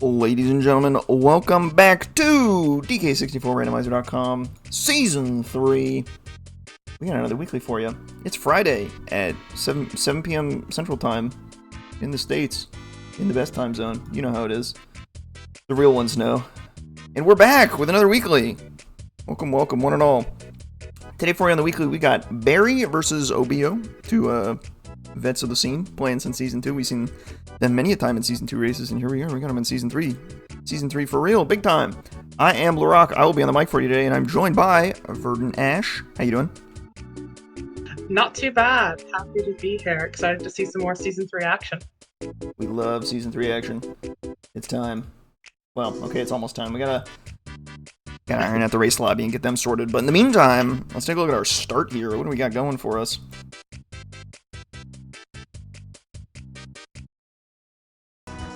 Ladies and gentlemen, welcome back to DK64 Randomizer.com Season 3. We got another weekly for you. It's Friday at 7 p.m. Central Time in the States, in the best time zone. You know how it is. The real ones know. And we're back with another weekly. Welcome, welcome, one and all. Today for you on the weekly, we got Barrie versus Obiyo, two vets of the scene, playing since Season 2. We've seen them many a time in Season 2 races, and here we are. We got them in Season 3. Season 3 for real, big time. I am Larock. I will be on the mic for you today, and I'm joined by Verdant Ash. How you doing? Not too bad. Happy to be here. Excited to see some more Season 3 action. We love Season 3 action. It's time. Well, okay, it's almost time. We gotta iron out the race lobby and get them sorted. But in the meantime, let's take a look at our start here. What do we got going for us?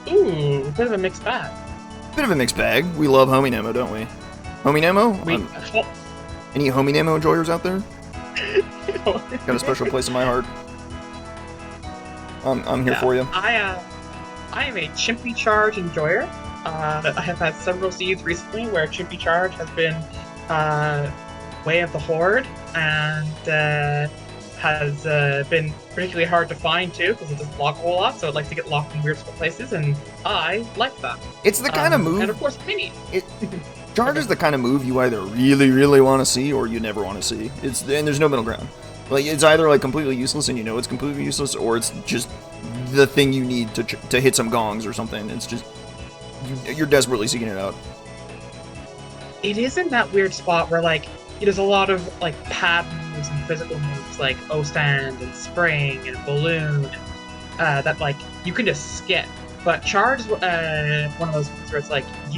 Ooh, a bit of a mixed bag. Bit of a mixed bag. We love Homie Nemo, don't we? Homie Nemo? Any Homie Nemo enjoyers out there? Got a special place in my heart. I'm here for you. I am a Chimpy Charge enjoyer. I have had several seeds recently where Chimpy Charge has been way of the horde and has been particularly hard to find too because it doesn't lock a whole lot, so it likes to get locked in weird places, and I like that. It's the kind of move. And of course, Penny. Charge is the kind of move you either really, really want to see or you never want to see. And there's no middle ground. Like, it's either like completely useless and you know it's completely useless, or it's just the thing you need to hit some gongs or something. It's just you're desperately seeking it out. It is in that weird spot where like there's a lot of like pad moves and physical moves like O-stand and spring and balloon that like you can just skip. But Charge is one of those moves where it's like if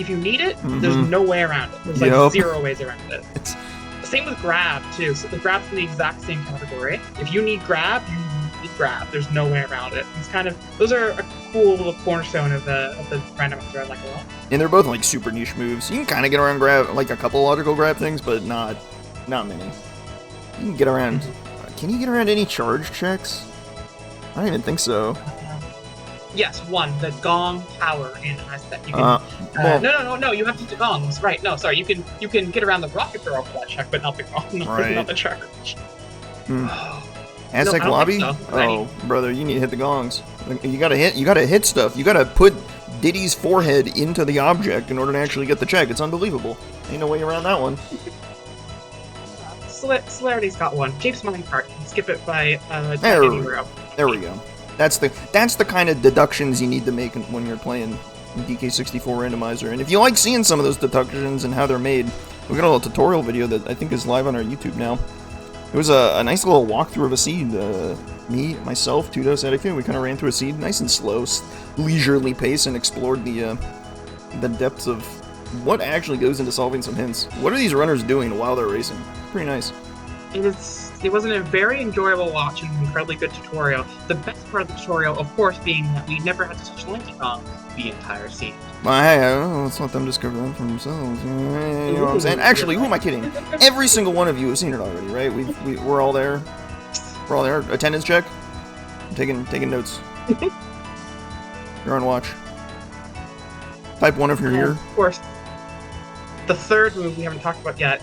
you need it, there's no way around it. There's like zero ways around it. Same with grab too. So the grab's in the exact same category. If you need grab, you need grab. There's no way around it. It's kind of those are a cool little cornerstone of the randomizer I like a lot. And they're both like super niche moves. You can kind of get around grab, like a couple logical grab things, but not many. You can get around. Can you get around any charge checks? I don't even think so. Yes, one, the gong power in that you can. No. You have to do the gongs, right? No, sorry. You can get around the rocket barrel for that check, but not the gong, not the charge. Aztec lobby? So. Oh, brother, you need to hit the gongs. You gotta hit stuff. You gotta put Diddy's forehead into the object in order to actually get the check. It's unbelievable. Ain't no way around that one. Celerity's got one. Jake's minecart. Skip it by There we go. That's the kind of deductions you need to make when you're playing DK64 Randomizer. And if you like seeing some of those deductions and how they're made, we got a little tutorial video that I think is live on our YouTube now. It was a nice little walkthrough of a seed. Me, myself, Tudos, Etiquette, we kind of ran through a seed, nice and slow, leisurely pace, and explored the depths of what actually goes into solving some hints. What are these runners doing while they're racing? Pretty nice. It was a very enjoyable watch and an incredibly good tutorial. The best part of the tutorial, of course, being that we never had to touch Lanky-Kong the entire scene. Well, hey, let's let them discover that for themselves. You know what I'm saying? Actually, who am I kidding? Every single one of you have seen it already, right? We're all there. We're all there. Attendance check. I'm taking notes. You're on watch. Type 1 if you're here. Of course. The third move we haven't talked about yet,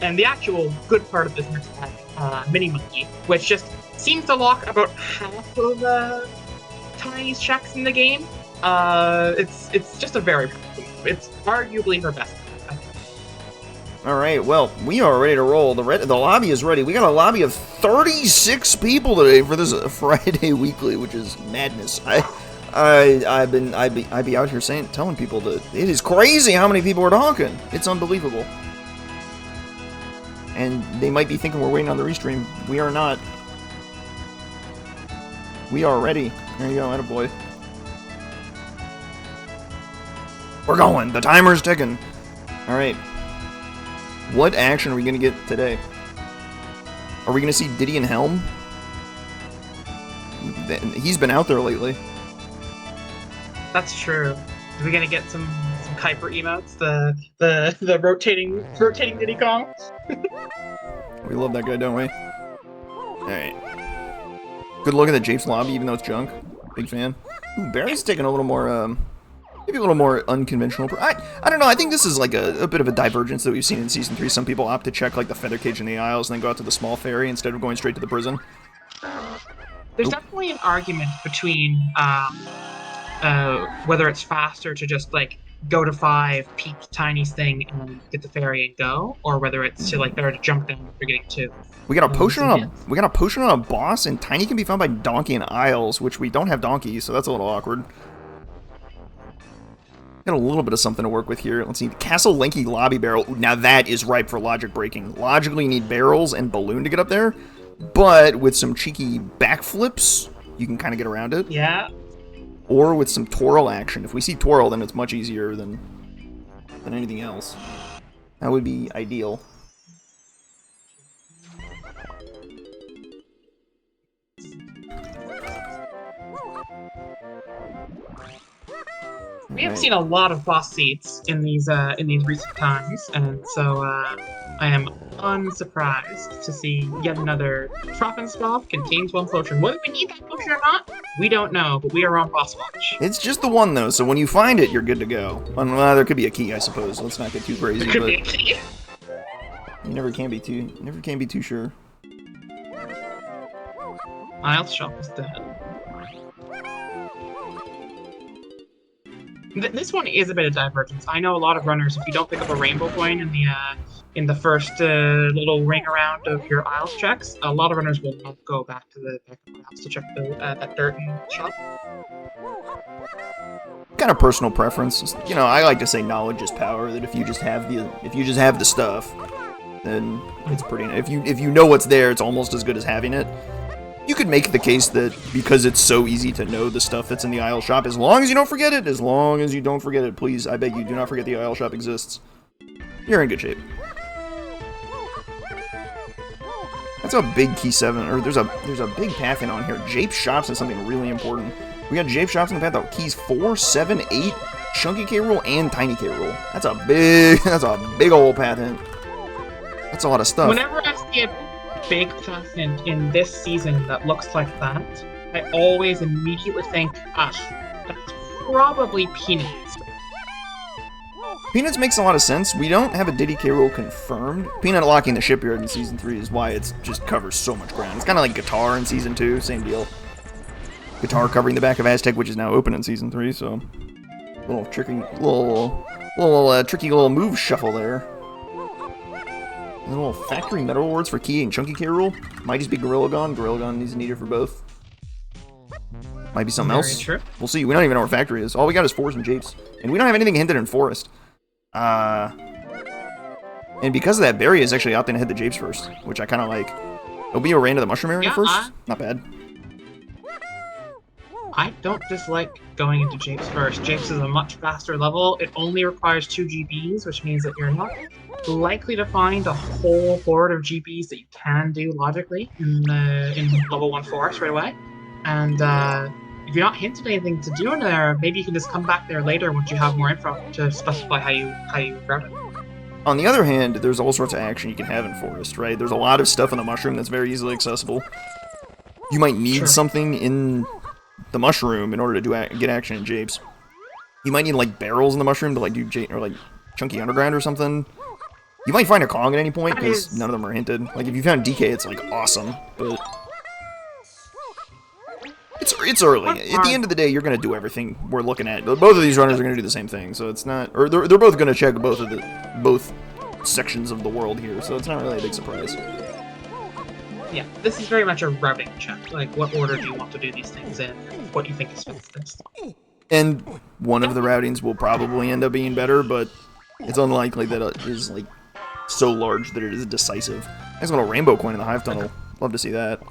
and the actual good part of this mix pack, Mini Monkey, which just seems to lock about half of Tiny's checks in the game. It's just a very good move. It's arguably her best move, I think. Alright, well, we are ready to roll. The lobby is ready. We got a lobby of 36 people today for this Friday weekly, which is madness. I'd be out here telling people that it is crazy how many people are talking. It's unbelievable. And they might be thinking we're waiting on the restream. We are not. We are ready. There you go, attaboy. We're going. The timer's ticking. Alright. What action are we going to get today? Are we going to see Diddy and Helm? He's been out there lately. That's true. Are we gonna get some Kuiper emotes? The rotating Diddy Kong? We love that guy, don't we? Alright. Good look at the Japes lobby, even though it's junk. Big fan. Ooh, Barry's taking a little more, maybe a little more unconventional. I don't know. I think this is like a bit of a divergence that we've seen in Season 3. Some people opt to check like the feather cage in the Isles and then go out to the small ferry instead of going straight to the prison. There's definitely an argument between whether it's faster to just like go to 5, peek Tiny's thing, and get the ferry and go, or whether it's to like better to jump down after getting 2. We got a potion on a boss, and Tiny can be found by Donkey and Isles, which we don't have Donkey, so that's a little awkward. Got a little bit of something to work with here. Let's see. Castle Lanky Lobby Barrel. Now that is ripe for logic breaking. Logically, you need barrels and balloon to get up there, but with some cheeky backflips, you can kind of get around it. Yeah. Or with some twirl action. If we see twirl, then it's much easier than anything else. That would be ideal. We have seen a lot of boss seats in these recent times, and so I am unsurprised to see yet another Troppenstoff contains 1 potion. Whether we need that potion or not, we don't know, but we are on boss watch. It's just the one though, so when you find it, you're good to go. Well, there could be a key, I suppose. Let's not get too crazy. There could be a key. You never can be too sure. Isles shop is dead. This one is a bit of divergence. I know a lot of runners, if you don't pick up a rainbow coin in the first little ring around of your Isles checks, a lot of runners will not go back to the Isles to check that dirt and shop. Kind of personal preference. You know, I like to say knowledge is power. That if you just have the stuff, then it's pretty. If you know what's there, it's almost as good as having it. You could make the case that because it's so easy to know the stuff that's in the Isle shop, as long as you don't forget it, please, I beg you, do not forget the Isle shop exists. You're in good shape. That's a big key 7, or there's a big path in on here. Jape shops is something really important. We got Jape shops in the path though. Keys 4, 7, 8, Chunky K Rool, and Tiny K Rool. That's a big old path in. That's a lot of stuff. Whenever I see a big path in this season that looks like that, I always immediately think, that's probably Peanuts. Peanuts makes a lot of sense. We don't have a Diddy K Rool confirmed. Peanut locking the shipyard in Season 3 is why it just covers so much ground. It's kind of like Guitar in Season 2, same deal. Guitar covering the back of Aztec, which is now open in Season 3, so tricky little move shuffle there. A little factory metal awards for Key and Chunky K Rool. Might just be Gorilla Gun. Gorilla Gun is needed for both. Might be something else. True. We'll see. We don't even know where factory is. All we got is Forest and Japes. And we don't have anything hinted in Forest. And because of that, Barry is actually opting to hit the Japes first, which I kind of like. Obiyo ran to the Mushroom area first. Not bad. I don't dislike going into Japes first. Japes is a much faster level. It only requires 2 GBs, which means that you're not likely to find a whole horde of GBs that you can do logically in level 1 Forest right away. And if you're not hinted anything to do in there, maybe you can just come back there later once you have more info to specify how you route it. On the other hand, there's all sorts of action you can have in Forest, right? There's a lot of stuff in the Mushroom that's very easily accessible. You might need something in the Mushroom in order to get action in Japes. You might need like barrels in the Mushroom to like do or like Chunky Underground or something. You might find a Kong at any point because none of them are hinted. Like if you found DK, it's like awesome, but it's early. At the end of the day, you're gonna do everything we're looking at. Both of these runners are gonna do the same thing, so it's not. Or they're both gonna check both sections of the world here, so it's not really a big surprise. Yeah, this is very much a routing check. Like, what order do you want to do these things in? What you think is best. And one of the routings will probably end up being better, but it's unlikely that it is like so large that it is decisive. Nice little rainbow coin in the Hive Tunnel. Love to see that.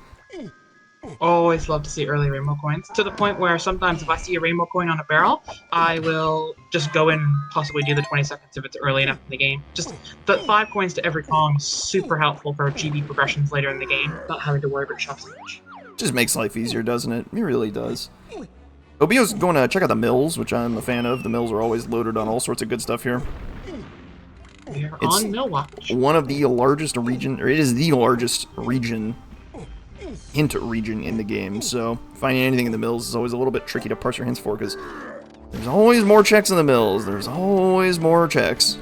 Always love to see early rainbow coins, to the point where sometimes if I see a rainbow coin on a barrel, I will just go in and possibly do the 20 seconds if it's early enough in the game. Just the 5 coins to every Kong is super helpful for GB progressions later in the game, not having to worry about shops so much. Just makes life easier, doesn't it? It really does. Obiyo's going to check out the mills, which I'm a fan of. The mills are always loaded on all sorts of good stuff here. We're on Mill Watch. One of the largest region, or it is the largest region hint region in the game, so finding anything in the mills is always a little bit tricky to parse your hints for, because there's always more checks in the mills. There's always more checks.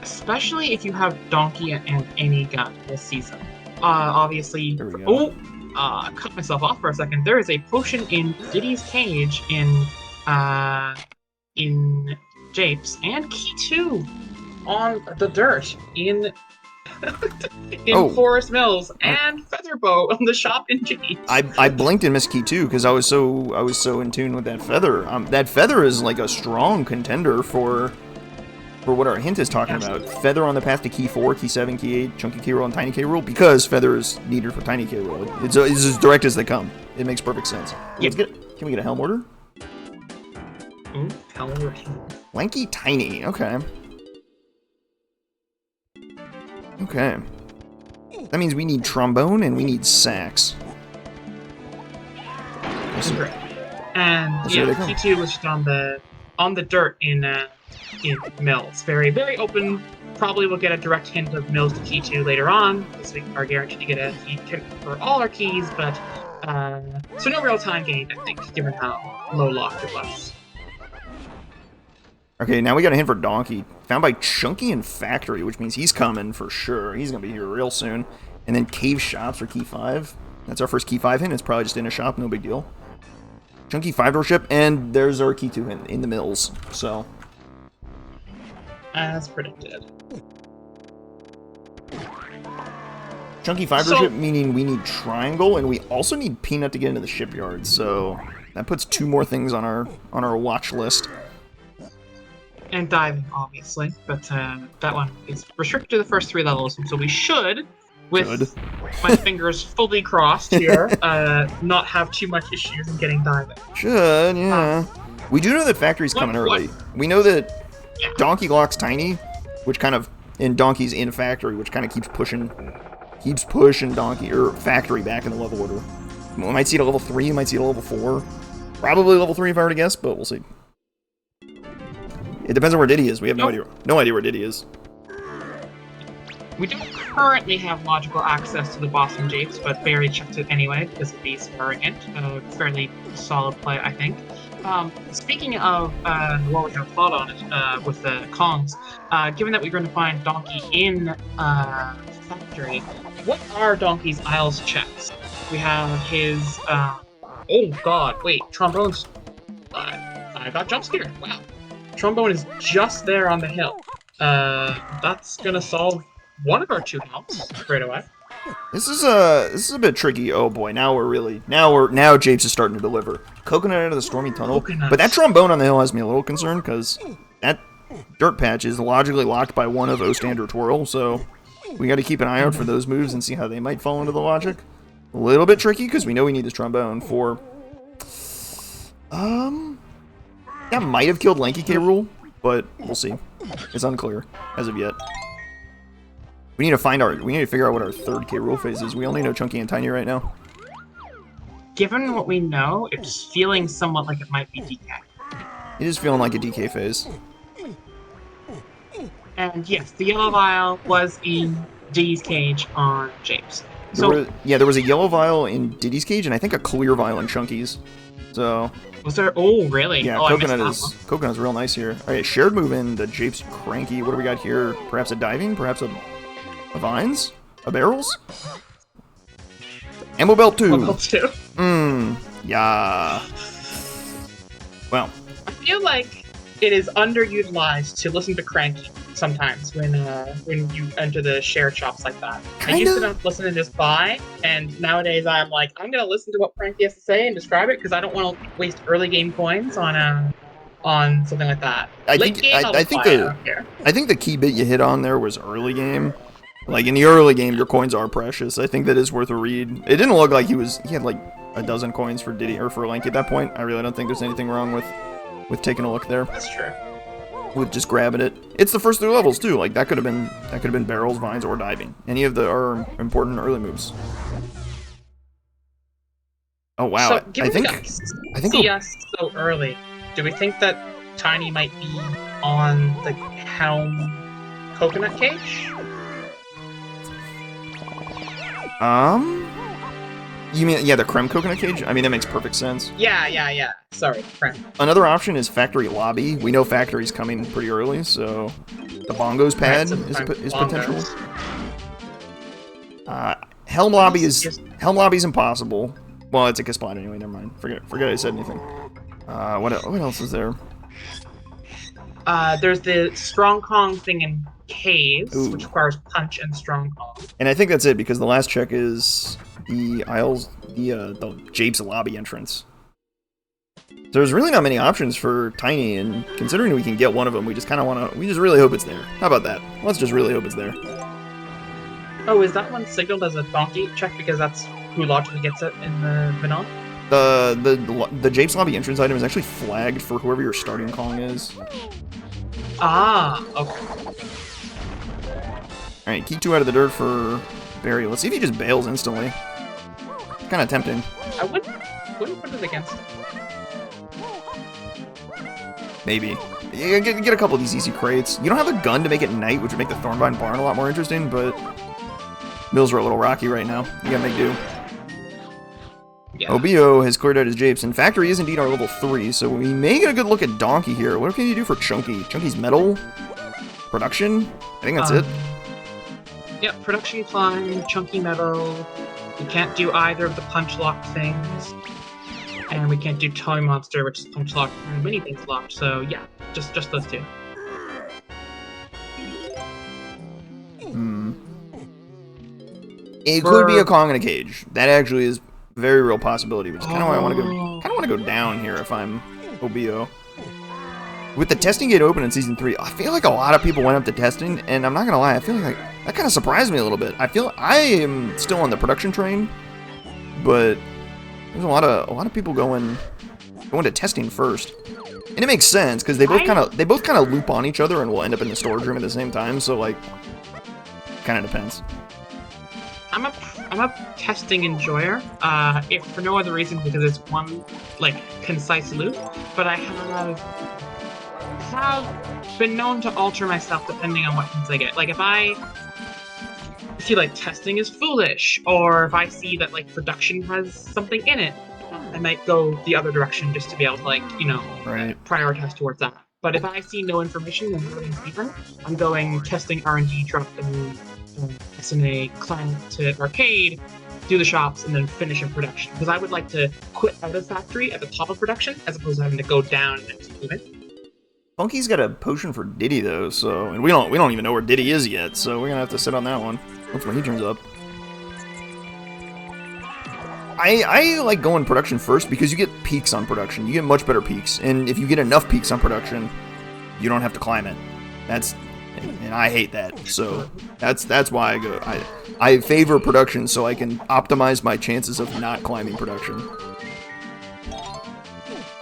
Especially if you have Donkey and any gun this season. Obviously... There we go. I cut myself off for a second. There is a potion in Diddy's cage in Japes, and Key 2 on the dirt in Forest Mills, and Featherbow on the shop in Japes. I blinked and missed Key 2 because I was so in tune with that feather. That feather is like a strong contender for what our hint is talking about. Feather on the path to Key 4, Key 7, Key 8, Chunky K Rool, and Tiny K Rool, because Feather is needed for Tiny K Rool. It's as direct as they come. It makes perfect sense. Yep. Can we get a Helm Order? Helm Order. Lanky Tiny, okay. Okay. That means we need Trombone and we need Sax. Correct. And yeah, Key 2 was just on the dirt in Mills. Very, very open. Probably we'll get a direct hint of Mills to Key 2 later on, because we are guaranteed to get a hint for all our keys, but so no real time gained, I think, given how low locked it was. Okay, now we got a hint for Donkey. Found by Chunky and Factory, which means he's coming for sure. He's going to be here real soon. And then Cave Shops for Key 5. That's our first Key 5 hint. It's probably just in a shop, no big deal. Chunky 5-door ship, and there's our Key 2 hint in the mills, so... As predicted. Chunky 5-door ship, meaning we need Triangle, and we also need Peanut to get into the shipyard, so... That puts 2 more things on our watch list. And diving, obviously, but that one is restricted to the first 3 levels, so we should, with my fingers fully crossed here, not have too much issues in getting diving. Should, yeah. We do know that Factory's coming early. We know that Donkey locks Tiny, which kind of, and Donkey's in Factory, which kind of keeps pushing Donkey, or Factory back in the level order. We might see it at level 3, we might see it at level 4. Probably level 3 if I were to guess, but we'll see. It depends on where Diddy is. We have no idea where Diddy is. We don't currently have logical access to the boss in Japes, but Barrie checked it anyway because of the sparring it. Fairly solid play, I think. Speaking of what we have thought on it with the Kongs, given that we're going to find Donkey in Factory, what are Donkey's Isles checks? We have his... oh god, wait, Trombone's... I got jump scared, wow. Trombone is just there on the hill. That's gonna solve one of our 2 helps straight away. This is a bit tricky. Oh boy, now Japes is starting to deliver. Coconut out of the stormy tunnel, but that Trombone on the hill has me a little concerned because that dirt patch is logically locked by one of Ostand or Twirl, so we got to keep an eye out for those moves and see how they might fall into the logic. A little bit tricky because we know we need this Trombone for. That might have killed Lanky K Rool, but we'll see. It's unclear as of yet. We need to figure out what our 3rd K Rool phase is. We only know Chunky and Tiny right now. Given what we know, it's feeling somewhat like it might be DK. It is feeling like a DK phase. And yes, the yellow vial was in Diddy's cage on Japes. There was a yellow vial in Diddy's cage, and I think a clear vial in Chunky's. So... Was there? Oh, really? Yeah, Coconut's real nice here. Alright, shared move in the Japes Cranky. What do we got here? Perhaps a diving? Perhaps a vines? A barrels? Ammo belt 2! Ammo belt 2. Yeah. Well. I feel like it is underutilized to listen to Cranky sometimes when you enter the shared shops like that. I used to not listen and just buy, and nowadays I'm like, I'm gonna listen to what Cranky has to say and describe it because I don't want to waste early game coins on something like that. I think the key bit you hit on there was early game. Like in the early game, your coins are precious. I think that is worth a read. It didn't look like he had like a dozen coins for Diddy or for Lanky at that point. I really don't think there's anything wrong with taking a look there. That's true. With just grabbing it. It's the first 3 levels too. Like that could have been barrels, vines, or diving. Any of our important early moves. Oh wow! So, I think see us so early. Do we think that Tiny might be on the Helm Coconut cage? You mean, yeah, the creme coconut cage? I mean, that makes perfect sense. Yeah. Sorry, creme. Another option is factory lobby. We know factory's coming pretty early, so the bongos pad is potential. Helm lobby is impossible. Well, it's a kiss spot anyway. Never mind. Forget I said anything. What else is there? There's the strong Kong thing in caves, Ooh. which requires punch and strong Kong. And I think that's it because the last check is the Japes lobby entrance. There's really not many options for Tiny, and considering we can get one of them, we just really hope it's there. How about that? Let's just really hope it's there. Oh, is that one signaled as a donkey check because that's who logically gets it in the vanilla? The Japes lobby entrance item is actually flagged for whoever your starting Kong is. Ah, okay. Alright, key 2 out of the dirt for Barrie. Let's see if he just bails instantly. Kind of tempting. I wouldn't put it against him. Maybe. You get a couple of these easy crates. You don't have a gun to make it night, which would make the Thornvine Barn a lot more interesting, but mills are a little rocky right now. You gotta make do. Yeah. Obiyo has cleared out his Japes, and Factory is indeed our level 3, so we may get a good look at Donkey here. What can you do for Chunky? Chunky's metal? Production? I think that's it. Yeah, production climb, Chunky metal. We can't do either of the punch lock things. And we can't do Toy Monster, which is punch lock and many things locked, so yeah, just those two. It could be a Kong in a cage. That actually is a very real possibility, which is kind of why I want to go down here if I'm Obiyo. With the testing gate open in Season 3, I feel like a lot of people went up to testing, and I'm not going to lie, I feel like that kind of surprised me a little bit. I feel I am still on the production train, but there's a lot of people going to testing first. And it makes sense, because they both kind of loop on each other and will end up in the storage room at the same time, so, like, kind of depends. I'm a testing enjoyer, if for no other reason because it's one, like, concise loop, but I have been known to alter myself depending on what things I get. Like, if I feel like testing is foolish, or if I see that, like, production has something in it, I might go the other direction just to be able to, like, you know, prioritize towards that. But if I see no information and everything's different, I'm going testing R&D, drop them, SMA, climb to arcade, do the shops, and then finish in production. Because I would like to quit out of factory at the top of production, as opposed to having to go down and move it. Funky's got a potion for Diddy though, so and we don't even know where Diddy is yet, so we're gonna have to sit on that one. Hopefully he turns up. I like going production first because you get peaks on production. You get much better peaks, and if you get enough peaks on production, you don't have to climb it. And I hate that. So that's why I go. I favor production so I can optimize my chances of not climbing production.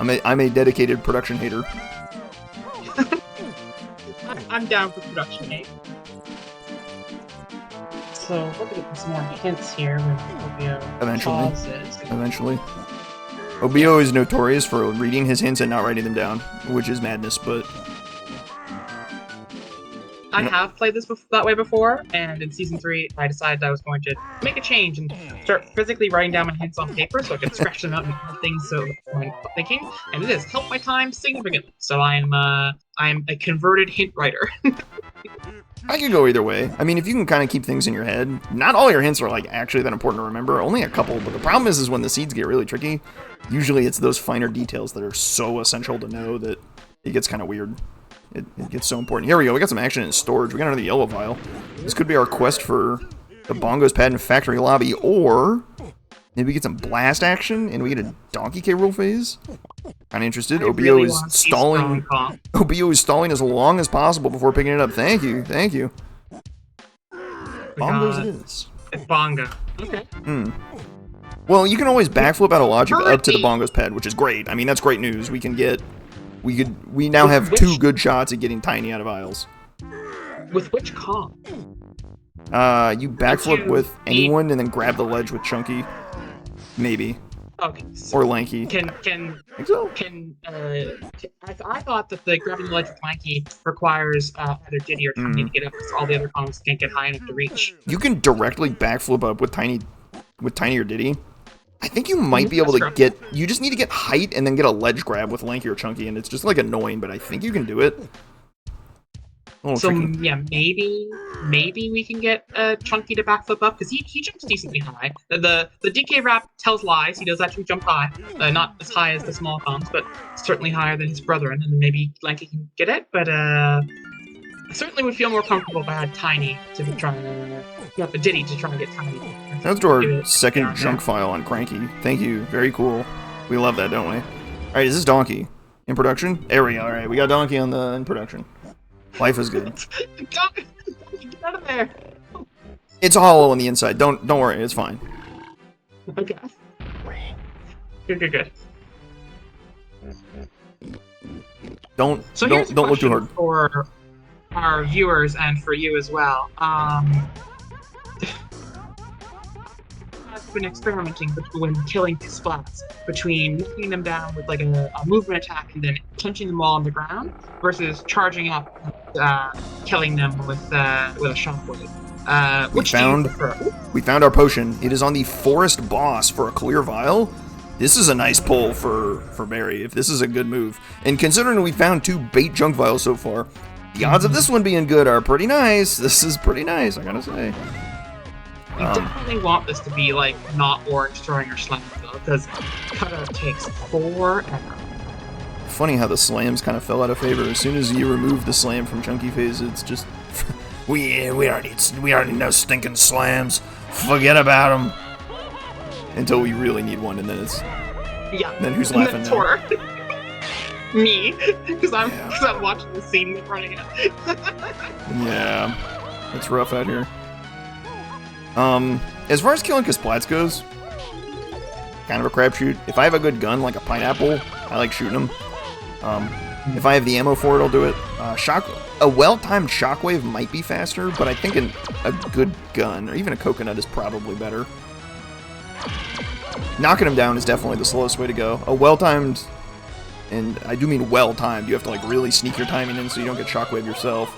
I'm a dedicated production hater. I'm down for production hate. So we're gonna get some more hints here with Obiyo. Eventually. Obiyo is notorious for reading his hints and not writing them down, which is madness, but I have played this that way before, and in Season 3, I decided I was going to make a change and start physically writing down my hints on paper so I could scratch them out and add things so I'm thinking, and it has helped my time significantly. So I'm a converted hint writer. I could go either way. I mean, if you can kind of keep things in your head, not all your hints are like actually that important to remember, only a couple, but the problem is when the seeds get really tricky, usually it's those finer details that are so essential to know that it gets kind of weird. It gets so important. Here we go, we got some action in storage. We got another yellow vial. This could be our quest for the Bongos Pad and Factory Lobby, or maybe we get some blast action and we get a Donkey K. Rool phase. Kinda interested. Obiyo is stalling. Obiyo is stalling as long as possible before picking it up. Thank you. Bongos it is. It's Bongo. Okay. Well, you can always backflip out of logic up to the Bongos Pad, which is great. I mean, that's great news. We now have 2 good shots at getting Tiny out of aisles. With which Kong? You backflip with anyone and then grab the ledge with Chunky. Maybe. Okay. So or Lanky. I thought that the grabbing the ledge with Lanky requires either Diddy or Tiny to get up because all the other Kongs can't get high enough to reach. You can directly backflip up with Tiny or Diddy. I think you might be able to get... You just need to get height and then get a ledge grab with Lanky or Chunky, and it's just, like, annoying, but I think you can do it. So, yeah, maybe we can get Chunky to backflip up, because he jumps decently high. The DK Rap tells lies, he does actually jump high. Not as high as the small comms, but certainly higher than his brethren, and maybe Lanky can get it, but I certainly would feel more comfortable if I had Tiny to be trying to... Not the Diddy to try and get Tiny. That's our second junk file on Cranky. Thank you, very cool. We love that, don't we? Alright, is this Donkey? In production? There we go, alright, we got Donkey in production. Life is good. Get out of there! It's hollow on the inside. Don't worry. It's fine. Okay. Good. Don't look too hard. For our viewers and for you as well. I've been experimenting when killing these splats between knocking them down with like a movement attack and then punching them all on the ground versus charging up and killing them with a shockwave. We found our potion. It is on the forest boss for a clear vial. This is a nice pull for Barrie, if this is a good move. And considering we found 2 bait junk vials so far, the odds of this one being good are pretty nice. This is pretty nice, I gotta say. We definitely want this to be, like, not orange throwing or slamming, though, because cutout takes forever. Funny how the slams kind of fell out of favor. As soon as you remove the slam from Chunky Phase, it's just... we already know stinking slams. Forget about them. Until we really need one, and then it's... Yeah. Then who's laughing now? Me. Because I'm watching the scene running it. Yeah. It's rough out here. As far as killing Kasplats goes, kind of a crapshoot. If I have a good gun, like a pineapple, I like shooting them. If I have the ammo for it, I'll do it. A well-timed shockwave might be faster, but I think a good gun, or even a coconut, is probably better. Knocking him down is definitely the slowest way to go. A well-timed, and I do mean well-timed, you have to like really sneak your timing in so you don't get shockwave yourself.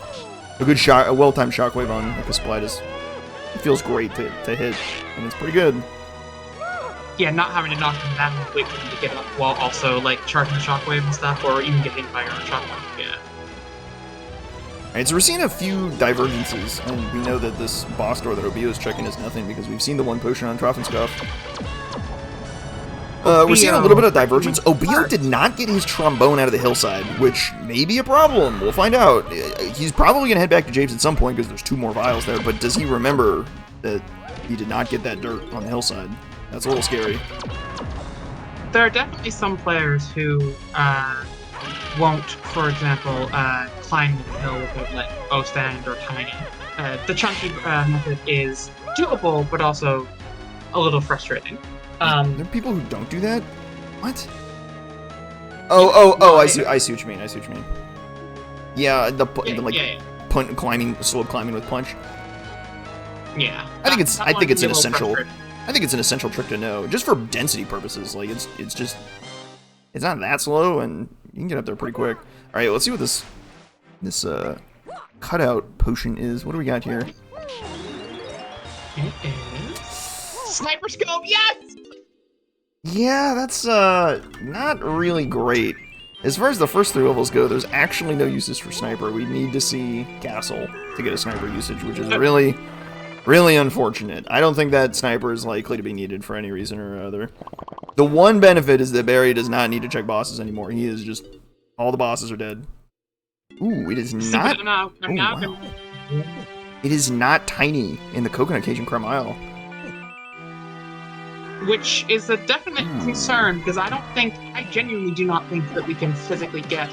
A well-timed shockwave on like a splat it feels great to hit, and it's pretty good. Yeah, not having to knock them down and wait for them to get up while also like charging the shockwave and stuff, or even getting by your own shockwave. Yeah. Alright, so we're seeing a few divergences, and we know that this boss door that Obiyo is checking is nothing because we've seen the 1 potion on Troffenscoff. We're seeing a little bit of divergence. Obiyo did not get his trombone out of the hillside, which may be a problem. We'll find out. He's probably going to head back to Japes at some point because there's 2 more vials there, but does he remember that he did not get that dirt on the hillside? That's a little scary. There are definitely some players who won't, for example, climb the hill without like bow stand or tiny. The chunky method is doable, but also a little frustrating. There are people who don't do that? What? Oh! I see what you mean. Yeah, slope climbing with punch. Yeah. I think it's an essential. I think it's an essential trick to know, just for density purposes. Like it's not that slow, and you can get up there pretty quick. All right, let's see what this cutout potion is. What do we got here? It is sniper scope. Yes. Yeah, that's not really great. As far as the first 3 levels go, there's actually no uses for sniper. We need to see Castle to get a sniper usage, which is really, really unfortunate. I don't think that sniper is likely to be needed for any reason or other. The one benefit is that Barrie does not need to check bosses anymore. He is just... all the bosses are dead. Ooh, it is not... Oh, wow. It is not tiny in the Coconut Cage in Carmyle. Which is a definite concern, because I genuinely do not think that we can physically get,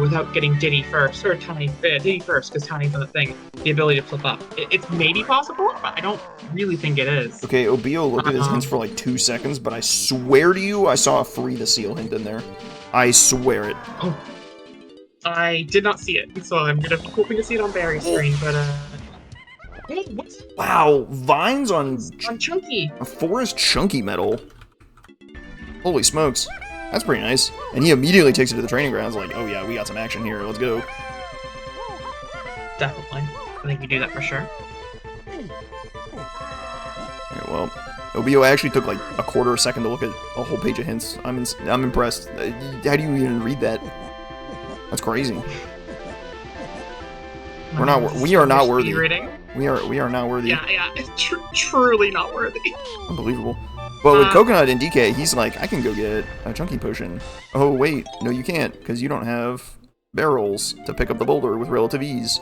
without getting Diddy first, or Diddy first, because Tiny's on the thing, the ability to flip up. It's maybe possible, but I don't really think it is. Okay, Obiyo looked at his hints for like 2 seconds, but I swear to you, I saw a free the seal hint in there. I swear it. Oh. I did not see it, so I'm hoping to see it on Barrie's screen, but wow, vines on Chunky. A forest Chunky medal. Holy smokes. That's pretty nice. And he immediately takes it to the training grounds like, oh yeah, we got some action here, let's go. Definitely. I think we do that for sure. Alright, well, Obiyo actually took like a quarter of a second to look at a whole page of hints. I'm impressed. How do you even read that? That's crazy. We are not worthy. We are not worthy. Yeah, it's truly not worthy. Unbelievable. But with Coconut and DK, he's like, I can go get a chunky potion. Oh wait, no you can't, because you don't have barrels to pick up the boulder with relative ease.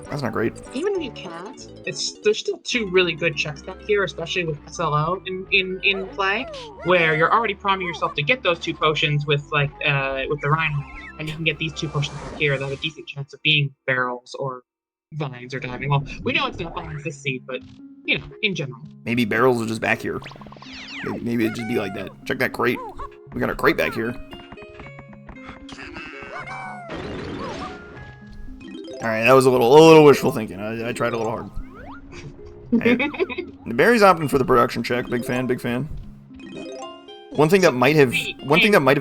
That's not great. Even if you can't, there's still two really good checks back here, especially with SLO in play, where you're already priming yourself to get those two potions with with the Rhino, and you can get these two potions back here that have a decent chance of being barrels or vines or diving. Well, we know it's not vines this seed, but you know, in general. Maybe barrels are just back here. Maybe it'd just be like that. Check that crate. We got a crate back here. Alright, that was a little wishful thinking. I tried a little hard. Hey. Barry's opting for the production check. Big fan, big fan. One thing that might have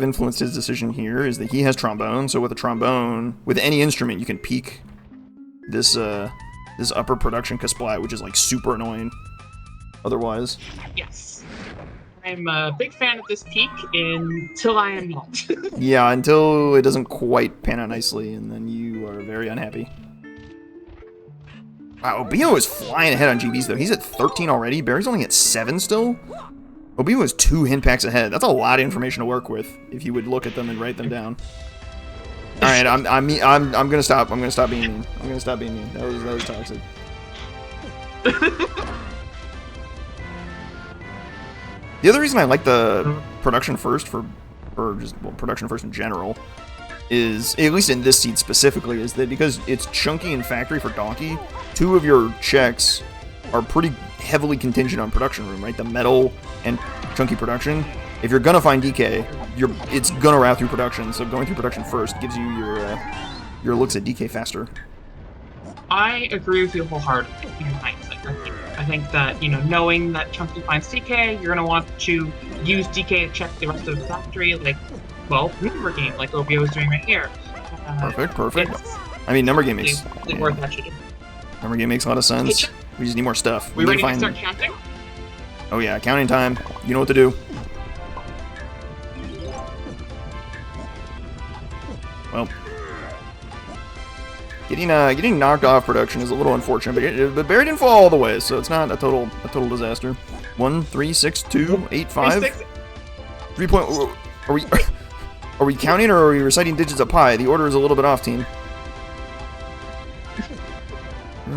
influenced his decision here is that he has trombone. So with a trombone, with any instrument, you can peak this this upper production kasplat, which is like super annoying. Otherwise. Yes. I'm a big fan of this peak until I am not. Yeah, until it doesn't quite pan out nicely, and then you are very unhappy. Wow, Obiyo is flying ahead on GBs, though. He's at 13 already. Barry's only at 7 still. Obiyo is 2 hint packs ahead. That's a lot of information to work with if you would look at them and write them down. All right, I'm gonna stop. I'm gonna stop being mean. I'm gonna stop being mean. That was toxic. The other reason I like the production first production first in general is, at least in this seed specifically, is that because it's chunky and factory for Donkey, 2 of your checks are pretty heavily contingent on production room, right? The metal and chunky production. If you're gonna find DK, it's gonna route through production, so going through production first gives you your looks at DK faster. I agree with you wholeheartedly in hindsight. I think that, you know, knowing that Chunky finds DK, you're going to want to use DK to check the rest of the factory, like, well, number game, like Obiyo is doing right here. Perfect. I mean, number game makes... worth that shit. Number game makes a lot of sense. We just need more stuff. We ready to start counting? Oh yeah, counting time. You know what to do. Well... Getting knocked off production is a little unfortunate, but Barry didn't fall all the way, so it's not a total disaster. 1, 3, 6, 2, 8, 5. 3 point. Are we counting or are we reciting digits of pi? The order is a little bit off, team.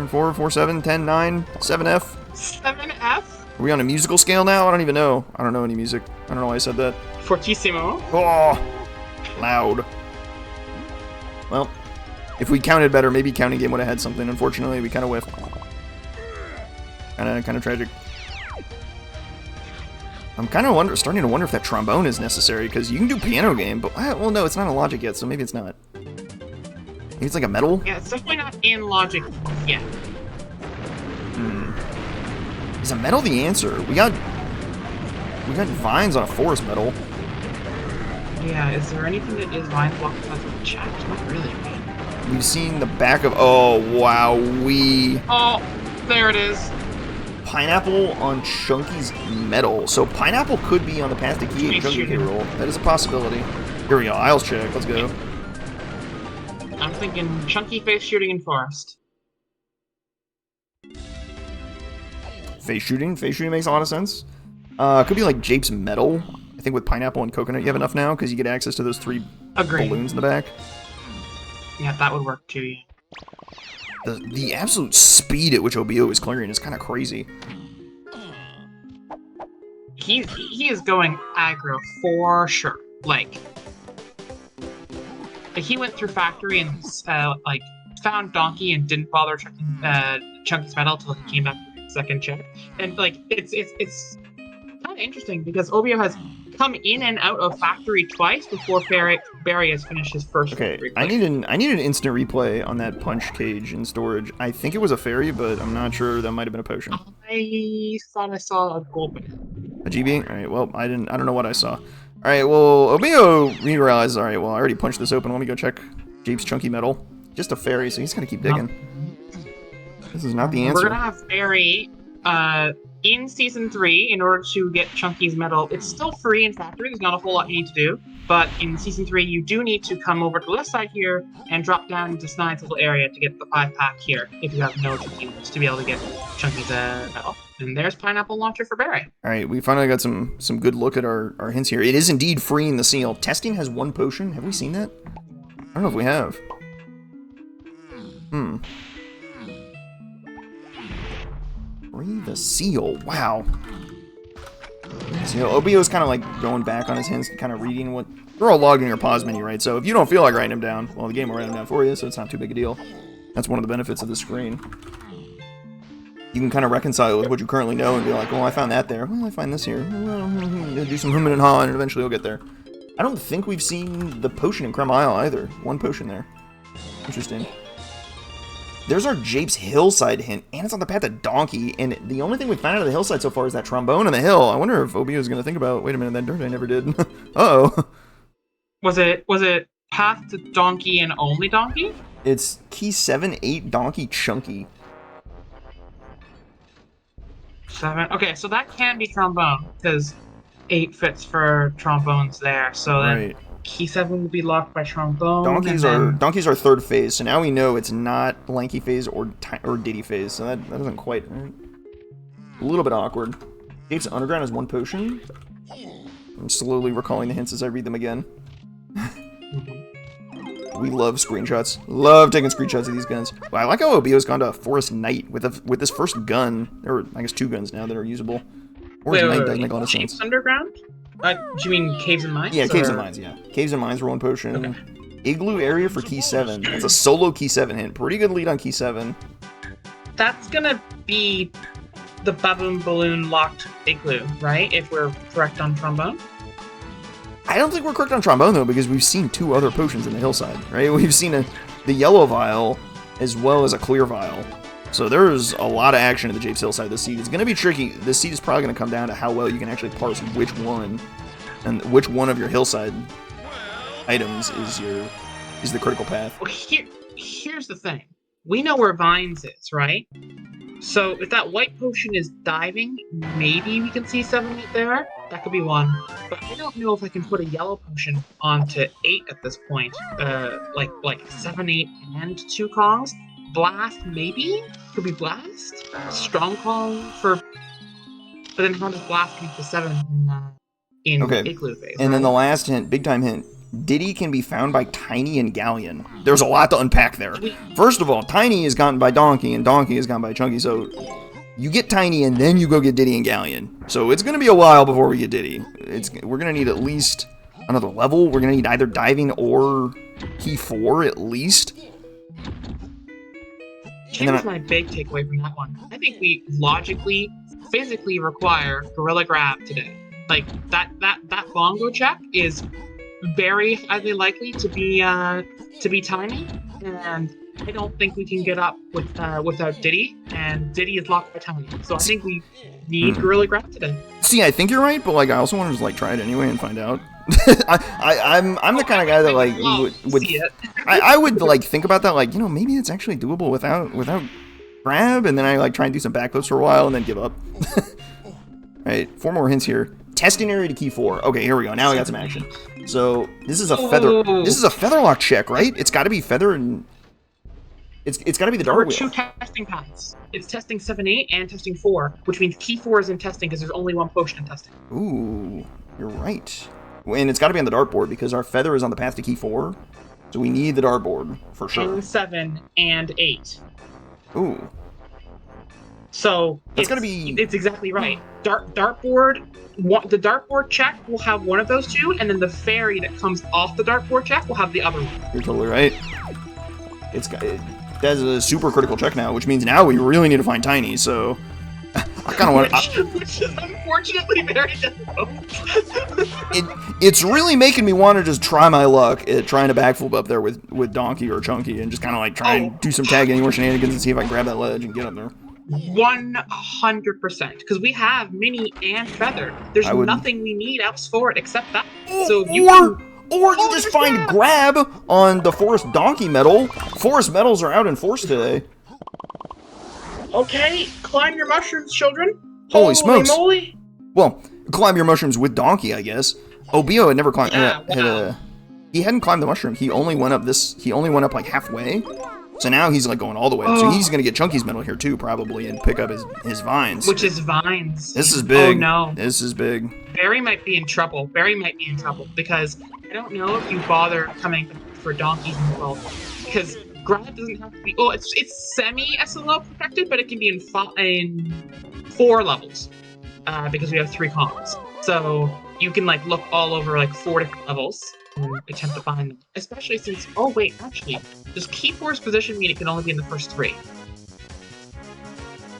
4, 4, 7, 10, 9, 7F. 7F? Are we on a musical scale now? I don't even know. I don't know any music. I don't know why I said that. Fortissimo. Oh, loud. Well. If we counted better, maybe counting game would have had something. Unfortunately, we kind of whiffed. Kind of tragic. I'm kind of starting to wonder if that trombone is necessary, because you can do piano game, but well, no, it's not in Logic yet, so maybe it's not. Maybe it's like a metal. Yeah, it's definitely not in Logic yet. Is a metal the answer? We got vines on a forest metal. Yeah, is there anything that is vine block that's a chat? Not really. We've seen the back of... Oh, wow. Oh, there it is. Pineapple on Chunky's metal. So Pineapple could be on the path to key and Chunky K roll. That is a possibility. Here we go. Isles check. Let's go. I'm thinking Chunky face shooting in forest. Face shooting? Face shooting makes a lot of sense. Could be like Jape's metal. I think with Pineapple and Coconut you have enough now, because you get access to those 3 balloons in the back. Yeah, that would work too, yeah. The absolute speed at which Obiyo is clearing is kind of crazy. He is going aggro for sure. Like he went through factory and found Donkey and didn't bother checking Chunky's metal until he came back for the second check. And like it's kind of interesting because Obiyo has come in and out of factory twice before Barry has finished his first. Okay, I need an instant replay on that punch cage in storage. I think it was a fairy, but I'm not sure. That might have been a potion. I thought I saw a gold banana. A GB? All right. Well, I don't know what I saw. All right. Well, Obiyo realized. All right. Well, I already punched this open. Let me go check Jape's chunky metal. Just a fairy, so he's gonna keep digging. This is not the answer. We're gonna have Barry in Season 3, in order to get Chunky's medal, it's still free in Factory. There's not a whole lot you need to do. But in Season 3, you do need to come over to the left side here and drop down into Snide's little area to get the 5-pack here, if you have no Chunky moves, to be able to get Chunky's medal. And there's Pineapple Launcher for Barrie. Alright, we finally got some good look at our hints here. It is indeed freeing the seal. Testing has 1 potion. Have we seen that? I don't know if we have. Free the seal. Wow. So Obiyo's kind of like going back on his hints and kind of reading what... They're all logged in your pause menu, right? So if you don't feel like writing them down, well, the game will write them down for you, so it's not too big a deal. That's one of the benefits of the screen. You can kind of reconcile with what you currently know and be like, well, I found that there. Well, I find this here. Well, do some humming and hawing, and eventually you'll get there. I don't think we've seen the potion in Creme Isle either. 1 potion there. Interesting. There's our Japes Hillside hint, and it's on the path to Donkey, and the only thing we've found out of the hillside so far is that trombone on the hill. I wonder if Obiyo's going to think about, wait a minute, that dirt I never did. Uh-oh. Was it path to Donkey and only Donkey? It's key 7, 8, Donkey, Chunky. 7. Okay, so that can be trombone, because 8 fits for trombones there. So right. Then key 7 will be locked by trombone. Donkey's our 3rd phase, so now we know it's not Lanky phase or Diddy phase, so that doesn't quite... A little bit awkward. Gates Underground has 1 potion. I'm slowly recalling the hints as I read them again. We love screenshots. Love taking screenshots of these guns. Well, I like how Obiyo's gone to Forest Knight with this first gun. There are, I guess, 2 guns now that are usable. Forest Knight does make a lot of sense. Caves Underground? Do you mean Caves and Mines? Yeah, Caves and Mines, yeah. Caves and Mines for 1 potion. Okay. Igloo area for key 7. That's a solo key 7 hint. Pretty good lead on key 7. That's gonna be the Baboon Balloon locked Igloo, right? If we're correct on trombone? I don't think we're correct on trombone, though, because we've seen 2 other potions in the hillside, right? We've seen the yellow vial as well as a clear vial. So there's a lot of action in the Japes Hillside this seed. It's going to be tricky. This seed is probably going to come down to how well you can actually parse which one of your hillside items is the critical path. Well, here's the thing. We know where Vines is, right? So if that white potion is diving, maybe we can see 7, 8 there. That could be 1. But I don't know if I can put a yellow potion onto 8 at this point. Like 7, 8, and 2 Kongs. Blast, maybe? Could be Blast? Strong Kong for... But then how does Blast connect to 7 in Igloo phase? And then the last hint, big time hint. Diddy can be found by Tiny and Galleon. There's a lot to unpack there. First of all, Tiny is gotten by Donkey, and Donkey is gotten by Chunky, so you get Tiny, and then you go get Diddy and Galleon. So it's going to be a while before we get Diddy. We're going to need at least another level. We're going to need either diving or key 4 at least. Here's my big takeaway from that one. I think we logically, physically require Gorilla Grab today. Like, that bongo check is very highly likely to be Tiny, and I don't think we can get up without Diddy, and Diddy is locked by Tiny. So I think we need Gorilla Grab today. See, I think you're right, but like I also want to just like try it anyway and find out. I'm the kind of guy that like would I would like think about that, like, you know, maybe it's actually doable without grab, and then I like try and do some backflips for a while and then give up. Right, 4 more hints here. Testing area to key 4. Okay, here we go. Now we got some action. So this is a feather. This is a featherlock check, right? It's got to be feather, and it's got to be the dart wheel. 2 testing paths. It's testing 7, 8 and testing 4, which means key 4 is in testing because there's only 1 potion in testing. Ooh, you're right. And it's got to be on the dartboard because our feather is on the path to key 4, so we need the dartboard for sure. And 7 and 8. Ooh. So it's gonna be. It's exactly right. Dartboard. The dartboard check will have one of those 2, and then the fairy that comes off the dartboard check will have the other one. You're totally right. That's a super critical check now, which means now we really need to find Tiny. So I kind of want. Which is unfortunately very difficult. It's really making me want to just try my luck at trying to backflip up there with Donkey or Chunky and just kind of like try and do some tag anywhere shenanigans and see if I can grab that ledge and get up there. 100%, because we have Mini and Feather. There's nothing we need else for it except that. So you just find grab on the Forest Donkey medal. Forest medals are out in force today. Okay, climb your mushrooms, children. Holy smokes! Moly. Well, climb your mushrooms with Donkey, I guess. Obiyo had never climbed. Yeah, He hadn't climbed the mushroom. He only went up He only went up like halfway. So now he's like going all the way up. So he's gonna get Chunky's medal here too, probably, and pick up his vines. Which is vines. This is big. Oh no. This is big. Barry might be in trouble. Barry might be in trouble because I don't know if you bother coming for Donkey's medal because grab doesn't have to be. Oh, it's semi SLO protected, but it can be in 4 levels because we have 3 columns. So you can like look all over like 4 different levels and attempt to find them. Especially since actually, does Key Force position mean it can only be in the first 3?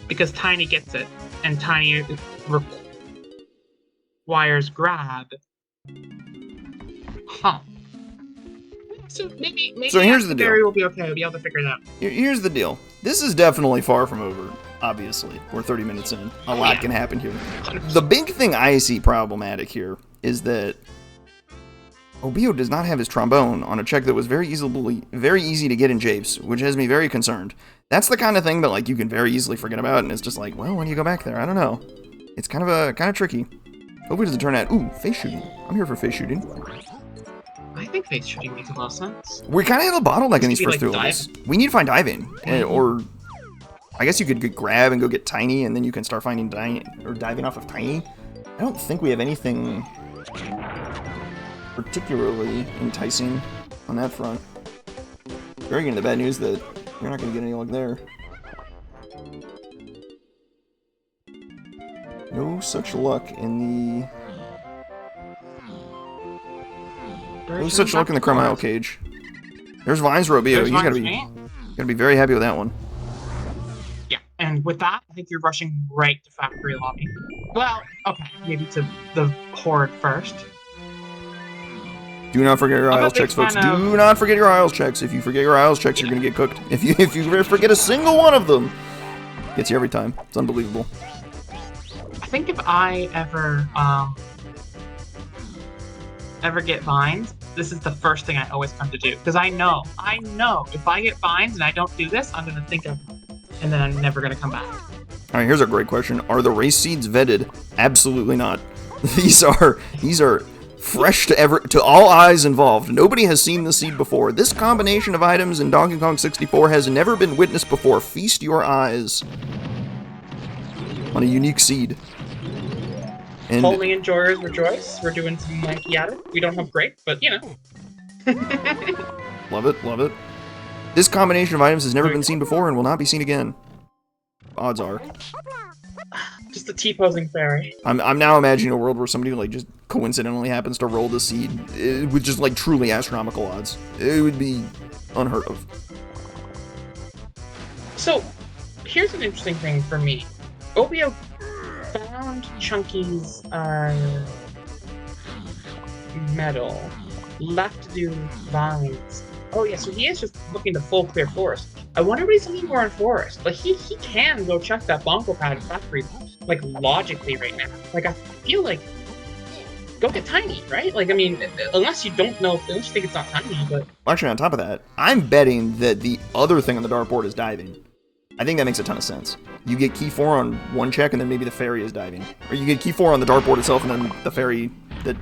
Because Tiny gets it, and Tiny requires grab. Huh. So maybe so here's the deal. Barry will be okay. We'll be able to figure it out. Here's the deal. This is definitely far from over. Obviously, we're 30 minutes in. A lot can happen here. 100%. The big thing I see problematic here is that Obiyo does not have his trombone on a check that was very easy to get in Japes, which has me very concerned. That's the kind of thing that like you can very easily forget about, and it's just like, well, when do you go back there? I don't know. It's kind of tricky. Hope it doesn't turn out. Ooh, face shooting. I'm here for face shooting. I think face shooting makes a lot of sense. We kind of have a bottleneck in these first 2 like levels. We need to find diving, or I guess you could get grab and go get Tiny, and then you can start finding diving off of Tiny. I don't think we have anything particularly enticing on that front. You're getting the bad news that you're not going to get any luck there. No such luck in the... No such luck in the Cromile cage. There's Vines for Obiyo. He's gotta be very happy with that one. Yeah, and with that, I think you're rushing right to factory lobby. Well, okay, maybe to the horde first. Do not forget your Isles checks, folks. Do not forget your Isles checks. If you forget your Isles checks, you're gonna get cooked. If you forget a single one of them, gets you every time. It's unbelievable. I think if I ever get vines, this is the first thing I always come to do. Because I know, if I get vines and I don't do this, I'm gonna think of it, and then I'm never gonna come back. Alright, here's a great question. Are the race seeds vetted? Absolutely not. These are fresh to all eyes involved. Nobody has seen the seed before. This combination of items in Donkey Kong 64 has never been witnessed before. Feast your eyes on a unique seed. And Holy enjoyers rejoice. We're doing some Nike at it. We don't have grape, but you know. Love it, love it. This combination of items has never been seen before and will not be seen again. Odds are. Just the T-posing fairy. I'm now imagining a world where somebody like just coincidentally happens to roll the seed with just like truly astronomical odds. It would be unheard of. So, here's an interesting thing for me. Obiyo found Chunky's medal, left to do vines. Oh yeah, so he is just looking to full clear forest. I wonder what he's looking for in forest. Like he can go check that bongo pad factory, like logically right now. Like I feel like go get Tiny, right? Like I mean, unless you don't know, unless you think it's not Tiny, but actually on top of that, I'm betting that the other thing on the dartboard is diving. I think that makes a ton of sense. You get key 4 on one check, and then maybe the fairy is diving. Or you get key 4 on the dartboard itself, and then the fairy that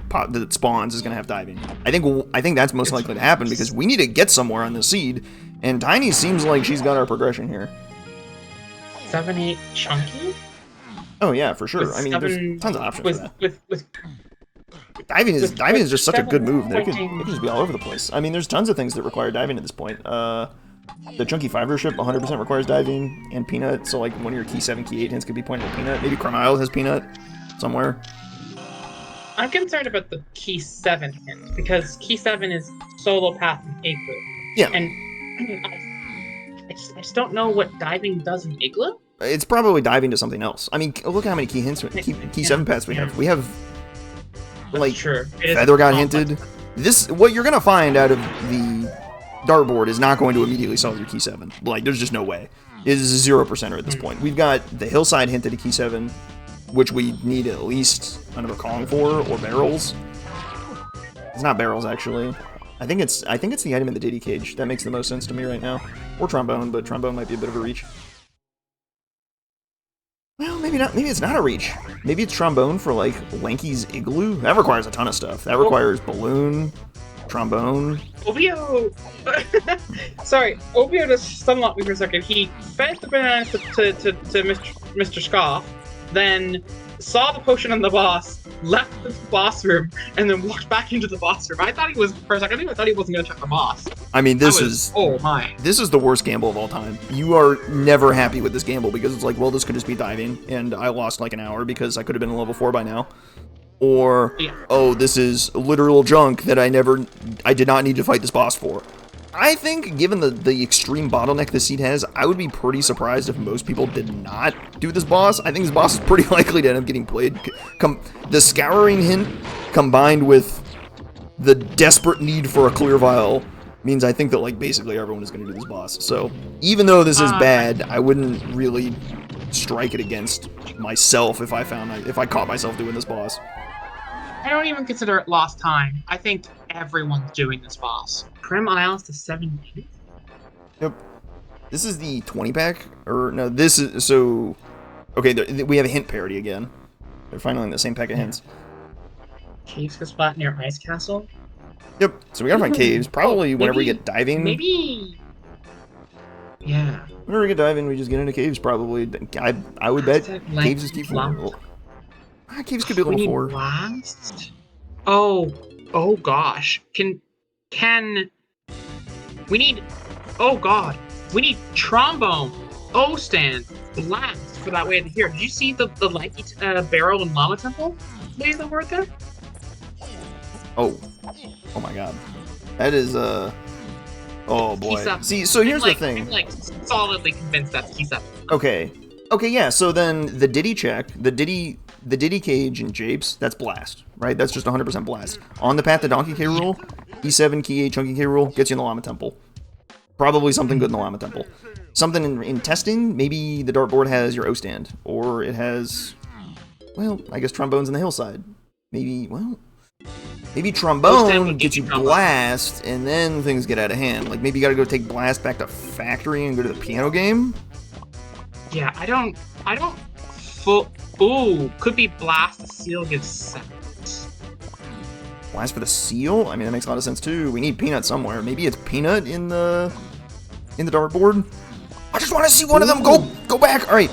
spawns is going to have diving. I think that's most likely to happen, because we need to get somewhere on the seed, and Tiny seems like she's got our progression here. 7-8 Chunky? Oh yeah, for sure. I mean, there's tons of options for that. Diving is just such a good move that it can just be all over the place. I mean, there's tons of things that require diving at this point. The Chunky 5-er ship 100% requires diving, and Peanut, so like one of your key 7, key 8 hints could be pointed at Peanut. Maybe Cromile has Peanut somewhere. I'm concerned about the key 7 hint, because key 7 is solo path in Igloo. Yeah. And I just don't know what diving does in Igloo. It's probably diving to something else. I mean, look at how many key hints, key 7 paths we have. We have, like, Feather got hinted. What you're gonna find out of the dartboard is not going to immediately solve your key 7. Like, there's just no way. It is a 0%er at this point. We've got the hillside hinted to key 7, which we need at least another Kong for, or barrels. It's not barrels, actually. I think it's the item in the Diddy cage. That makes the most sense to me right now. Or trombone, but trombone might be a bit of a reach. Well, maybe not. Maybe it's not a reach. Maybe it's trombone for like Lanky's igloo. That requires a ton of stuff. That requires balloon, trombone. Obiyo. Sorry, Obiyo just stunlocked me for a second. He fed the banana to Mr. Scoff, then saw the potion on the boss, left the boss room, and then walked back into the boss room. I thought he was, for a second, I thought he wasn't going to check the boss. I mean, this is the worst gamble of all time. You are never happy with this gamble because it's like, well, this could just be diving, and I lost like an hour because I could have been in level 4 by now. Or, oh, this is literal junk that I did not need to fight this boss for. I think, given the extreme bottleneck this seed has, I would be pretty surprised if most people did not do this boss. I think this boss is pretty likely to end up getting played. The scouring hint, combined with the desperate need for a clear vial, means I think that, like, basically everyone is going to do this boss. So, even though this is bad, I wouldn't really strike it against myself if I caught myself doing this boss. I don't even consider it lost time. I think everyone's doing this boss. Prim Isles to 780? Yep. This is the 20 pack? Or, no, this is, so... Okay, we have a hint parody again. They're finally in the same pack of hints. Caves go splat near Ice Castle? Yep, so we gotta find caves. Probably whenever we get diving. Maybe... Yeah. Whenever we get diving, we just get into caves, probably. I would bet caves is key for level. Caves could be level 4. Blast? Oh gosh. We need... Oh god. We need trombone, O-stand, blast for that way to here. Did you see the lanky barrel and llama temple? Did you the word there? Oh my god. That is, oh boy. See, so here's the thing. I'm like solidly convinced that's key 7. Okay, yeah, so then the Diddy check, the Diddy cage and Japes, that's blast, right? That's just 100% blast. On the path to Donkey K rule, E7, Key 8, Chunky K rule, gets you in the llama temple. Probably something good in the llama temple. Something in testing, maybe the dartboard has your O-stand, or it has, well, I guess trombones in the hillside. Maybe trombone gets you blast, and then things get out of hand. Like, maybe you gotta go take blast back to factory and go to the piano game? Yeah, I don't ooh, could be blast, the seal gives 7. Blast for the seal? I mean, that makes a lot of sense too. We need Peanut somewhere. Maybe it's Peanut in the dartboard? I just want to see one of them go back! Alright.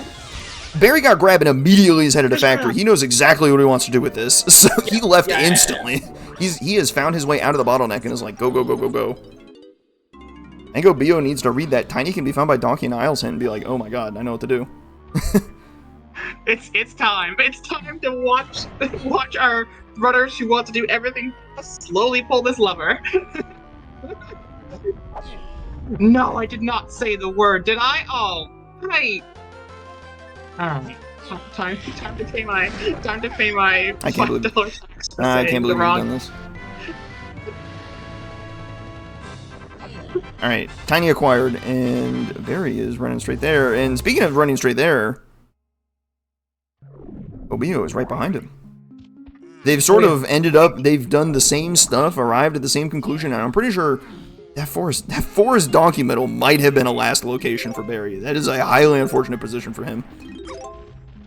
Barry got grabbed and immediately is headed to factory. He knows exactly what he wants to do with this, so he left instantly. He has found his way out of the bottleneck and is like, go. I think Obiyo needs to read that Tiny can be found by Donkey and Isles hint and be like, oh my god, I know what to do. It's time. It's time to watch our brothers who want to do everything slowly pull this lever. No, I did not say the word, did I? Oh, right. Alright. Time to pay my I can't believe you've done this. Alright, Tiny acquired, and Barry is running straight there. And speaking of running straight there, Obiyo is right behind him. They've sort of ended up, they've done the same stuff, arrived at the same conclusion, and I'm pretty sure that forest donkey medal might have been a last location for Barry. That is a highly unfortunate position for him.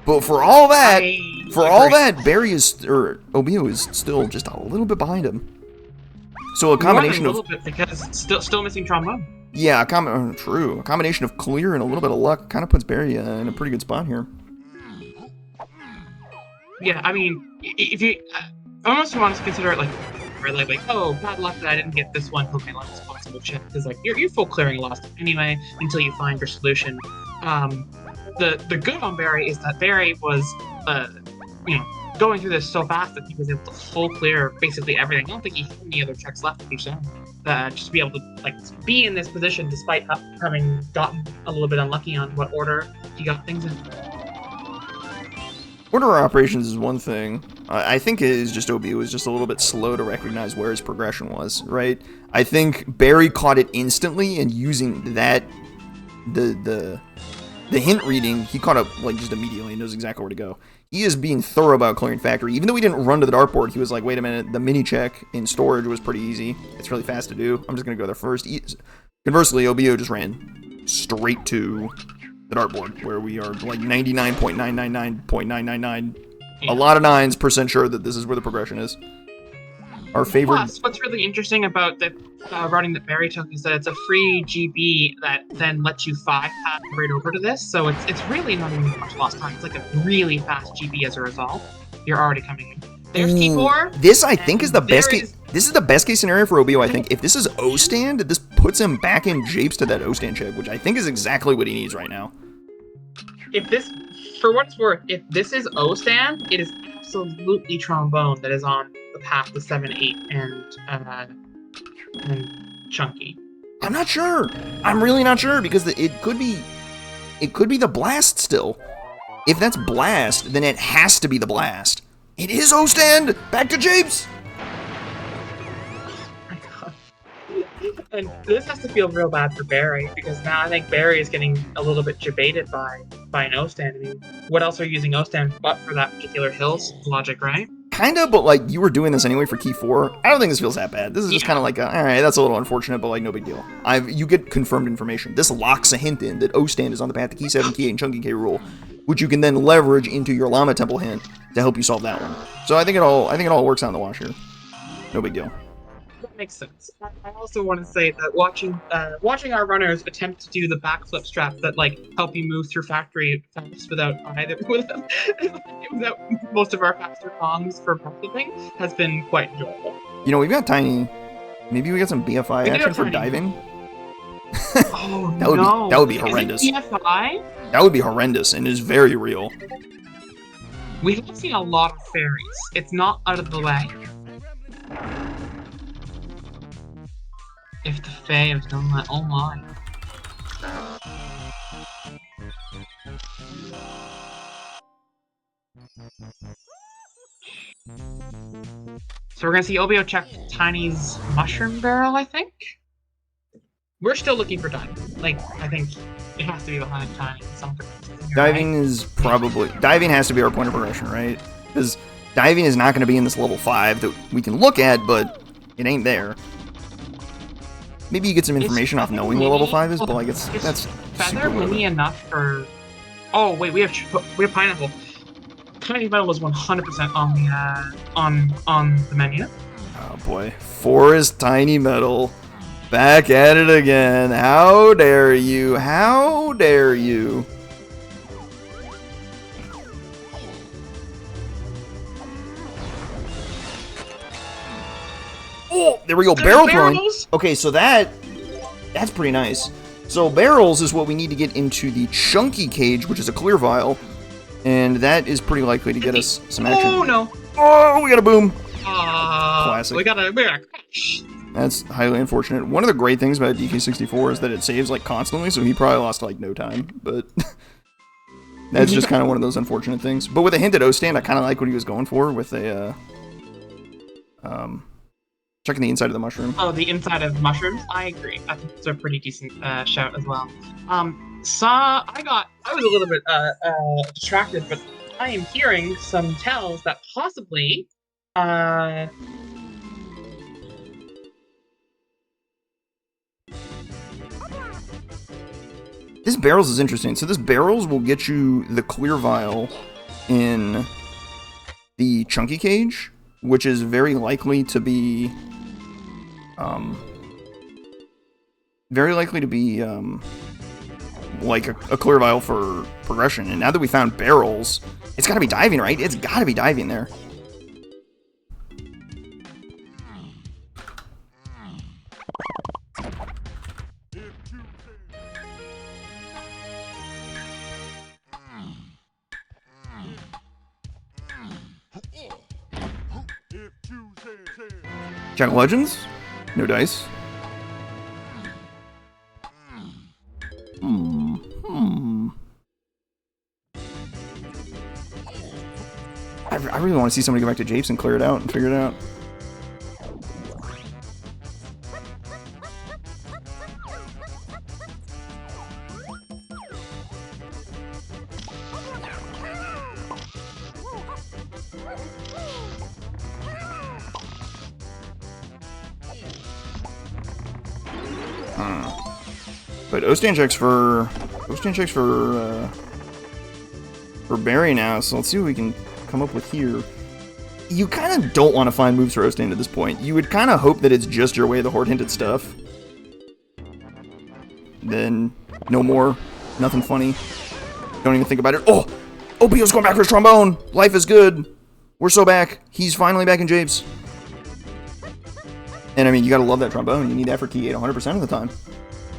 But for all that, Barry is, or Obiyo is still just a little bit behind him. So a combination of... a little bit because still missing trombone. Yeah, true. A combination of clear and a little bit of luck kind of puts Barry in a pretty good spot here. Yeah, I mean, if you almost want to consider it like oh, bad luck that I didn't get this one Pokemon luck as possible check, because like you're full clearing lost anyway until you find your solution. The good on Barry is that Barry was going through this so fast that he was able to full clear basically everything. I don't think he had any other checks left to do so. Just to be able to like be in this position despite having gotten a little bit unlucky on what order he got things in. Order of operations is one thing. I think it is just Obiyo was just a little bit slow to recognize where his progression was, right? I think Barry caught it instantly, and using that, the hint reading, he caught up like just immediately and knows exactly where to go. He is being thorough about clearing factory. Even though he didn't run to the dartboard, he was like, wait a minute, the mini check in storage was pretty easy. It's really fast to do. I'm just going to go there first. Conversely, Obiyo just ran straight to the dartboard, where we are like 99.999.999, a lot of nines % sure that this is where the progression is. Our favorite. Plus, what's really interesting about the running that Barrie took is that it's a free GB that then lets you 5 pass right over to this. So it's really not even much lost time. It's like a really fast GB as a result. You're already coming in. There's T4. This I think is the best case. This is the best case scenario for Obiyo. I think if this is O stand, this puts him back in japes to that O stand chip, which I think is exactly what he needs right now. If this, for what it's worth, if this is O stand, it is absolutely trombone that is on the path to 7-8 and chunky. I'm not sure. I'm really not sure because it could be the blast still. If that's blast, then it has to be the blast. It is O stand. Back to japes. And this has to feel real bad for Barrie, because now I think Barrie is getting a little bit debated by an O-stand. I mean, what else are you using O-stand but for that particular hills logic, right? Kinda, but like, you were doing this anyway for key 4. I don't think this feels that bad. This is just kind of like, alright, that's a little unfortunate, but like, no big deal. You get confirmed information. This locks a hint in that O-stand is on the path to key 7, key 8, and chunky K rule, which you can then leverage into your Llama Temple hint to help you solve that one. So I think it all works out in the wash here. No big deal. That makes sense. I also want to say that watching our runners attempt to do the backflip straps that like help you move through factory fast without most of our faster bongs for backflipping has been quite enjoyable. You know, we've got Tiny. Maybe we got some BFI action for diving. Oh that would be horrendous. Is it BFI? That would be horrendous and is very real. We have seen a lot of fairies. It's not out of the way. If the Fae have done that, oh my. So we're gonna see Obiyo check Tiny's mushroom barrel, I think? We're still looking for Tiny. Like, I think it has to be behind Tiny. Diving is probably... Diving has to be our point of progression, right? Because diving is not going to be in this level 5 that we can look at, but it ain't there. Maybe you get some information off knowing what level 5 is, but like that's feather mini enough for. Oh wait, we have pineapple. Tiny metal was 100% on the menu. Oh boy, 4 is tiny metal. Back at it again. How dare you? How dare you? Oh, there we go. Barrel throwing. Okay, so that's pretty nice. So barrels is what we need to get into the chunky cage, which is a clear vial, and that is pretty likely to get us some action. Oh no! Oh, we got a boom. Classic. We got a crash. That's highly unfortunate. One of the great things about DK64 is that it saves like constantly, so he probably lost like no time, but that's just kind of one of those unfortunate things. But with a hint at O-stand, I kind of like what he was going for with a checking the inside of the mushroom. Oh, the inside of mushrooms? I agree. I think it's a pretty decent shout as well. I was a little bit distracted, but I am hearing some tells that possibly this barrels is interesting. So this barrels will get you the clear vial in the chunky cage, which is very likely to be like a clear vial for progression. And now that we found barrels, it's got to be diving, right? It's got to be diving there. Jack Legends? No dice. I really want to see somebody go back to Japes and clear it out and figure it out. But O-stand checks for stand checks for Barrie now, so let's see what we can come up with here. You kind of don't want to find moves for O-stand at this point. You would kind of hope that it's just your way of the horde-hinted stuff. Then, no more. Nothing funny. Don't even think about it. Oh! Obiyo's going back for his trombone! Life is good! We're so back. He's finally back in Japes. And I mean, you gotta love that trombone. You need that for key 8 100% of the time.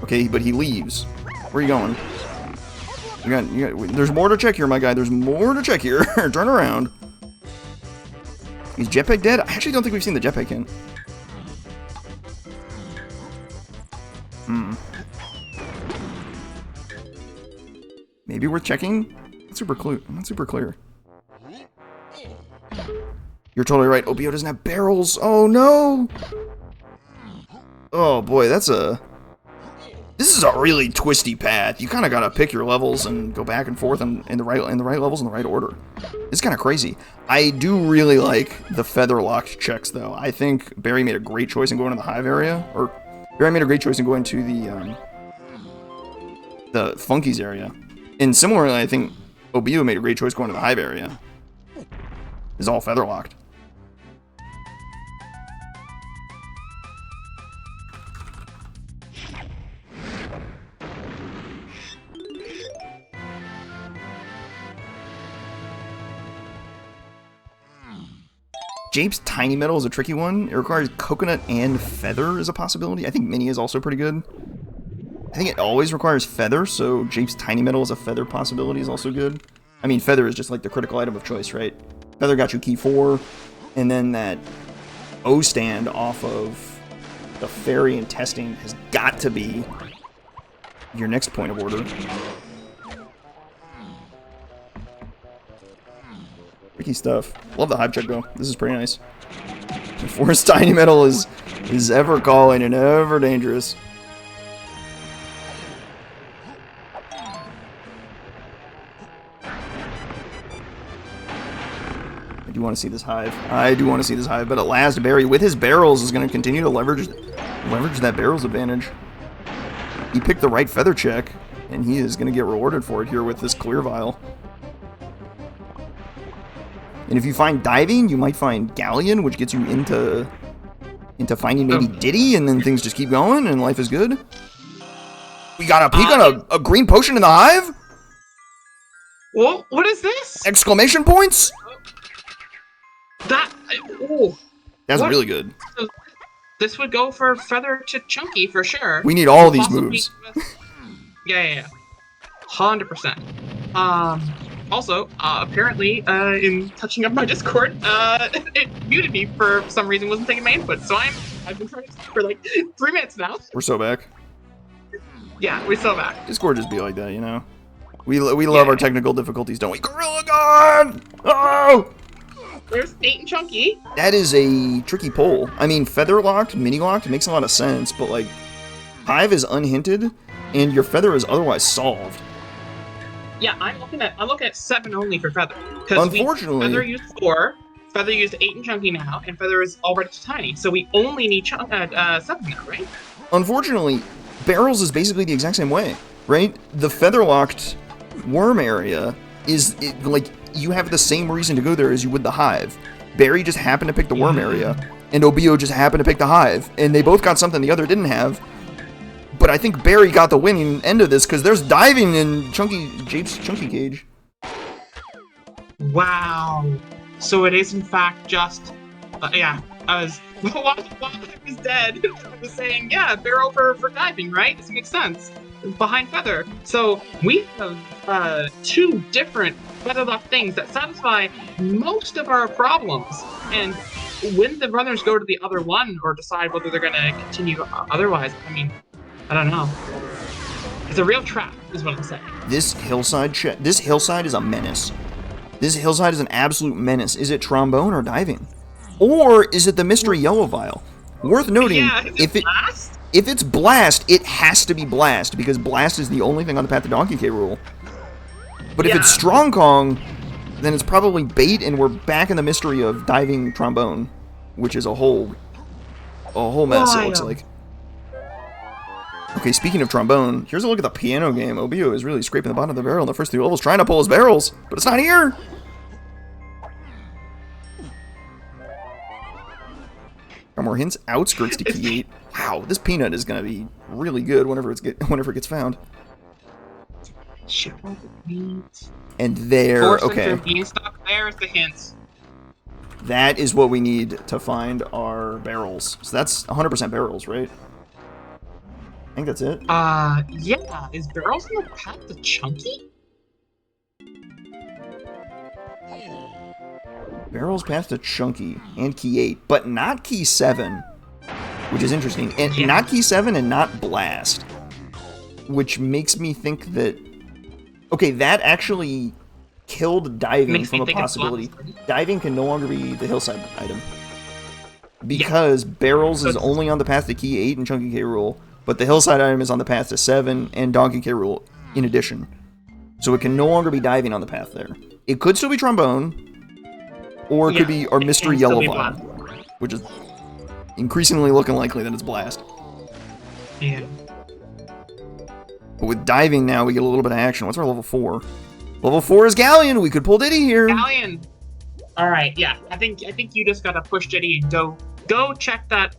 Okay, but he leaves. Where are you going? There's more to check here, my guy. There's more to check here. Turn around. Is Jetpack dead? I actually don't think we've seen the Jetpack hint. Maybe worth checking? Not super clear. You're totally right. Obiyo doesn't have barrels. Oh no! Oh boy, this is a really twisty path. You kind of gotta pick your levels and go back and forth in the right levels in the right order. It's kind of crazy. I do really like the feather locked checks though. I think Barrie made a great choice in going to the hive area, or Barrie made a great choice in going to the Funkies area. And similarly, I think Obiyo made a great choice going to the hive area. It's all feather locked. Jape's Tiny Metal is a tricky one. It requires coconut and feather as a possibility. I think Mini is also pretty good. I think it always requires feather, so Jape's Tiny Metal as a feather possibility is also good. I mean, feather is just like the critical item of choice, right? Feather got you key 4, and then that O-stand off of the fairy and testing has got to be your next point of order. Tricky stuff. Love the hive check though. This is pretty nice. Forest Tiny Metal is ever calling and ever dangerous. I do want to see this hive. But at last, Barrie with his barrels is going to continue to leverage that barrels advantage. He picked the right feather check, and he is going to get rewarded for it here with this clear vial. And if you find diving, you might find Galleon, which gets you into finding maybe Diddy, and then things just keep going, and life is good. We got a peek on a green potion in the hive? What is this? Exclamation points? That's really good. This would go for Feather to Chunky for sure. We need all these moves. Yeah. 100%. Also, apparently, in touching up my Discord, it muted me for some reason, wasn't taking my input, so I've been trying to for like 3 minutes now. We're so back. Yeah, we're so back. Discord just be like that, you know? We love our technical difficulties, don't we? Gorilla God! Oh! There's 8 and Chunky. That is a tricky pull. I mean, feather locked, mini locked makes a lot of sense, but like, hive is unhinted, and your feather is otherwise solved. Yeah, I'm looking at 7 only for Feather. Unfortunately, Feather used 4, Feather used 8 and Chunky now, and Feather is already tiny. So we only need 7 now, right? Unfortunately, Barrels is basically the exact same way, right? The feather locked worm area is like you have the same reason to go there as you would the hive. Barrie just happened to pick the worm area, and Obiyo just happened to pick the hive, and they both got something the other didn't have. But I think Barrie got the winning end of this because there's diving in Jape's Chunky Cage. Wow. So it is in fact just, I was while I was dead, I was saying, yeah, barrel for diving, right? This makes sense. Behind Feather. So we have 2 different feather-locked things that satisfy most of our problems. And when the runners go to the other one or decide whether they're going to continue otherwise, I mean, I don't know. It's a real trap, is what I'm saying. This hillside is a menace. This hillside is an absolute menace. Is it trombone or diving? Or is it the mystery yellow vial? Worth noting, if it's blast, it has to be blast, because blast is the only thing on the Path to Donkey K rule. But if it's Strong Kong, then it's probably bait, and we're back in the mystery of diving trombone, which is a whole mess, it looks like. Okay, speaking of trombone, here's a look at the piano game. Obiyo is really scraping the bottom of the barrel in the first 3 levels, trying to pull his barrels, but it's not here! Got more hints. Outskirts to key 8. Wow, this peanut is gonna be really good whenever it gets found. And there, okay. There's the hints. That is what we need to find our barrels. So that's 100% barrels, right? I think that's it. Yeah. Is barrels in the path to chunky? Barrels path to chunky and key 8, but not key 7, which is interesting. And not key 7 and not blast, which makes me think that... Okay, that actually killed diving from a possibility. Diving can no longer be the hillside item. Because barrels is only on the path to key 8 and chunky K. Rool, but the hillside item is on the path to 7 and donkey K. Rool in addition. So it can no longer be diving on the path there. It could still be trombone, or it could be our mystery yellow vial, which is increasingly looking likely that it's blast. Yeah. But with diving now, we get a little bit of action. What's our level 4? Level 4 is Galleon. We could pull Diddy here. Galleon. All right. Yeah. I think you just gotta push Diddy and go check that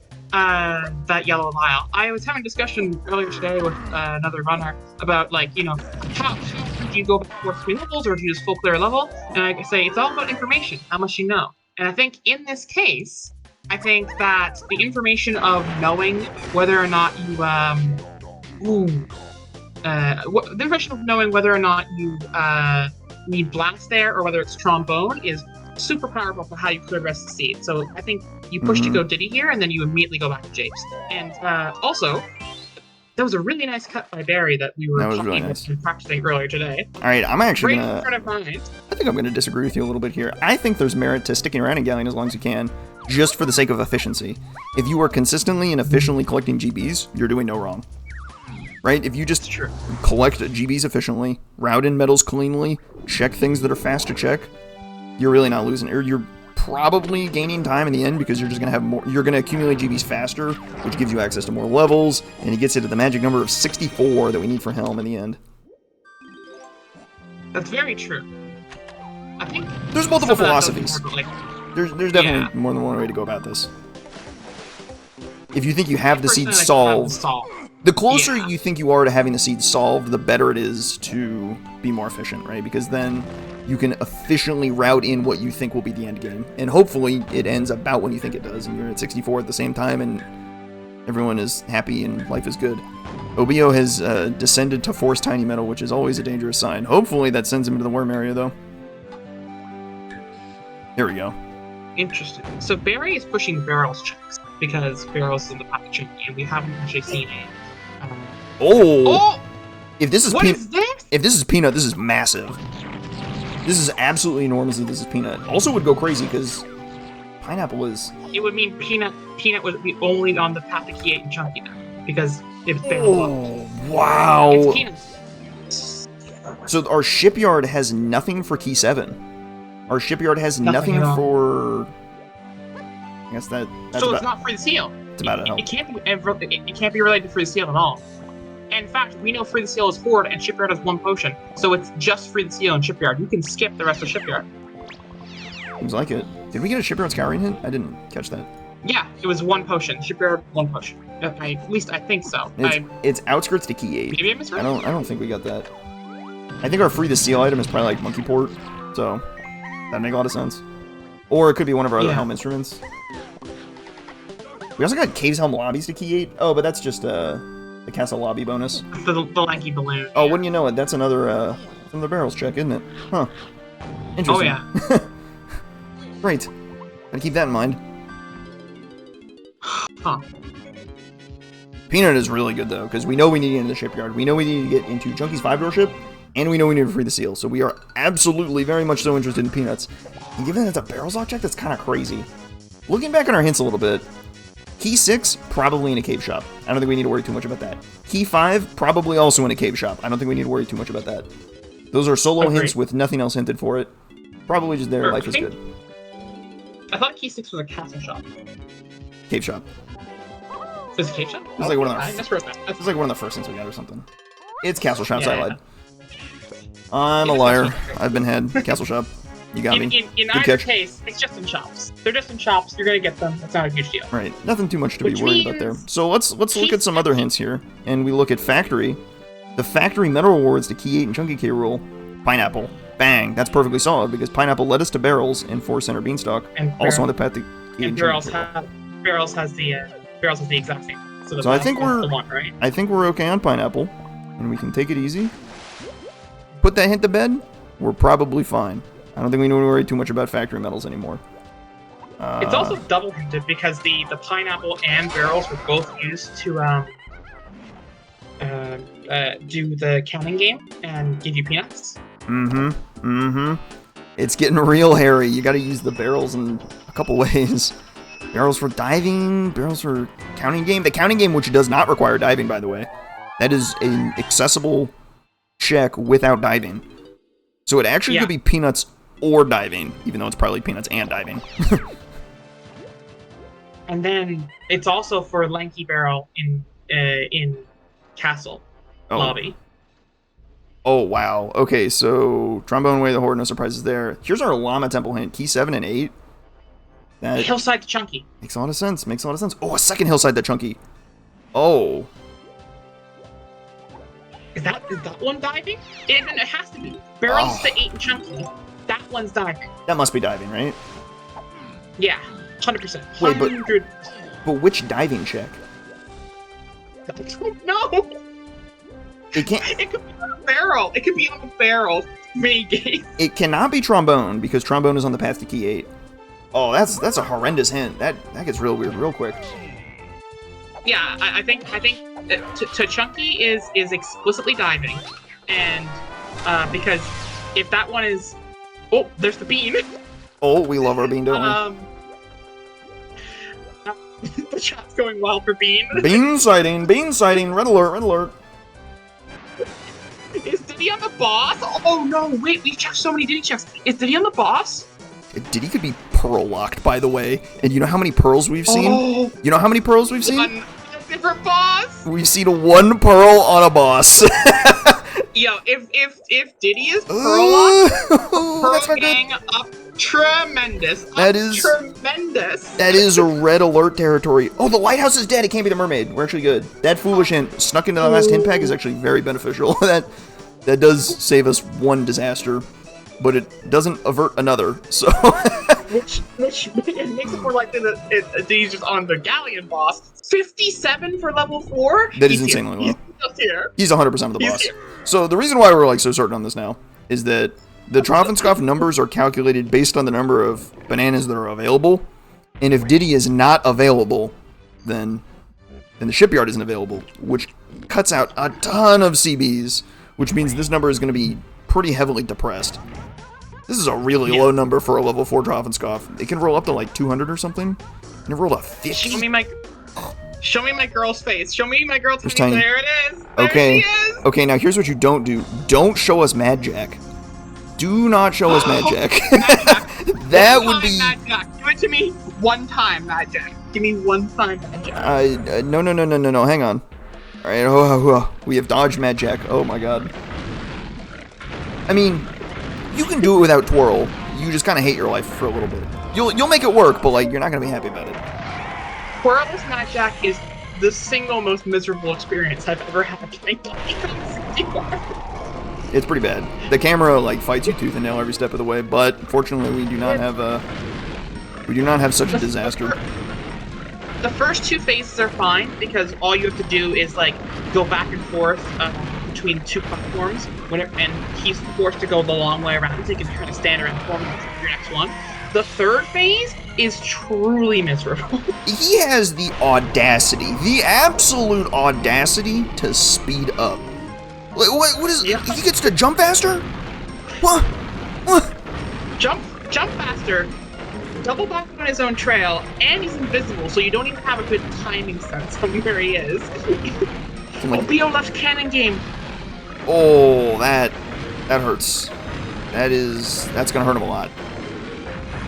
yellow vial. I was having a discussion earlier today with another runner about, like, you know, how do you go back for 3 levels, or do you just full clear a level? And I say it's all about information, how much you know. And I think in this case, I think that the information of knowing whether or not you the information of knowing whether or not you need blast there or whether it's trombone is super powerful for how you clear the rest of the seed. So I think you push to go Diddy here, and then you immediately go back to Japes. And also, that was a really nice cut by Barrie that we were talking about and practicing earlier today. All right, I'm actually gonna... I think I'm gonna disagree with you a little bit here. I think there's merit to sticking around in Galleon as long as you can, just for the sake of efficiency. If you are consistently and efficiently collecting GBs, you're doing no wrong. Right? If you just collect GBs efficiently, route in metals cleanly, check things that are fast to check, you're really not losing. Or you're probably gaining time in the end because you're just gonna have more. You're gonna accumulate GBs faster, which gives you access to more levels, and it gets you to the magic number of 64 that we need for Helm in the end. That's very true. I think there's multiple philosophies. There's definitely more than one way to go about this. If you think you have the seed solved, the closer you think you are to having the seed solved, the better it is to be more efficient, right? Because then you can efficiently route in what you think will be the end game. And hopefully it ends about when you think it does, and you're at 64 at the same time, and everyone is happy and life is good. Obiyo has descended to Force Tiny Metal, which is always a dangerous sign. Hopefully that sends him to the worm area, though. There we go. Interesting. So Barrie is pushing barrels checks, because barrels is in the path check, and we haven't actually seen it. If this is if this is Peanut, this is massive. This is absolutely enormous if this is Peanut. Also would go crazy because Pineapple is... It would mean Peanut would be only on the path to Key 8 and Chunky now, because it's barrel up. Wow. It's Peanut. So our shipyard has nothing for Key 7. Our shipyard has nothing for... I guess that's so it's not Free the Seal. It's about it. It can't be related to Free the Seal at all. And in fact, we know Free the Seal is Horde and Shipyard has 1 potion, so it's just Free the Seal and Shipyard. You can skip the rest of Shipyard. Seems like it. Did we get a Shipyard scouring hint? I didn't catch that. Yeah, it was 1 potion. Shipyard, 1 potion. At least I think so. It's outskirts to Key 8. Maybe I misread. I don't think we got that. I think our Free the Seal item is probably like Monkey Port, so that'd make a lot of sense. Or it could be one of our other Helm instruments. We also got Cave's Helm lobbies to Key 8. Oh, but that's just the castle lobby bonus. The lanky balloon. Oh, wouldn't you know it? That's another barrels check, isn't it? Huh. Interesting. Oh, yeah. Great. Gotta keep that in mind. Huh. Peanut is really good, though, because we know we need to get into the shipyard. We know we need to get into Junkie's 5-door ship, and we know we need to free the seal. So we are absolutely very much so interested in Peanuts. And given that it's a barrels lock check, that's kind of crazy. Looking back on our hints a little bit, Key 6, probably in a cave shop. I don't think we need to worry too much about that. Key 5, probably also in a cave shop. I don't think we need to worry too much about that. Those are solo hints with nothing else hinted for it. Probably just there, life is good. I thought Key 6 was a castle shop. Cave shop. Is it Cave Shop? It's like one of I the. miswrote that. It's like one of the first things we got or something. It's Castle Shops. I Yeah. lied. I'm a liar. I've been had. Castle Shop. You got me. In Good either catch. case, it's just in shops. They're just in shops. You're gonna get them. It's not a huge deal. Right. Nothing too much to Which be worried about there. means So let's look at some other hints here, and we look at factory. The factory medal rewards to Key 8 and Chunky K rule. Pineapple. Bang. That's perfectly solid because pineapple led us to barrels and 4 center beanstalk. And Also on the path to Key 8 And Chunky K roll. Barrels has the exact same. So, So I think we're the one, right? I think we're okay on pineapple, and we can take it easy. Put that hint to bed. We're probably fine. I don't think we need to worry too much about factory metals anymore. It's also double hinted because the pineapple and barrels were both used to do the counting game and give you peanuts. It's getting real hairy. You gotta use the barrels in a couple ways. Barrels for diving, barrels for counting game. The counting game, which does not require diving, by the way. That is an accessible check without diving. So it actually could be peanuts or diving, even though it's probably peanuts and diving. And then it's also for lanky barrel in castle lobby. Oh, wow. Okay, so Trombone Way, the Horde, no surprises there. Here's our Llama Temple hint. Key 7 and 8. That Hillside to Chunky. makes a lot of sense. Makes a lot of sense. Oh, a second Hillside to Chunky. Oh. Is that one diving? It has to be. Barrels to 8 and Chunky. That one's diving. That must be diving, right? Yeah, 100%. Wait, but- 100. But which diving check? No! It can't. It could be on a barrel. It could be on a barrel. Maybe. It cannot be Trombone because Trombone is on the path to Key 8. Oh, that's a horrendous hint. That gets real weird real quick. Yeah, I think to Chunky is explicitly diving, and because if that one is, there's the bean. Oh, we love our bean, don't The chat's going wild for bean. we? Bean sighting, red alert, red alert. Is Diddy on the boss? Oh no, wait, we've checked so many Diddy checks. Is Diddy on the boss? Diddy could be pearl locked, by the way. And you know how many pearls we've seen? Oh, You know how many pearls we've seen? on a different boss. We've seen one pearl on a boss. Yo, if Diddy is pearl locked, That's Pearl not good. gang up tremendous. That is- tremendous. That is a red alert territory. Oh, the lighthouse is dead. It can't be the mermaid. We're actually good. That foolish hint snuck into the last hint pack is actually very beneficial. that does save us one disaster, but it doesn't avert another. So which it makes it more likely that he's just on the galleon boss. 57 for level 4. That is insanely low. He's just here. he's 100% of the He's boss. here. So the reason why we're like so certain on this now is that the Troffenskoff numbers are calculated based on the number of bananas that are available, and if Diddy is not available, then the shipyard isn't available, which cuts out a ton of CBs, which means this number is going to be pretty heavily depressed. This is a really low number for a level 4 Troffenskoff. It can roll up to like 200 or something. And it rolled a 50. Show me my girl's face. Show me my girl's face. Tiny. There it is. There Okay. she is. Okay, now here's what you don't do. Don't show us Mad Jack. Do not show us Mad Jack. That would be... Mad Jack. Give it to me one time, Mad Jack. Give me one time, Mad Jack. No, hang on. Alright, we have dodged Mad Jack. Oh my god. I mean, you can do it without Twirl. You just kind of hate your life for a little bit. You'll make it work, but like, you're not going to be happy about it. Twirl's Mad Jack is the single most miserable experience I've ever had playing DK64. It's pretty bad. The camera like fights you tooth and nail every step of the way, but fortunately we do not have such a disaster. The first 2 phases are fine because all you have to do is like go back and forth between 2 platforms and he's forced to go the long way around so you can kind of stand around for your next one. The 3rd phase is truly miserable. He has the audacity, the absolute audacity to speed up. What is? Yeah. He gets to jump faster? What? Jump faster, double back on his own trail, and he's invisible, so you don't even have a good timing sense of where he is. Obiyo left cannon game. Oh, that hurts. That's gonna hurt him a lot.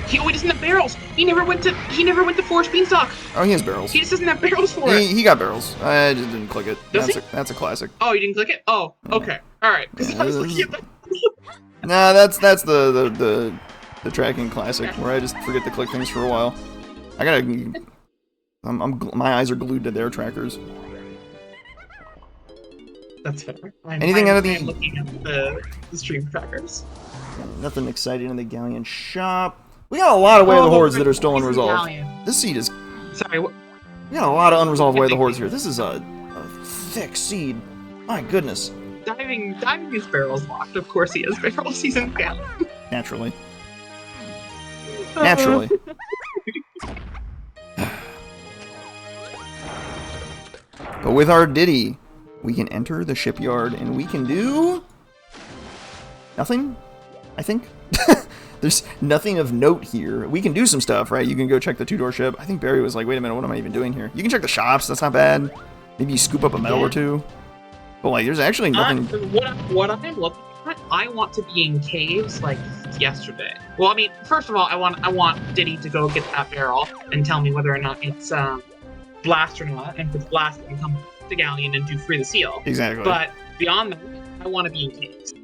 He always in the barrels. He never went to Forest Beanstalk. Oh, he has barrels. He just doesn't have barrels for it. He got barrels. I just didn't click it. That's a classic. Oh, you didn't click it? Oh, okay. All right. Yeah, I was looking at that. Nah, that's the tracking classic where I just forget to click things for a while. My eyes are glued to their trackers. That's fair. I'm looking at the stream trackers. Nothing exciting in the Galleon shop. We got a lot of Way of the Hordes that are still unresolved. This seed is... Sorry, what? We got a lot of unresolved Way of the Hordes here. This is a thick seed. My goodness. Diving is barrels locked. Of course he has barrels. He's in Galleon. Naturally. Naturally. But with our Diddy, we can enter the shipyard and we can do... nothing, I think. There's nothing of note here. We can do some stuff, right? You can go check the two-door ship. I think Barry was like, wait a minute, what am I even doing here? You can check the shops, that's not bad. Maybe you scoop up a medal or two. But like, there's actually nothing... What I'm looking at, I want to be in caves like yesterday. Well, I mean, first of all, I want Diddy to go get that barrel and tell me whether or not it's blast or not, and if it's blast, I can come to Galleon and do free the seal. Exactly. But beyond that, I want to be in caves.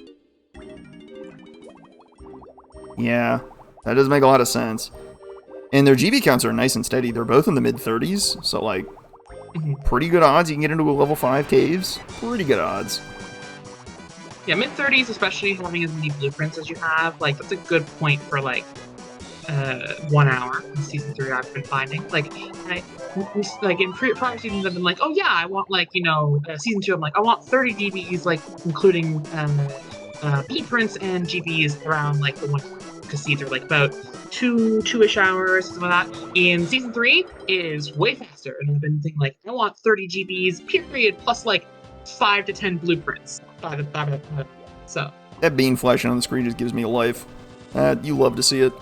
Yeah, that does make a lot of sense. And their GB counts are nice and steady. They're both in the mid-30s, so like, pretty good odds you can get into a level 5 caves. Pretty good odds. Yeah, mid-30s, especially having as many blueprints as you have, like, that's a good point for, like, 1 hour in Season 3 I've been finding. Like, in prior seasons I've been like, oh yeah, I want, like, you know, Season 2 I'm like, I want 30 GBs, like, including blueprints and GBs around, like, the 1 because these are, like, about two-ish hours, something like that. In Season 3, it is way faster, and I've been thinking, like, I want 30 GBs, period, plus, like, 5 to 10 blueprints. So that bean flashing on the screen just gives me life. You love to see it.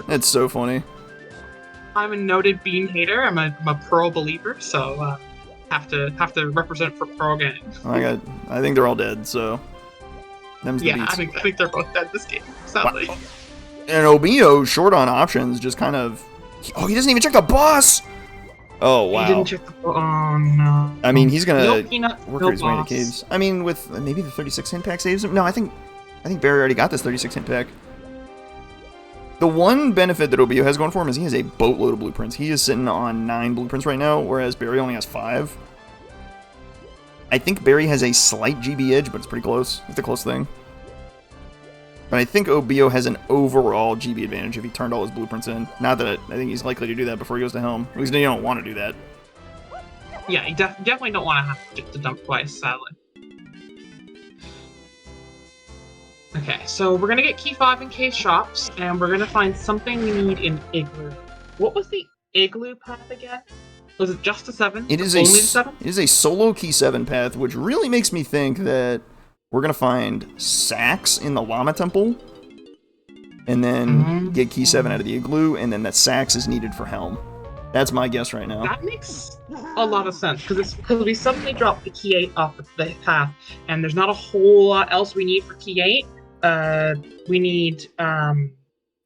It's so funny. I'm a noted bean hater. I'm a Pearl believer, so have to represent for Pearl gang. I think they're all dead. So them's the beats. I think they're both dead this game. Sadly. Wow. And Obiyo, short on options, just kind of. Oh, he doesn't even check the boss. Oh wow. He didn't check the. Oh no. I mean, he's gonna work his way into caves. I mean, with maybe the 36 hint pack saves him. No, I think Barry already got this 36 hint pack. The one benefit that Obiyo has going for him is he has a boatload of blueprints. He is sitting on 9 blueprints right now, whereas Barry only has 5. I think Barry has a slight GB edge, but it's pretty close. It's a close thing. But I think Obiyo has an overall GB advantage if he turned all his blueprints in. Not that I think he's likely to do that before he goes to Helm. At least you don't want to do that. Yeah, you definitely don't want to have to dump twice, sadly. Okay, so we're gonna get key 5 in cave shops, and we're gonna find something we need in Igloo. What was the Igloo path again? Was it just a 7? It is only 7? It is a solo key 7 path, which really makes me think that we're gonna find Sacks in the Llama Temple, and then get key 7 out of the Igloo, and then that Sacks is needed for Helm. That's my guess right now. That makes a lot of sense, because we suddenly dropped the key 8 off the path, and there's not a whole lot else we need for key 8. We need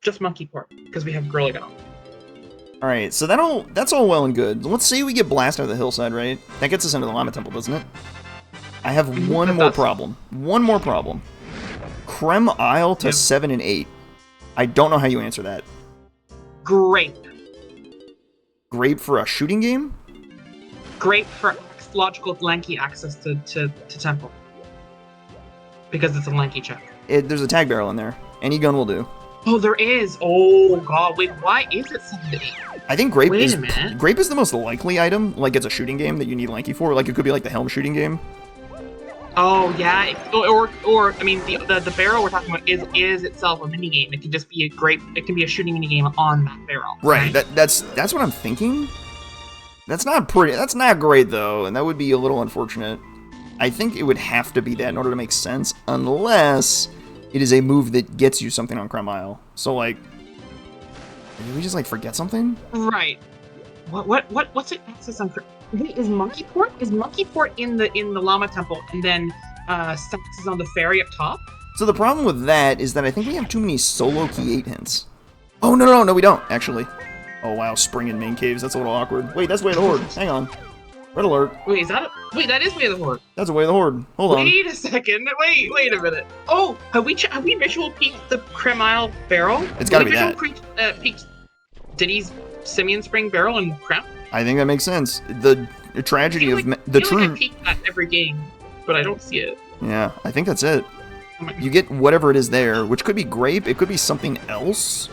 just Monkey Port, because we have Gorilla Gun. Alright, so that's all well and good. Let's say we get blasted out of the hillside, right? That gets us into the Llama Temple, doesn't it? I have one more problem. One more problem. Creme Isle to 7 and 8. I don't know how you answer that. Grape. Grape for a shooting game? Grape for logical lanky access to Temple. Because it's a lanky check. There's a tag barrel in there. Any gun will do. Oh, there is. Oh god, wait, why is it 7 to 8? I think grape is the most likely item. Like it's a shooting game that you need lanky for. Like it could be like the Helm shooting game. Oh yeah, or I mean the barrel we're talking about is itself a mini game. It could just be a grape. It can be a shooting mini game on that barrel. Right. That's what I'm thinking. That's not great though, and that would be a little unfortunate. I think it would have to be that in order to make sense, unless it is a move that gets you something on Creme Isle. So like, did we just like forget something? Right. What's it access on? Wait, is Monkey Port? Is Monkey Port in the Llama Temple, and then Sax is on the ferry up top? So the problem with that is that I think we have too many solo key 8 hints. Oh, no, we don't, actually. Oh, wow, spring in main caves. That's a little awkward. Wait, that's Way of the Horde. Hang on. Red alert. Wait, is that wait, that is Way of the Horde. That's a Way of the Horde. Hold on. Wait a second. Wait a minute. Oh, have we visual peeked the Creme Isle barrel? It's gotta be that. Peeked Diddy's Simian Spring barrel and Creme? I think that makes sense. The tragedy of the true. I peek that every game, but I don't see it. Yeah, I think that's it. You get whatever it is there, which could be grape, it could be something else.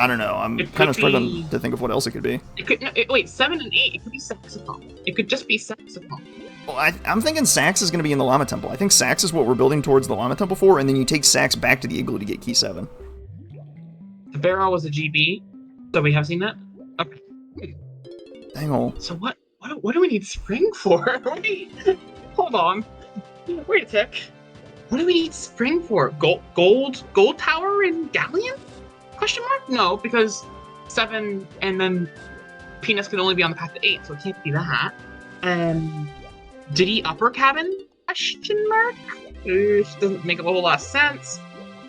I don't know. I'm kind of struggling to think of what else it could be. It could wait, 7 and 8. It could be saxophone. It could just be saxophone. Well, I'm thinking Sax is going to be in the Llama Temple. I think Sax is what we're building towards the Llama Temple for, and then you take Sax back to the Igloo to get Key 7. The barrel was a GB, so we have seen that. Okay. Dang ol'. So what do we need spring for? Wait, hold on. Wait a tick. What do we need spring for? Gold tower in Galleon? Question mark? No, because 7 and then Penis can only be on the path to 8, so it can't be that. Diddy upper cabin? Question mark? Doesn't make a whole lot of sense.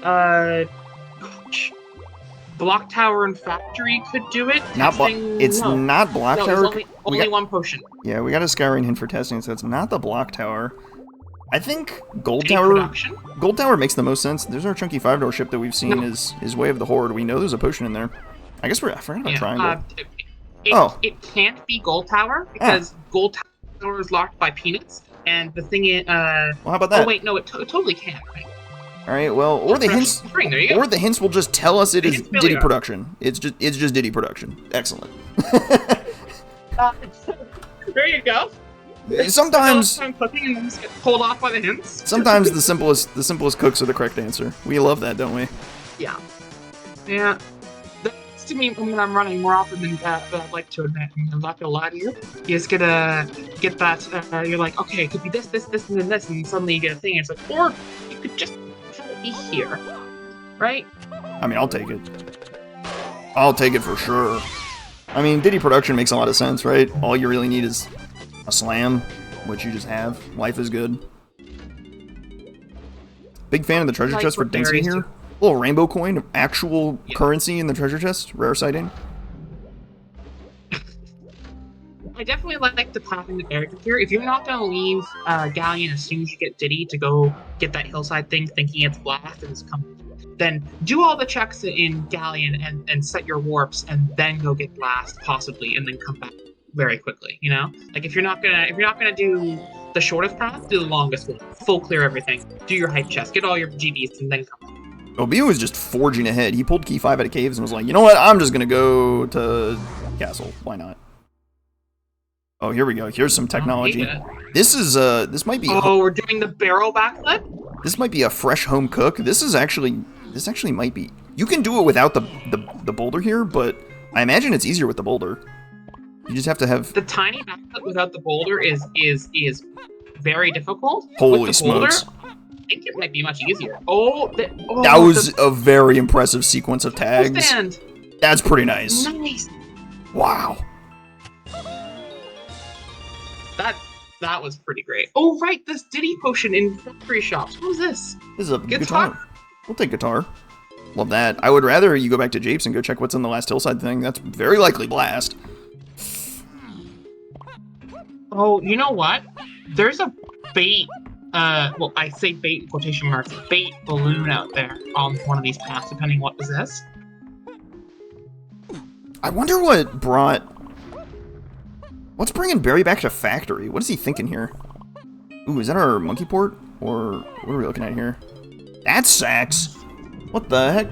Gosh. Block tower and factory could do it. Not block tower. Only one potion. Yeah, we got a scouring hint for testing, so it's not the block tower. I think Gold Take Tower. production? Gold Tower makes the most sense. There's our chunky 5-door ship that we've seen is Way of the Horde. We know there's a potion in there. I guess I forgot about Triangle. It can't be Gold Tower because Gold Tower is locked by Peanuts, and the thing is, well, how about that? Oh wait, no, it totally can. Right? All right, well, or the hints, or the hints will just tell us it is Diddy production. It's just Diddy production. Excellent. There you go. Sometimes cooking and then just get pulled off by the hints. Sometimes the simplest cooks are the correct answer. We love that, don't we? Yeah. Yeah. That's to me when I'm running more often than that I'd like to admit. I'm not gonna lie to you. You just gotta get that. You're like, okay, it could be this, and then this, and suddenly you get a thing. And it's like, or you could just have it be here, right? I mean, I'll take it. I'll take it for sure. I mean, Diddy production makes a lot of sense, right? All you really need is a slam, which you just have. Life is good. Big fan of the treasure chest for density here. Little rainbow coin, actual currency in the treasure chest. Rare sighting. I definitely like the path into Diverging here. If you're not going to leave Galleon as soon as you get Diddy to go get that hillside thing, thinking it's blast and it's coming, then do all the checks in Galleon and set your warps, and then go get blast possibly, and then come back very quickly. You know, like if you're not gonna do the shortest path, do the longest one. Full clear everything. Do your hype chest, get all your GBs, and then come. Obiyo was just forging ahead. He pulled Key 5 out of caves and was like, you know what? I'm just gonna go to Castle. Why not? Oh, here we go. Here's some technology. This is this might be. Oh, we're doing the barrel backflip. This might be a fresh home cook. This actually might be. You can do it without the boulder here, but I imagine it's easier with the boulder. You just have to have the tiny backflip without the boulder is very difficult. Holy smokes! Boulder, I think it might be much easier. That was a very impressive sequence of tags. Stand. That's pretty nice. Nice. Wow. That was pretty great. Oh right, this Diddy potion in factory shops. What was this? This is a guitar. We'll take guitar. Love that. I would rather you go back to Japes and go check what's in the last hillside thing. That's very likely blast. Oh, you know what? There's a bait, well, I say bait in quotation marks, bait balloon out there on one of these paths, depending what is this. I wonder what brought... What's bringing Barrie back to factory? What is he thinking here? Ooh, is that our monkey port? Or what are we looking at here? That's Sax! What the heck?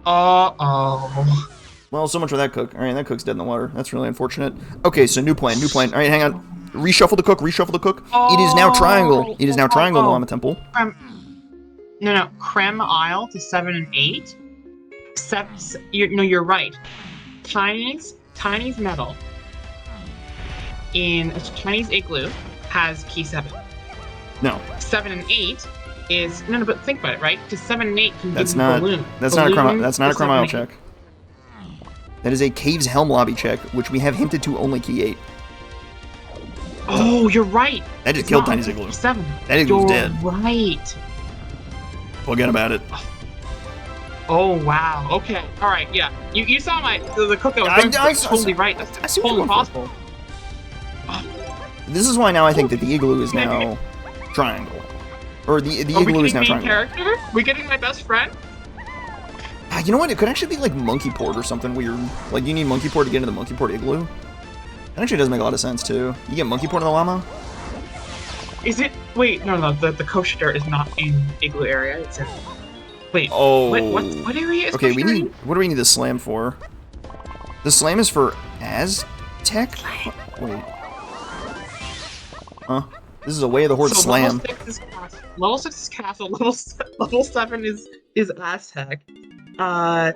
Uh-oh. Well, so much for that cook. Alright, that cook's dead in the water. That's really unfortunate. Okay, so new plan. Alright, hang on. Reshuffle the cook. Oh, it is now triangle. It is now triangle in the Llama Temple. No. Creme Isle to 7 and 8. You're right. Chinese metal in a Chinese igloo has key 7. No. 7 and 8 is no, but think about it, right? Because 7 and 8 can that's be not balloon. That's not a Creme Isle check. That is a Caves Helm lobby check, which we have hinted to only key 8. Oh, you're right. That just killed Tiny's igloo. 7. That igloo's dead. Right. Forget about it. Oh wow. Okay. All right. Yeah. You saw the cook that was totally right. That's totally possible. This is why now I think that the igloo is now triangle, or the igloo is now triangle. Character? We getting my best friend? You know what? It could actually be like monkey port or something weird. Like you need monkey port to get into the monkey port igloo. That actually does make a lot of sense too. You get monkey port in the llama. Is it? Wait, no. The kosher is not in igloo area. It's in. Wait. Oh. What area is? Okay, kosher in? what do we need the slam for? The slam is for Aztec. Wait. Huh? This is a Way of the Horde slam. Level 6 is castle. Level 7 is Aztec. Okay,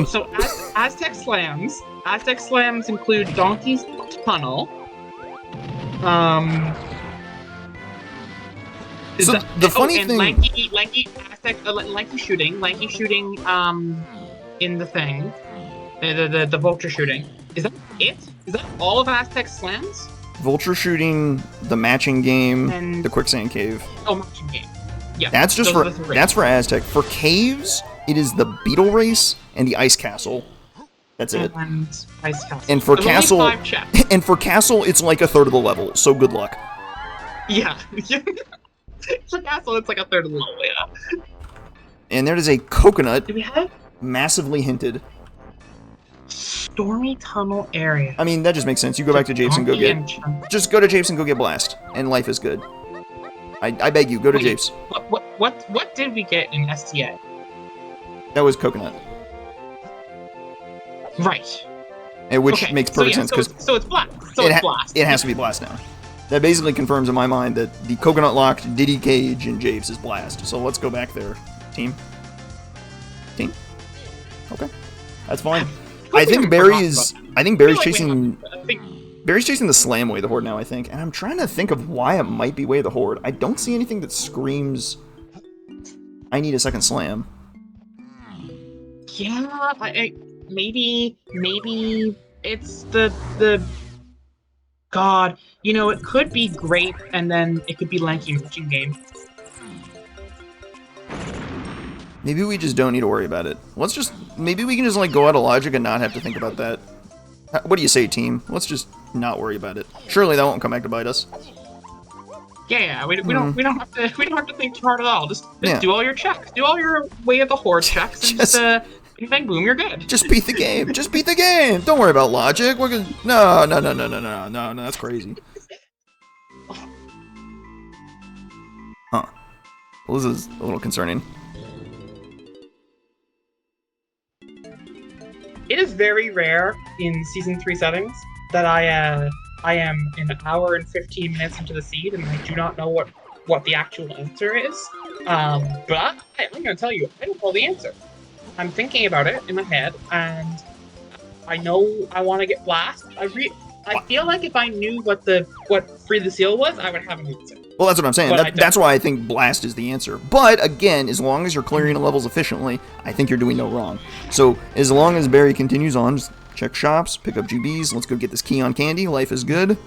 so Aztec slams. Aztec slams include Donkey's Tunnel. The funny thing. Lanky Aztec, lanky shooting. In the thing, the vulture shooting. Is that it? Is that all of Aztec slams? Vulture shooting, the matching game, and the quicksand cave. Oh, matching game. Yeah. That's just that's for Aztec. For caves, it is the beetle race and the ice castle. That's it. And ice castle. And for There's castle, only 5 chests. And for castle, it's like a third of the level. So good luck. Yeah. For castle, it's like a third of the level. Yeah. And there is a coconut. Do we have massively hinted? Stormy tunnel area. I mean, that just makes sense. You go back to Japes and go get. Just go to Japes and go get blast, and life is good. I beg you, go to Japes. What did we get in STA? That was coconut. Right. Which makes perfect sense because so it's blast. It's blast. It has to be blast now. That basically confirms in my mind that the coconut locked Diddy Cage in Japes is blast. So let's go back there, team. Okay, that's fine. I think Barry's chasing. Barry's chasing the slam Way of the Horde now, I think. And I'm trying to think of why it might be Way of the Horde. I don't see anything that screams, I need a second slam. Yeah, maybe it's the God. You know, it could be Grape, and then it could be Lanky matching game. Maybe we just don't need to worry about it. Maybe we can just like go out of logic and not have to think about that. What do you say, team? Let's just not worry about it. Surely that won't come back to bite us. Yeah, we don't have to think too hard at all. Just do all your checks. Do all your Way of the Horde checks, and bang boom, you're good. Just beat the game. Just beat the game. Don't worry about logic. We're gonna no, that's crazy. Huh. Well, this is a little concerning. It is very rare in Season 3 settings that I am an hour and 15 minutes into the seed and I do not know what the actual answer is. But I'm going to tell you, I don't know the answer. I'm thinking about it in my head, and I know I want to get blast. I feel like if I knew what Free the Seal was, I would have an answer. Well, that's what I'm saying. That's why I think blast is the answer. But again, as long as you're clearing the levels efficiently, I think you're doing no wrong. So as long as Barry continues on, just check shops, pick up GBs, let's go get this key on candy. Life is good.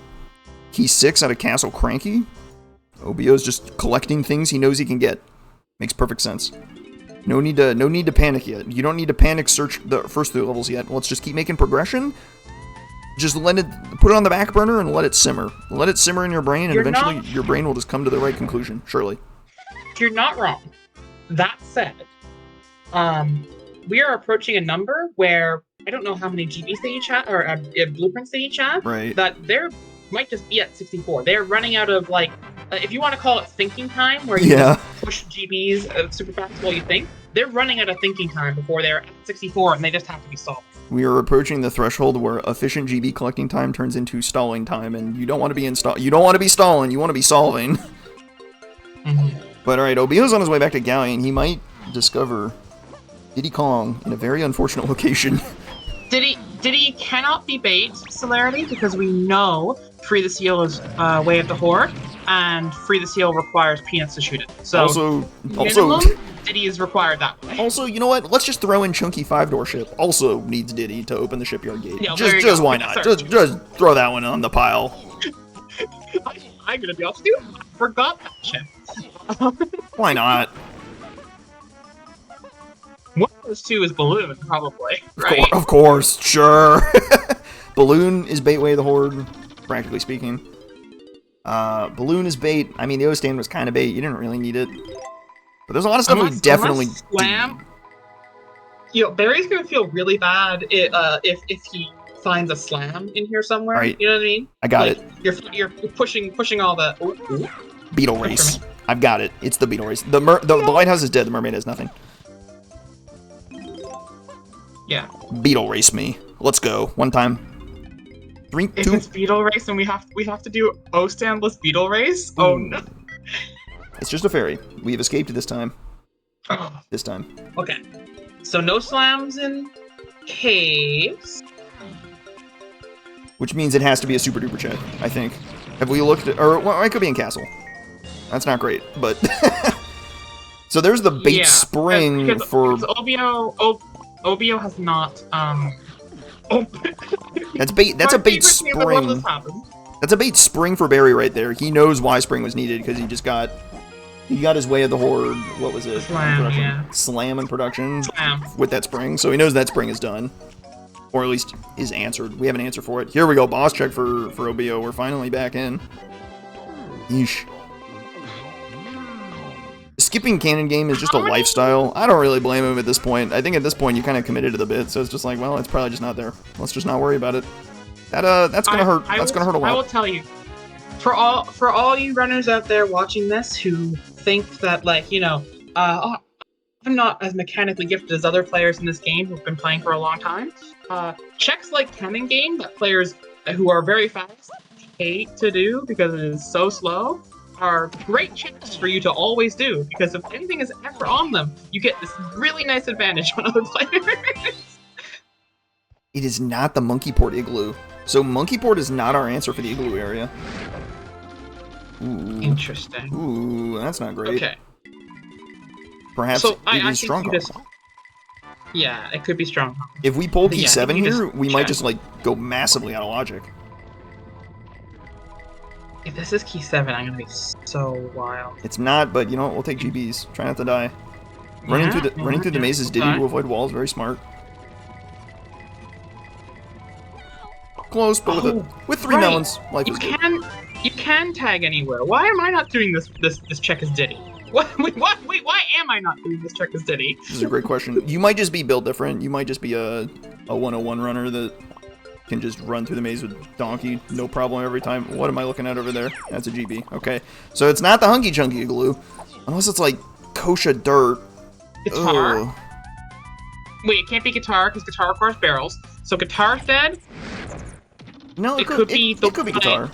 Key 6 out of Castle Cranky. Obiyo's just collecting things he knows he can get. Makes perfect sense. No need to panic yet. You don't need to panic search the first 3 levels yet. Let's just keep making progression. Just put it on the back burner and let it simmer. Let it simmer in your brain, and eventually your brain will just come to the right conclusion. Surely. You're not wrong. That said, we are approaching a number where I don't know how many GBs they each have, or blueprints they each have. Right. That they're might just be at 64. They're running out of like, if you want to call it thinking time, where you just push GBs super fast while you think. They're running out of thinking time before they're at 64, and they just have to be solved. We are approaching the threshold where efficient GB collecting time turns into stalling time, and you don't want to be You don't want to be stalling. You want to be solving. But all right, Obiyo's on his way back to Galleon. He might discover Diddy Kong in a very unfortunate location. Diddy cannot be bait celerity because we know Free the Seal is Way of the Horde, and Free the Seal requires peanuts to shoot it. So also Diddy is required that way. Also, you know what? Let's just throw in Chunky 5-door ship. Also needs Diddy to open the shipyard gate. Yeah, just why not? Just throw that one on the pile. I'm gonna be honest with you. I forgot that ship. Why not? One of those two is balloon, probably. Right? Of course, sure. Balloon is bait way of the horde, practically speaking. Balloon is bait. I mean, the O stand was kind of bait. You didn't really need it. But there's a lot of stuff we definitely slam. need. You know, Barry's gonna feel really bad if he finds a slam in here somewhere. Right. You know what I mean? I got it. You're pushing all the. Ooh. Beetle race. I've got it. It's the beetle race. The lighthouse is dead. The mermaid has nothing. Yeah. Beetle race me. Let's go. One time. 3, 2. If it's beetle race, and we have to do O standless beetle race. Oh no. It's just a fairy. We have escaped this time. Oh. This time. Okay. So no slams in caves. Which means it has to be a super duper check, I think. Have we looked at, or well, it could be in castle. That's not great, but so there's the bait spring because for Obiyo has not That's bait. That's a bait spring. That's a bait spring for Barry right there. He knows why spring was needed because he got his way of the horde. What was it? Slam in production with that spring. So he knows that spring is done, or at least is answered. We have an answer for it. Here we go. Boss check for Obiyo. We're finally back in. Yeesh. Skipping cannon game is just a lifestyle. I don't really blame him at this point. I think at this point you kind of committed to the bit, so it's just like, well, it's probably just not there. Let's just not worry about it. That's gonna hurt. That's gonna hurt a lot. I will tell you, for all you runners out there watching this who think that, like, you know, I'm not as mechanically gifted as other players in this game who've been playing for a long time. Checks like cannon game that players who are very fast hate to do because it is so slow are great checks for you to always do, because if anything is ever on them, you get this really nice advantage on other players. It is not the monkey port igloo. So monkey port is not our answer for the igloo area. Ooh. Interesting. Ooh, that's not great. Okay. Perhaps so it is strong. Yeah, it could be strong. If we pull key 7 here, we might just like go massively out of logic. If this is key 7, I'm gonna be so wild. It's not, but you know what? We'll take GBs. Try not to die. Running through the mazes did you avoid walls. Very smart. Close, but with 3 melons, life is good. You can tag anywhere. Why am I not doing this check as Diddy? Wait, why am I not doing this check as Diddy? This is a great question. You might just be built different. You might just be a 101 runner that can just run through the maze with Donkey, no problem every time. What am I looking at over there? That's a GB. Okay. So it's not the Hunky Chunky Igloo. Unless it's like Kosha Dirt. Guitar? Ugh. Wait, it can't be guitar because guitar requires barrels. So guitar's dead? No, it could be guitar.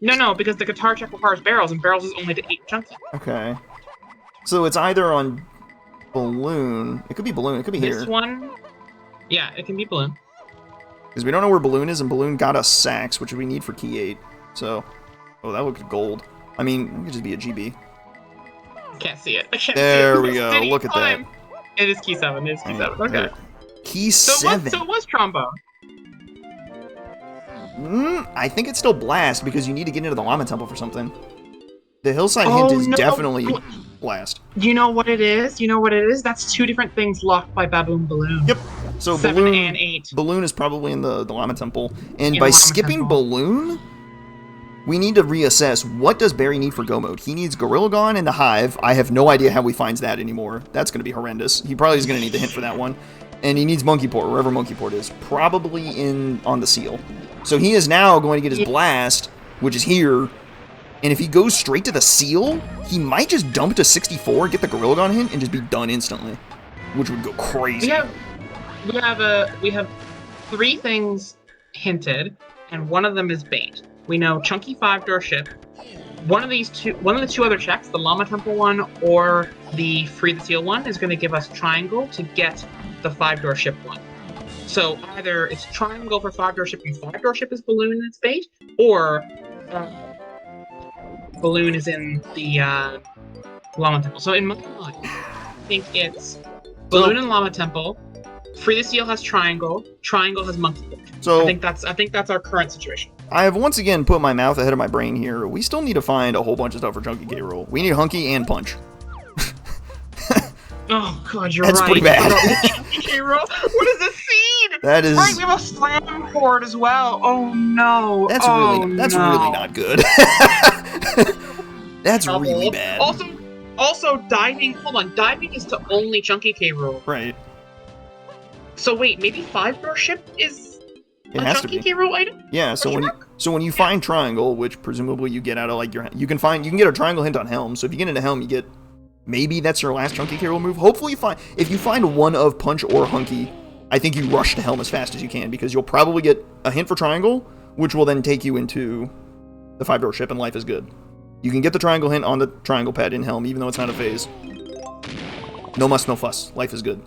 No, because the guitar check requires barrels, and barrels is only to 8 chunky. Okay. So it's either on balloon. It could be balloon. It could be here. This one? Yeah, it can be balloon. Because we don't know where balloon is, and balloon got us sacks, which we need for key 8. So, oh, that looks gold. I mean, it could just be a GB. Can't see it. There we go. Look at that. It is key 7. It is key 7. Okay. Key 7. So it was trombone. I think it's still blast because you need to get into the llama temple for something. The hillside hint is definitely blast. You know what it is? That's 2 different things locked by Baboon Balloon. Yep. So 7 balloon and 8. Balloon is probably in the llama temple, and by skipping balloon, we need to reassess what does Barry need for go mode. He needs Gorilla Gone and the Hive. I have no idea how he finds that anymore. That's going to be horrendous. He probably is going to need the hint for that one. And he needs Monkey Port, wherever Monkey Port is. Probably on the seal. So he is now going to get his blast, which is here. And if he goes straight to the seal, he might just dump to 64, get the Gorilla Gone hint, and just be done instantly. Which would go crazy. We have 3 things hinted, and one of them is bait. We know Chunky 5-door ship. One of the 2 other checks, the Llama Temple one or the Free the Seal one, is going to give us triangle to get the 5-door ship one. So either it's triangle for 5-door ship and 5-door ship is balloon and it's bait, or balloon is in the Llama Temple. So in my mind, I think it's balloon and Llama Temple. Free the Seal has triangle. Triangle has monkey. So I think that's our current situation. I have once again put my mouth ahead of my brain here. We still need to find a whole bunch of stuff for Chunky K. Rool. We need Hunky and Punch. Oh god, you're That's right. pretty bad. Chunky K. Rool. What is this seed? That is. Right, we have a slam board as well. Oh no. That's really not good. That's really bad. Also, diving. Hold on, diving is to only Chunky K. Rool. Right. So wait, maybe 5-door ship is It a has to Chunky be. K. Rool item? Yeah. So when you find triangle, which presumably you get out of like you can get a triangle hint on Helm. So if you get into Helm, you get maybe that's your last Chunky K. Rool move. Hopefully, if you find one of Punch or Hunky, I think you rush to Helm as fast as you can because you'll probably get a hint for triangle, which will then take you into the 5-door ship, and life is good. You can get the triangle hint on the triangle pad in Helm, even though it's not a phase. No muss, no fuss. Life is good.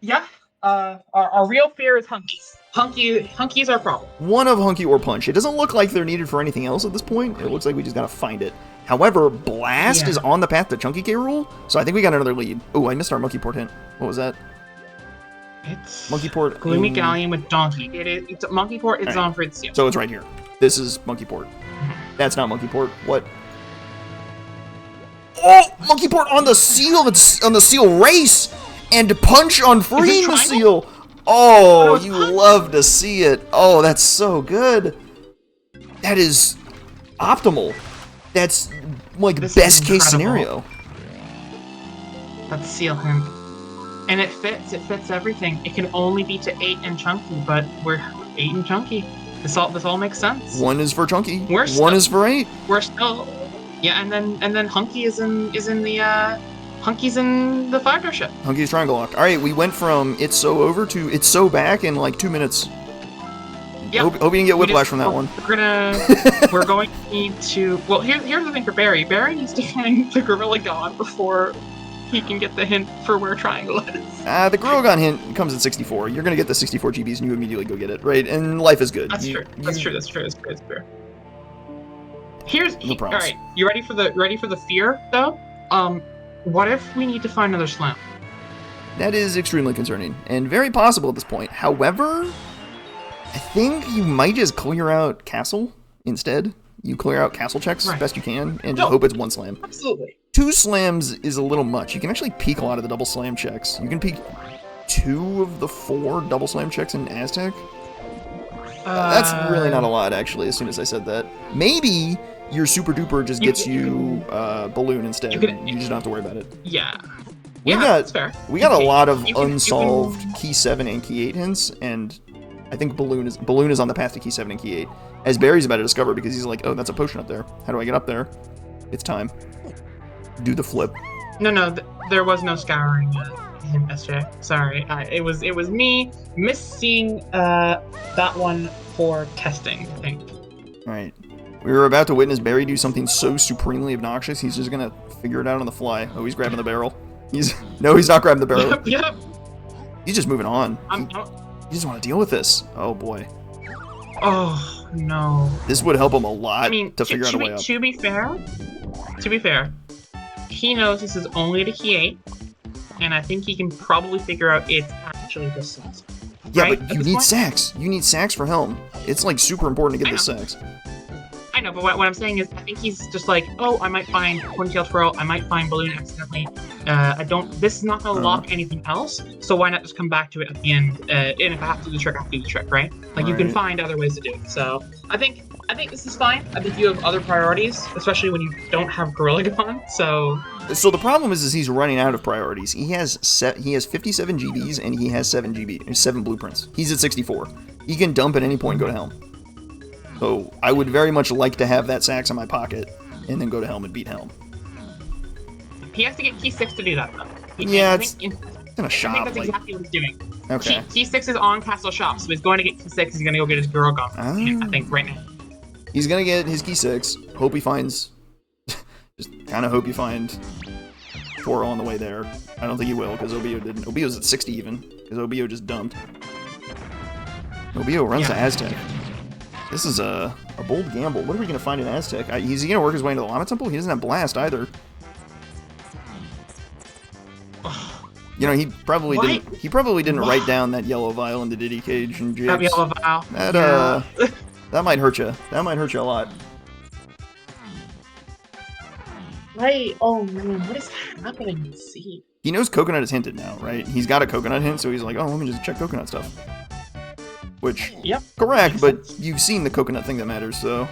Yeah. Our real fear is Hunkies. Hunky's our problem. One of Hunky or Punch. It doesn't look like they're needed for anything else at this point. It looks like we just gotta find it. However, Blast is on the path to Chunky K. Rool, so I think we got another lead. Oh, I missed our Monkey Port hint. What was that? It's Monkey Port. Gloomy Galleon with Donkey. It's Monkey Port is on for its seal. So it's right here. This is Monkey Port. That's not Monkey Port. What? Oh, Monkey Port on the seal. It's on the seal race, and Punch on freeing the seal. Oh, you love to see it. Oh, that's so good. That is optimal. That's like best case scenario. That's seal hint. And it fits everything. It can only be to 8 and Chunky, but we're 8 and Chunky. This all makes sense. One is for Chunky. One is for 8. We're still, yeah, and then Hunky is in the Hunky's in the 5-door ship. Hunky's triangle locked. All right, we went from it's so over to it's so back in like 2 minutes. Yeah. Hope you didn't get whiplash from that one. We're going to need to. Well, here's the thing for Barry. Barry needs to find the Gorilla God before he can get the hint for where triangle is. The Gorilla God hint comes at 64. You're gonna get the 64 GBs and you immediately go get it, right? And life is good. That's true. That's true. All right. You ready for the fear though? What if we need to find another slam? That is extremely concerning and very possible at this point. However, I think you might just clear out castle instead. You clear out castle checks as best you can and just hope it's one slam. Absolutely. 2 slams is a little much. You can actually peek a lot of the double slam checks. You can peek 2 of the 4 double slam checks in Aztec. That's really not a lot, actually, as soon as I said that. Maybe your super duper just gets you balloon instead. You just don't have to worry about it. Yeah. That's fair. We got a lot of unsolved key 7 and key 8 hints, and I think balloon is on the path to key 7 and key 8. As Barry's about to discover because he's like, oh, that's a potion up there. How do I get up there? It's time. Do the flip. No, there was no scouring him yesterday. Sorry, it was me missing that one for testing, I think. All right. We were about to witness Barry do something so supremely obnoxious, he's just gonna figure it out on the fly. Oh, he's grabbing the barrel. He's not grabbing the barrel. Yep. He's just moving on. You just want to deal with this. Oh boy. Oh no. This would help him a lot to figure out a way up. To be fair, he knows this is only to key 8, and I think he can probably figure out it's actually the 6. Yeah, right? but you need sacks. You need sacks for Helm. It's like super important to get this sacks. I know, but what I'm saying is, I think he's just like, oh, I might find Ponytail Twirl, I might find Balloon accidentally. This is not gonna lock anything else, so why not just come back to it at the end? And if I have to do the trick, I have to do the trick, right? Like, you can find other ways to do it. So, I think this is fine. I think you have other priorities, especially when you don't have Gorilla Gon, so the problem is he's running out of priorities. He has 57 GBs, and he has 7 blueprints. He's at 64. He can dump at any point and go to Helm. So I would very much like to have that Sax in my pocket, and then go to Helm and beat Helm. He has to get key 6 to do that, though. It's in a shop. I think that's exactly what he's doing. Okay. Key 6 is on Castle Shop, so he's going to get key 6, he's going to go get his Gorilla Gon. I think, right now. He's going to get his key 6. Hope he finds... just kind of hope you find Twirl on the way there. I don't think he will, because Obiyo didn't. Obiyo's at 60 even, because Obiyo just dumped. Obiyo runs to Aztec. This is a bold gamble. What are we going to find in Aztec? Is he going to work his way into the Llama Temple? He doesn't have Blast either. You know, he probably didn't write down that yellow vial in the Diddy cage and jigs. That yellow vial. That might hurt you. That might hurt you a lot. Oh man, what is happening in C? He knows coconut is hinted now, right? He's got a coconut hint, so he's like, oh, let me just check coconut stuff. Which, yep, correct, but you've seen the coconut thing that matters, so...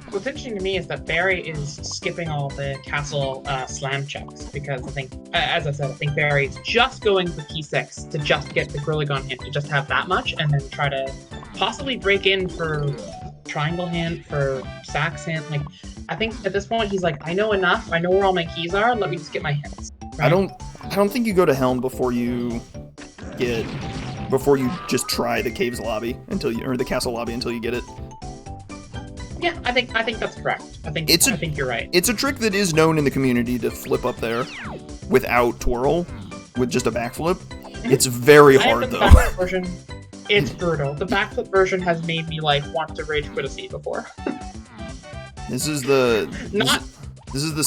What's interesting to me is that Barrie is skipping all the castle slam checks because I think, as I said, I think Barrie is just going for P6 to just get the Gorilla Gun hint, to just have that much, and then try to possibly break in for triangle hint, for sax hint. Like, I think at this point he's like, I know enough, I know where all my keys are, let me just get my hints. Right? I don't think you go to Helm before you just try the caves lobby or the castle lobby until you get it. Yeah, I think that's correct. I think you're right. It's a trick that is known in the community to flip up there without twirl, with just a backflip. It's very hard though. Backflip version. It's brutal. The backflip version has made me like want to rage quit a seed before. This is the seed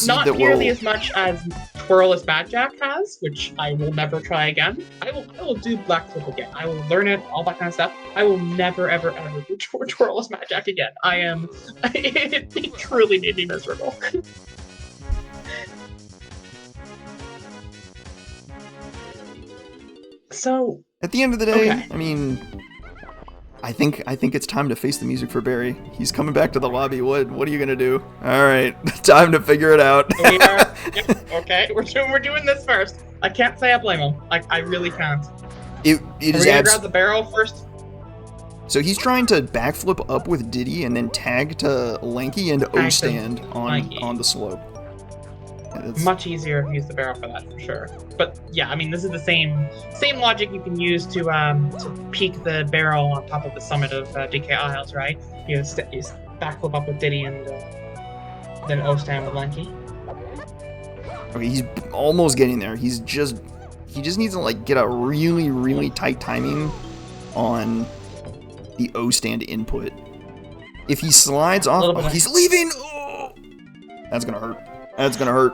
not that will... nearly as much as Twirless Badjack has, which I will never try again. I will do Blackflip again. I will learn it, all that kind of stuff. I will never, ever, ever do Twirless Badjack again. It truly made me miserable. So... At the end of the day, okay. I mean... I think it's time to face the music for Barrie. He's coming back to the lobby. What are you gonna do? All right, time to figure it out. Yep, okay, we're doing this first. I can't say I blame him. I really can't. It is gonna grab the barrel first. So he's trying to backflip up with Diddy and then tag to Lanky and O-stand on the slope. It's much easier if you use the barrel for that, for sure. But yeah, I mean, this is the same logic you can use to peek the barrel on top of the summit of DK Isles, right? You backflip up with Diddy and then O-stand with Lanky. Okay, he's almost getting there. He just needs to like get a really, really tight timing on the O-stand input. If he slides off, he's leaving. Oh, that's gonna hurt. That's gonna hurt.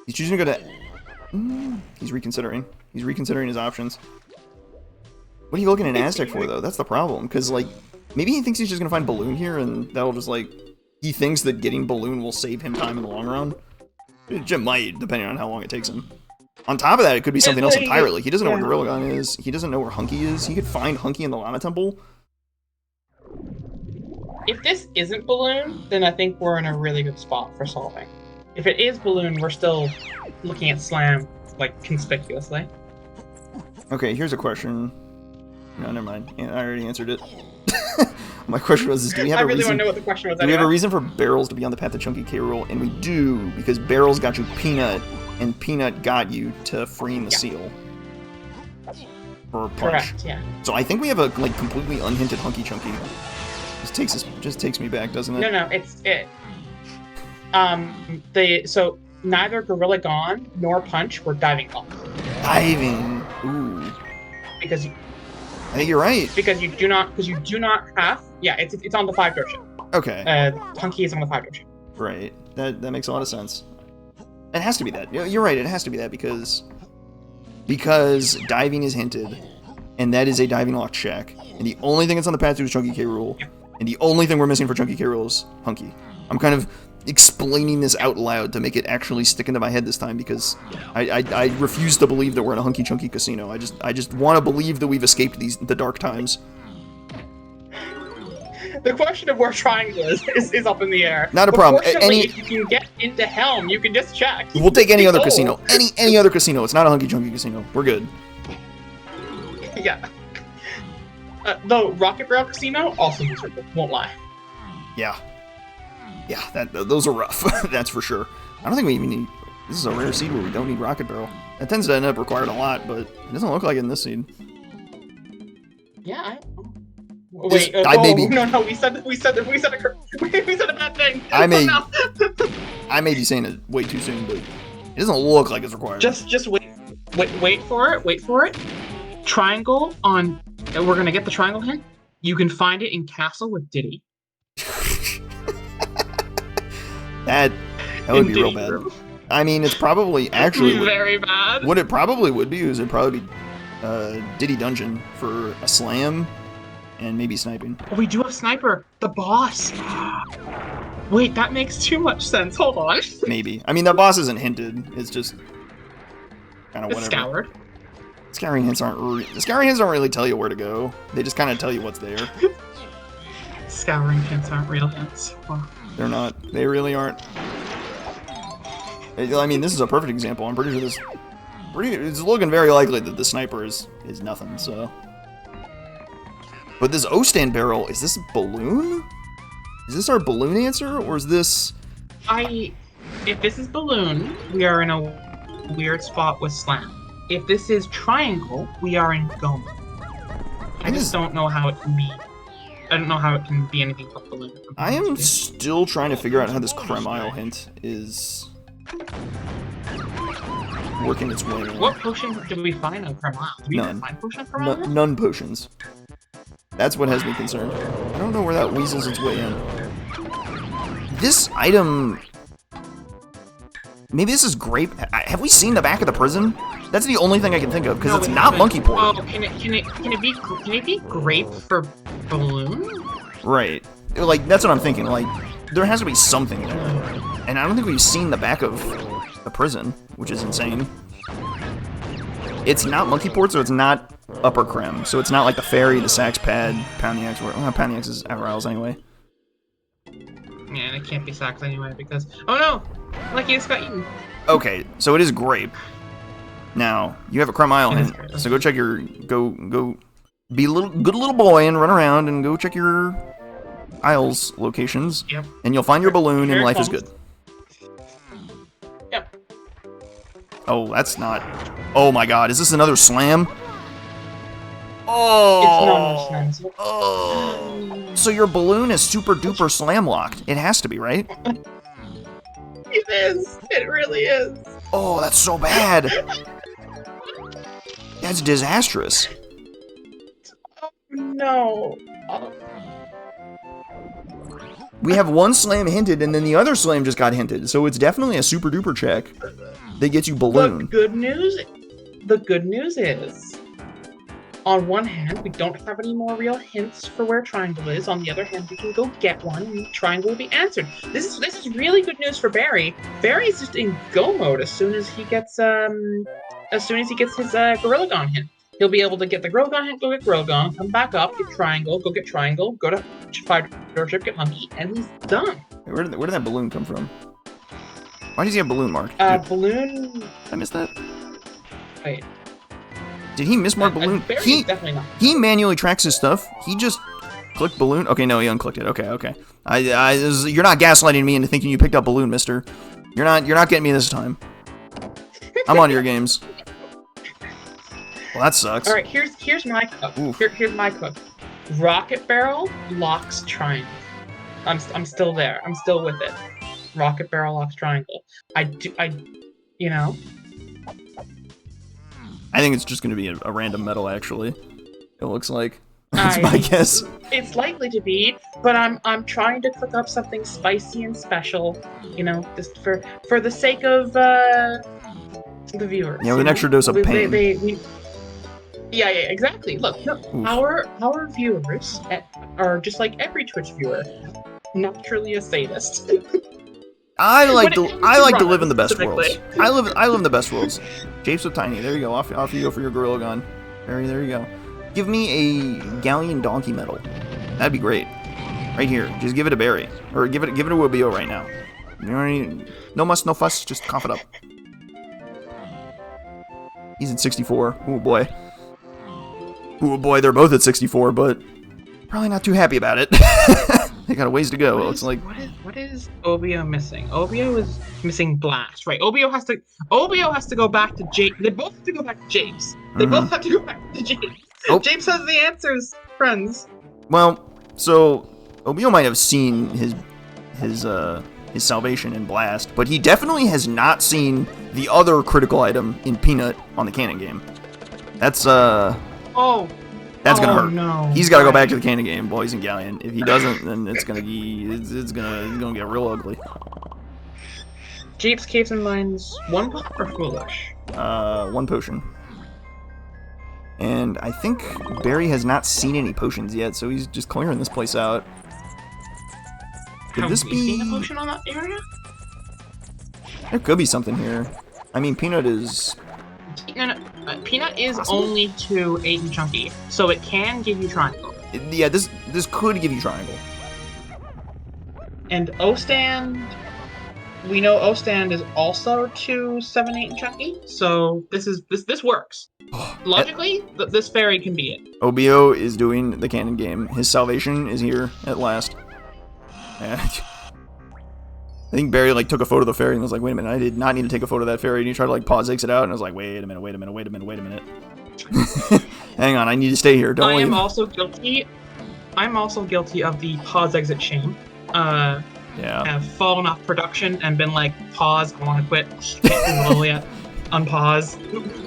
He's choosing to go to... He's reconsidering. He's reconsidering his options. What are you looking at Aztec for, though? That's the problem. Because, like, maybe he thinks he's just gonna find Balloon here, and that'll just, like... He thinks that getting Balloon will save him time in the long run. It might, depending on how long it takes him. On top of that, it could be something else entirely. He doesn't know where Gorilla Gun is. He doesn't know where Hunky is. He could find Hunky in the Llama Temple. If this isn't Balloon, then I think we're in a really good spot for solving. If it is Balloon, we're still looking at Slam, like, conspicuously. Okay, here's a question. No, never mind. Yeah, I already answered it. My question was, do we have a reason... I really want to know what the question was. Do we have a reason for Barrels to be on the path to Chunky K. Rool? And we do, because Barrels got you Peanut, and Peanut got you to freeing the seal. For a punch. Correct, yeah. So I think we have a, like, completely unhinted Hunky Chunky. Just takes me back, doesn't it? No, so neither Gorilla Gone nor Punch were diving off. Diving. Ooh. Because I think you're right. Because you do not have. Yeah, it's on the 5-door ship. Okay. Hunky is on the 5-door ship. Right. That makes a lot of sense. It has to be that. You're right. It has to be that because diving is hinted, and that is a diving lock check. And the only thing that's on the path to is Chunky K. Rool. Yeah. And the only thing we're missing for Chunky K. Rool is Hunky. I'm kind of explaining this out loud to make it actually stick into my head this time because I refuse to believe that we're in a Hunky Chunky casino. I just want to believe that we've escaped the dark times. The question of where Triangle is up in the air. Not a problem. If you can get into Helm, you can just check. We'll take any other casino. Any other casino. It's not a Hunky Chunky casino. We're good. Yeah. Though Rocket Barrel Casino also miserable. Won't lie. Yeah. Yeah, those are rough. That's for sure. I don't think we even need... This is a rare seed where we don't need Rocket Barrel. That tends to end up requiring a lot, but it doesn't look like it in this seed. Yeah, wait, no, we said a bad thing. I may be saying it way too soon, but it doesn't look like it's required. Just wait for it. Triangle on... We're gonna get the triangle hint. You can find it in Castle with Diddy. That would be real bad. I mean, it's probably actually very bad. What it probably would be is it'd probably be Diddy Dungeon for a slam and maybe sniping. Oh, we do have sniper, the boss. Wait, that makes too much sense. Hold on. Maybe. I mean, the boss isn't hinted. It's just kind of whatever. It's scoured. Scouring hints don't really tell you where to go. They just kind of tell you what's there. Scouring hints aren't real hints. Wow. They're not. They really aren't. I mean, this is a perfect example. I'm pretty sure it's looking very likely that the sniper is nothing, so. But this O-stand barrel, is this a balloon? Is this our balloon answer, or is this... If this is balloon, we are in a weird spot with slam. If this is triangle, we are in Goma. I just don't know how it can be... I don't know how it can be anything but balloon. I am still trying to figure out how this Creme Isle hint is... working its way in. What potion did we find on Creme Isle? Did we None. find potion on Creme Isle? None potions. That's what has me concerned. I don't know where that weasels its way in. This item... Maybe this is grape... Have we seen the back of the prison? That's the only thing I can think of, because it's not monkey port. Oh, can it be grape for balloon? Right. Like, that's what I'm thinking. Like, there has to be something there. And I don't think we've seen the back of the prison, which is insane. It's not monkey port, so it's not upper creme. So it's not like the ferry, the sax pad, pounding axe. Well, pounding axe is Averils anyway. Yeah, and it can't be sax anyway because... Oh no! Lucky just got eaten. Okay, so it is grape. Now, you have a Creme Isle hint, so go check your... Go be a good little boy and run around and go check your Isles locations. Yep. And you'll find your balloon and life is good. Yep. Oh, that's not... Oh my god, is this another slam? Oh! It's not a slam. Oh! So your balloon is super duper slam locked. It has to be, right? It is. It really is. Oh, that's so bad. That's disastrous. Oh, no. Oh. We have one slam hinted, and then the other slam just got hinted, so it's definitely a super duper check that gets you balloon. The good news is, on one hand, we don't have any more real hints for where triangle is. On the other hand, we can go get one, and triangle will be answered. This is really good news for Barrie. Barrie's just in go mode as soon as he gets his Gorilla Gon hint. He'll be able to get the Gorilla Gon hint, go get Gorilla Gon, come back up, get triangle, go get triangle, go to 5-door ship, get hunky, and he's done. Where did that balloon come from? Why does he have balloon mark? Balloon. Did I missed that? Wait. Did he mismark balloon? Definitely not. He manually tracks his stuff. He just clicked balloon. Okay, no, he unclicked it. Okay. You're not gaslighting me into thinking you picked up balloon, mister. You're not getting me this time. I'm on your games. Well, that sucks. All right, here's my cook. Here's my cook. Rocket barrel locks triangle. I'm still there. I'm still with it. Rocket barrel locks triangle. You know. I think it's just going to be a random medal, actually. It looks like. That's my guess. It's likely to be, but I'm trying to cook up something spicy and special, you know, just for the sake of the viewers. Yeah, with an extra dose of pain. Yeah, exactly. Look, our viewers are just like every Twitch viewer, naturally a sadist. I like to live in the best worlds. I live in the best worlds. Japes with Tiny. There you go. Off you go for your Gorilla Gun. There you go. Give me a Galleon Donkey medal. That'd be great. Right here. Just give it a Barrie, or give it a Obiyo right now. No muss, no fuss. Just cough it up. He's at 64. Oh boy. Oh boy. They're both at 64, but probably not too happy about it. They got a ways to go. It looks like. What is Obiyo missing? Obiyo is missing Blast, right? Obiyo has to go back to Japes. They both have to go back to Japes. They both have to go back to Japes. Oh. Japes has the answers, friends. Well, so Obiyo might have seen his salvation in Blast, but he definitely has not seen the other critical item in Peanut on the canon game. That's That's gonna hurt. No. He's got to go back to the canon game, boys and Galleon. If he doesn't, then it's gonna get real ugly. Jeeps, caves, and mines. One pot or foolish? One potion. And I think Barrie has not seen any potions yet, so he's just clearing this place out. Could Have this we be... seen a potion on that area? There could be something here. I mean, Peanut is... Peanut is only to 8 and chunky, so it can give you triangle. Yeah, this could give you triangle. And O-stand... We know O-stand is also to 7, 8 and chunky, so this works. Logically, this fairy can be it. Obiyo is doing the canon game. His salvation is here at last. I think Barrie like took a photo of the fairy and was like, "Wait a minute, I did not need to take a photo of that fairy." And he tried to like pause exit out, and I was like, "Wait a minute. Hang on, I need to stay here. Don't leave." I am also guilty. I'm also guilty of the pause exit shame. Yeah. Have fallen off production and been like, pause, I want to quit. Can't do the level yet. Unpause.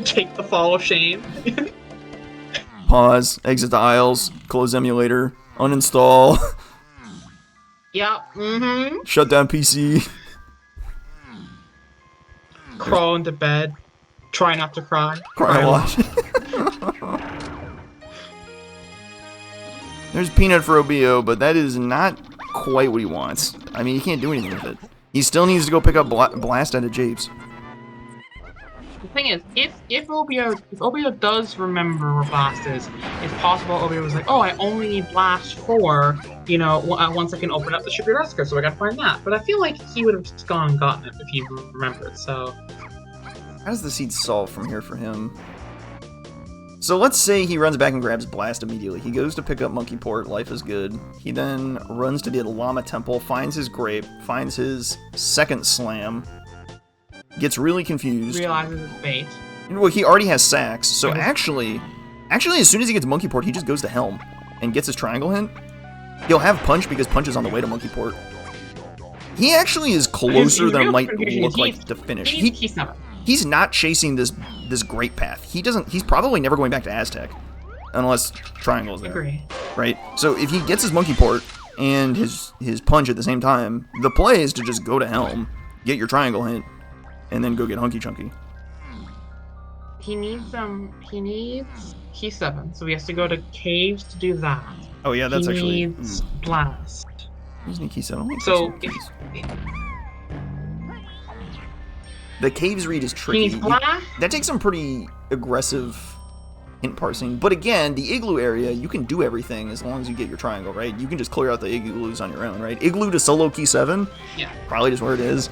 Take the fall of shame. Pause. Exit the aisles. Close emulator. Uninstall. Yeah. Mm-hmm. Shut down PC. Crawl into bed. Try not to cry. Cry a lot. There's Peanut for Obiyo, but that is not quite what he wants. I mean, he can't do anything with it. He still needs to go pick up Blast out of Japes. The thing is, if Obiyo does remember where Blast is, it's possible Obiyo was like, oh, I only need Blast for, you know, once I can open up the Shipyard Rescue, so I gotta find that. But I feel like he would have just gone and gotten it if he remembered, so... How does the seed solve from here for him? So let's say he runs back and grabs Blast immediately. He goes to pick up Monkey Port, life is good. He then runs to the Llama Temple, finds his grape, finds his second slam, gets really confused. Realizes it's bait. Well, he already has sacks, so actually, as soon as he gets Monkey Port, he just goes to Helm and gets his triangle hint. He'll have Punch because Punch is on the way to Monkey Port. He actually is closer than it might look like to finish. He's not chasing this great path. He's probably never going back to Aztec. Unless Triangle's there. Agree. Right? So if he gets his Monkey Port and his Punch at the same time, the play is to just go to Helm, get your Triangle hint, and then go get Hunky Chunky. He needs Key 7, so he has to go to Caves to do that. Oh yeah, that's he needs Blast. He's in Key 7. So the Caves read is tricky. That takes some pretty aggressive hint parsing. But again, the Igloo area, you can do everything as long as you get your triangle, right? You can just clear out the Igloos on your own, right? Igloo to solo Key 7? Yeah. Probably just where it is.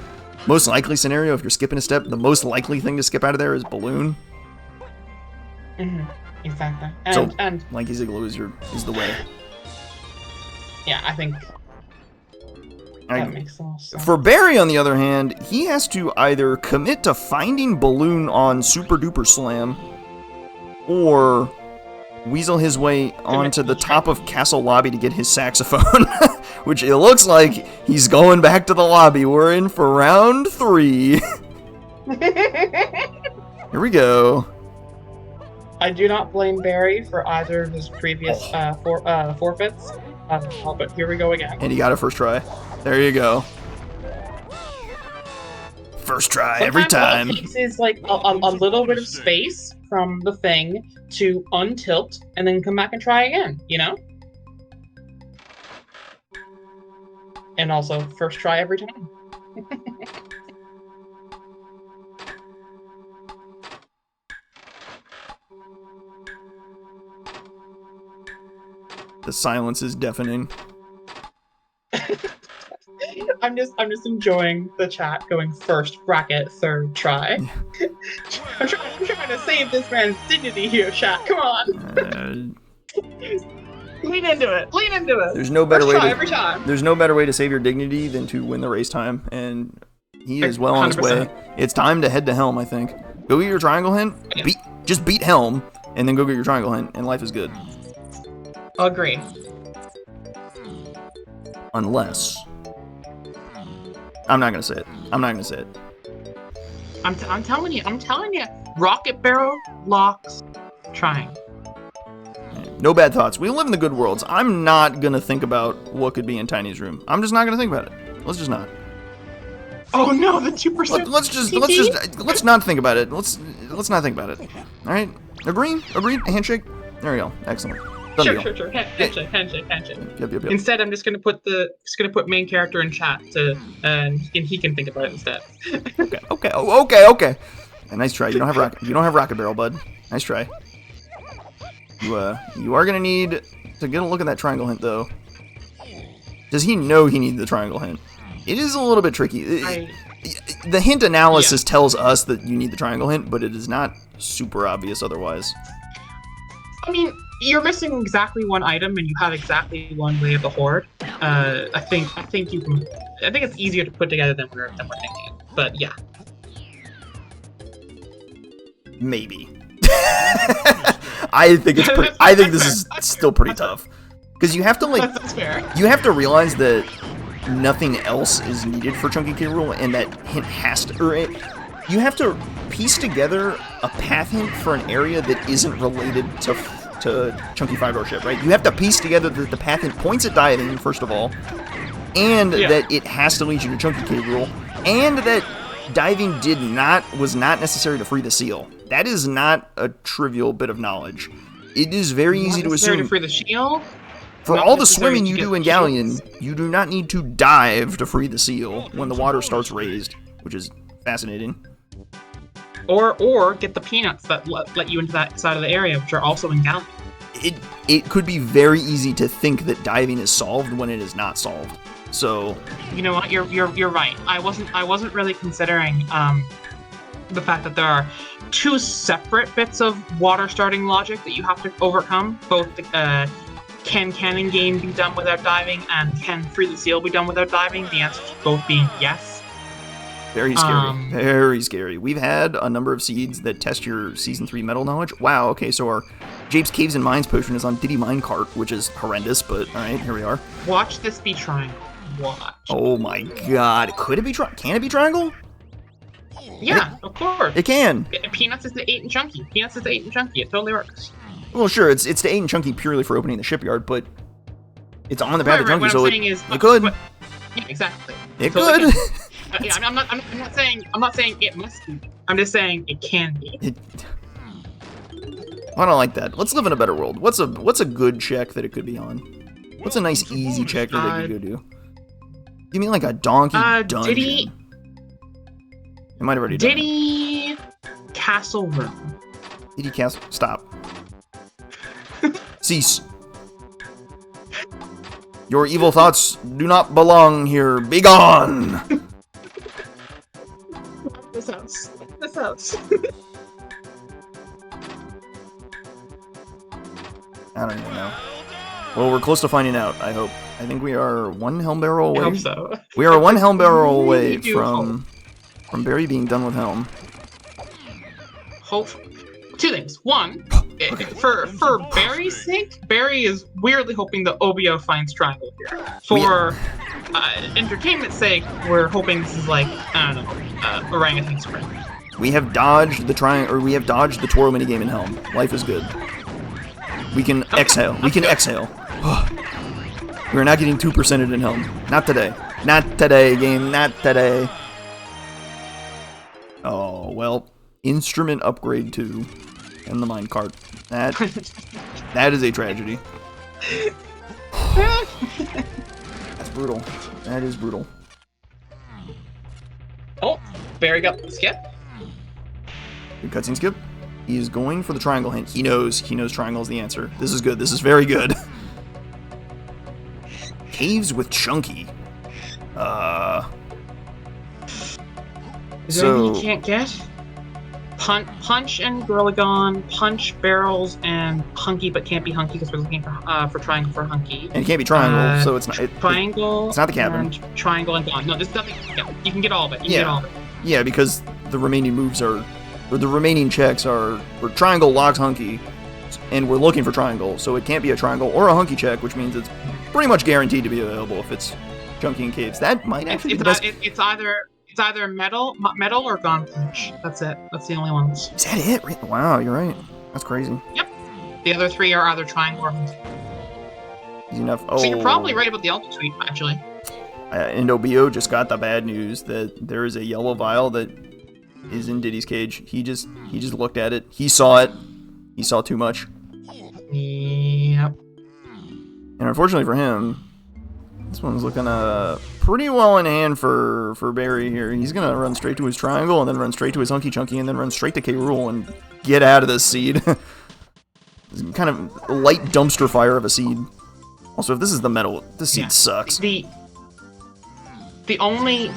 Most likely scenario, if you're skipping a step, the most likely thing to skip out of there is Balloon. Mm-hmm. Exactly. And Lanky's Igloo is the way. Yeah, I think... That makes sense. For Barrie, on the other hand, he has to either commit to finding Balloon on Super Duper Slam, or weasel his way onto the top of Castle Lobby to get his saxophone, which it looks like he's going back to the lobby. We're in for round 3. Here we go. I do not blame Barrie for either of his previous forfeits, but here we go again. And he got it first try. There you go. First try every time. All it takes is like a little bit of space from the thing to untilt and then come back and try again, you know? And also, first try every time. The silence is deafening. I'm just enjoying the chat going first bracket, third try. I'm trying to save this man's dignity here, chat. Come on. Lean into it. Lean into it. There's no better way every time. There's no better way to save your dignity than to win the race time, and he is well on his 100%. way. It's time to head to Helm, I think. Go get your triangle hint. Yeah. Just beat Helm, and then go get your triangle hint, and life is good. Agree. Unless... I'm not gonna say it. I'm not gonna say it. I'm telling you. Rocket Barrel locks trying. No bad thoughts. We live in the good worlds. I'm not gonna think about what could be in Tiny's room. I'm just not gonna think about it. Let's just not. Oh no, the 2%. Let's not think about it. Let's not think about it. All right, agreed. Handshake. There we go. Excellent. Done deal. Sure. Handshake. Yep. Instead, I'm just gonna put main character in chat and he can think about it instead. Okay. Yeah, nice try. You don't have rocket barrel, bud. Nice try. You are gonna need to get a look at that triangle hint though. Does he know he needs the triangle hint? It is a little bit tricky. The hint analysis tells us that you need the triangle hint, but it is not super obvious otherwise. I mean, you're missing exactly one item, and you have exactly one way of the horde. I think it's easier to put together than we're thinking. But yeah, maybe. I think this is still pretty tough because you have to that's fair. You have to realize that nothing else is needed for Chunky K. Rool, and that hint has to, you have to piece together a path hint for an area that isn't related to Chunky 5-Door Ship, right? You have to piece together that the path hint points at diving, first of all, and that it has to lead you to Chunky K. Rool, and that diving was not necessary to free the seal. That is not a trivial bit of knowledge. It is very easy to assume. To free the shield? For all the swimming you do in Galleon, you do not need to dive to free the seal when the water starts raised, which is fascinating. Or get the peanuts that let you into that side of the area, which are also in Galleon. It could be very easy to think that diving is solved when it is not solved. So you know what? You're right. I wasn't really considering the fact that there are two separate bits of water starting logic that you have to overcome. Both can cannon game be done without diving, and can free the seal be done without diving? The answer to both being yes. Very scary. Very scary. We've had a number of seeds that test your Season 3 metal knowledge. Wow, okay, so our Jape's Caves and Mines potion is on Diddy Minecart, which is horrendous, but alright, here we are. Watch this be triangle. Watch. Oh my god. Can it be triangle? Yeah, of course. It can. Peanuts is the 8 and chunky. It totally works. Well, sure, it's the 8 and chunky purely for opening the shipyard, but it's on the path of chunky, so it could. Yeah, exactly. It could. I'm not saying it must be. I'm just saying it can be. I don't like that. Let's live in a better world. What's a good check that it could be on? What's a nice easy check that they could go do? Give me like a donkey dungeon. Diddy. It might have already done Diddy Castle Room. Diddy Castle. Stop. Cease. Your evil thoughts do not belong here. Be gone. This house. I don't even know. Well, we're close to finding out, I hope. I think we are one helm barrel away. I hope so. We are one helm barrel away from Barrie being done with helm. Hope. Two things. One, for Barry's sake, Barrie is weirdly hoping that Obiyo finds triangle here. For entertainment's sake, we're hoping this is like, I don't know, orangutan spring. We have dodged the Toro minigame in helm. Life is good. We can exhale. We can exhale. We're not getting 2%ed in helm. Not today. Not today, game. Not today. Oh, well. Instrument upgrade 2. And the minecart. That is a tragedy. That's brutal. That is brutal. Oh, Barrie got the skip. Good cutscene skip. He is going for the triangle hint. He knows triangle is the answer. This is good. This is very good. Caves with Chunky. Is there anything you can't get? Punch and Gorlagon, punch barrels and hunky, but can't be hunky because we're looking for triangle for hunky. And it can't be triangle, so it's not. Triangle. It's not the cabin. And triangle and gone. No, there's nothing. Yeah, you can get all of it. You can get all of it. Yeah, because the remaining moves are, or the remaining checks are, for triangle locks hunky, and we're looking for triangle, so it can't be a triangle or a hunky check, which means it's pretty much guaranteed to be available if it's Chunky and Caves. That might actually be the best. It's either metal or gone punch. That's it. That's the only ones. Is that it? Wow, you're right. That's crazy. Yep. The other three are either triangle or hunky. Easy enough. Oh. So you're probably right about the Ultra Suite, actually. And Obiyo just got the bad news that there is a yellow vial that is in Diddy's cage. He just looked at it. He saw it. He saw too much. Yep. And unfortunately for him, this one's looking pretty well in hand for Barrie here. He's gonna run straight to his triangle and then run straight to his Hunky Chunky and then run straight to K. Rool and get out of this seed. It's kind of a light dumpster fire of a seed. Also, if this is the metal, this seed sucks. The only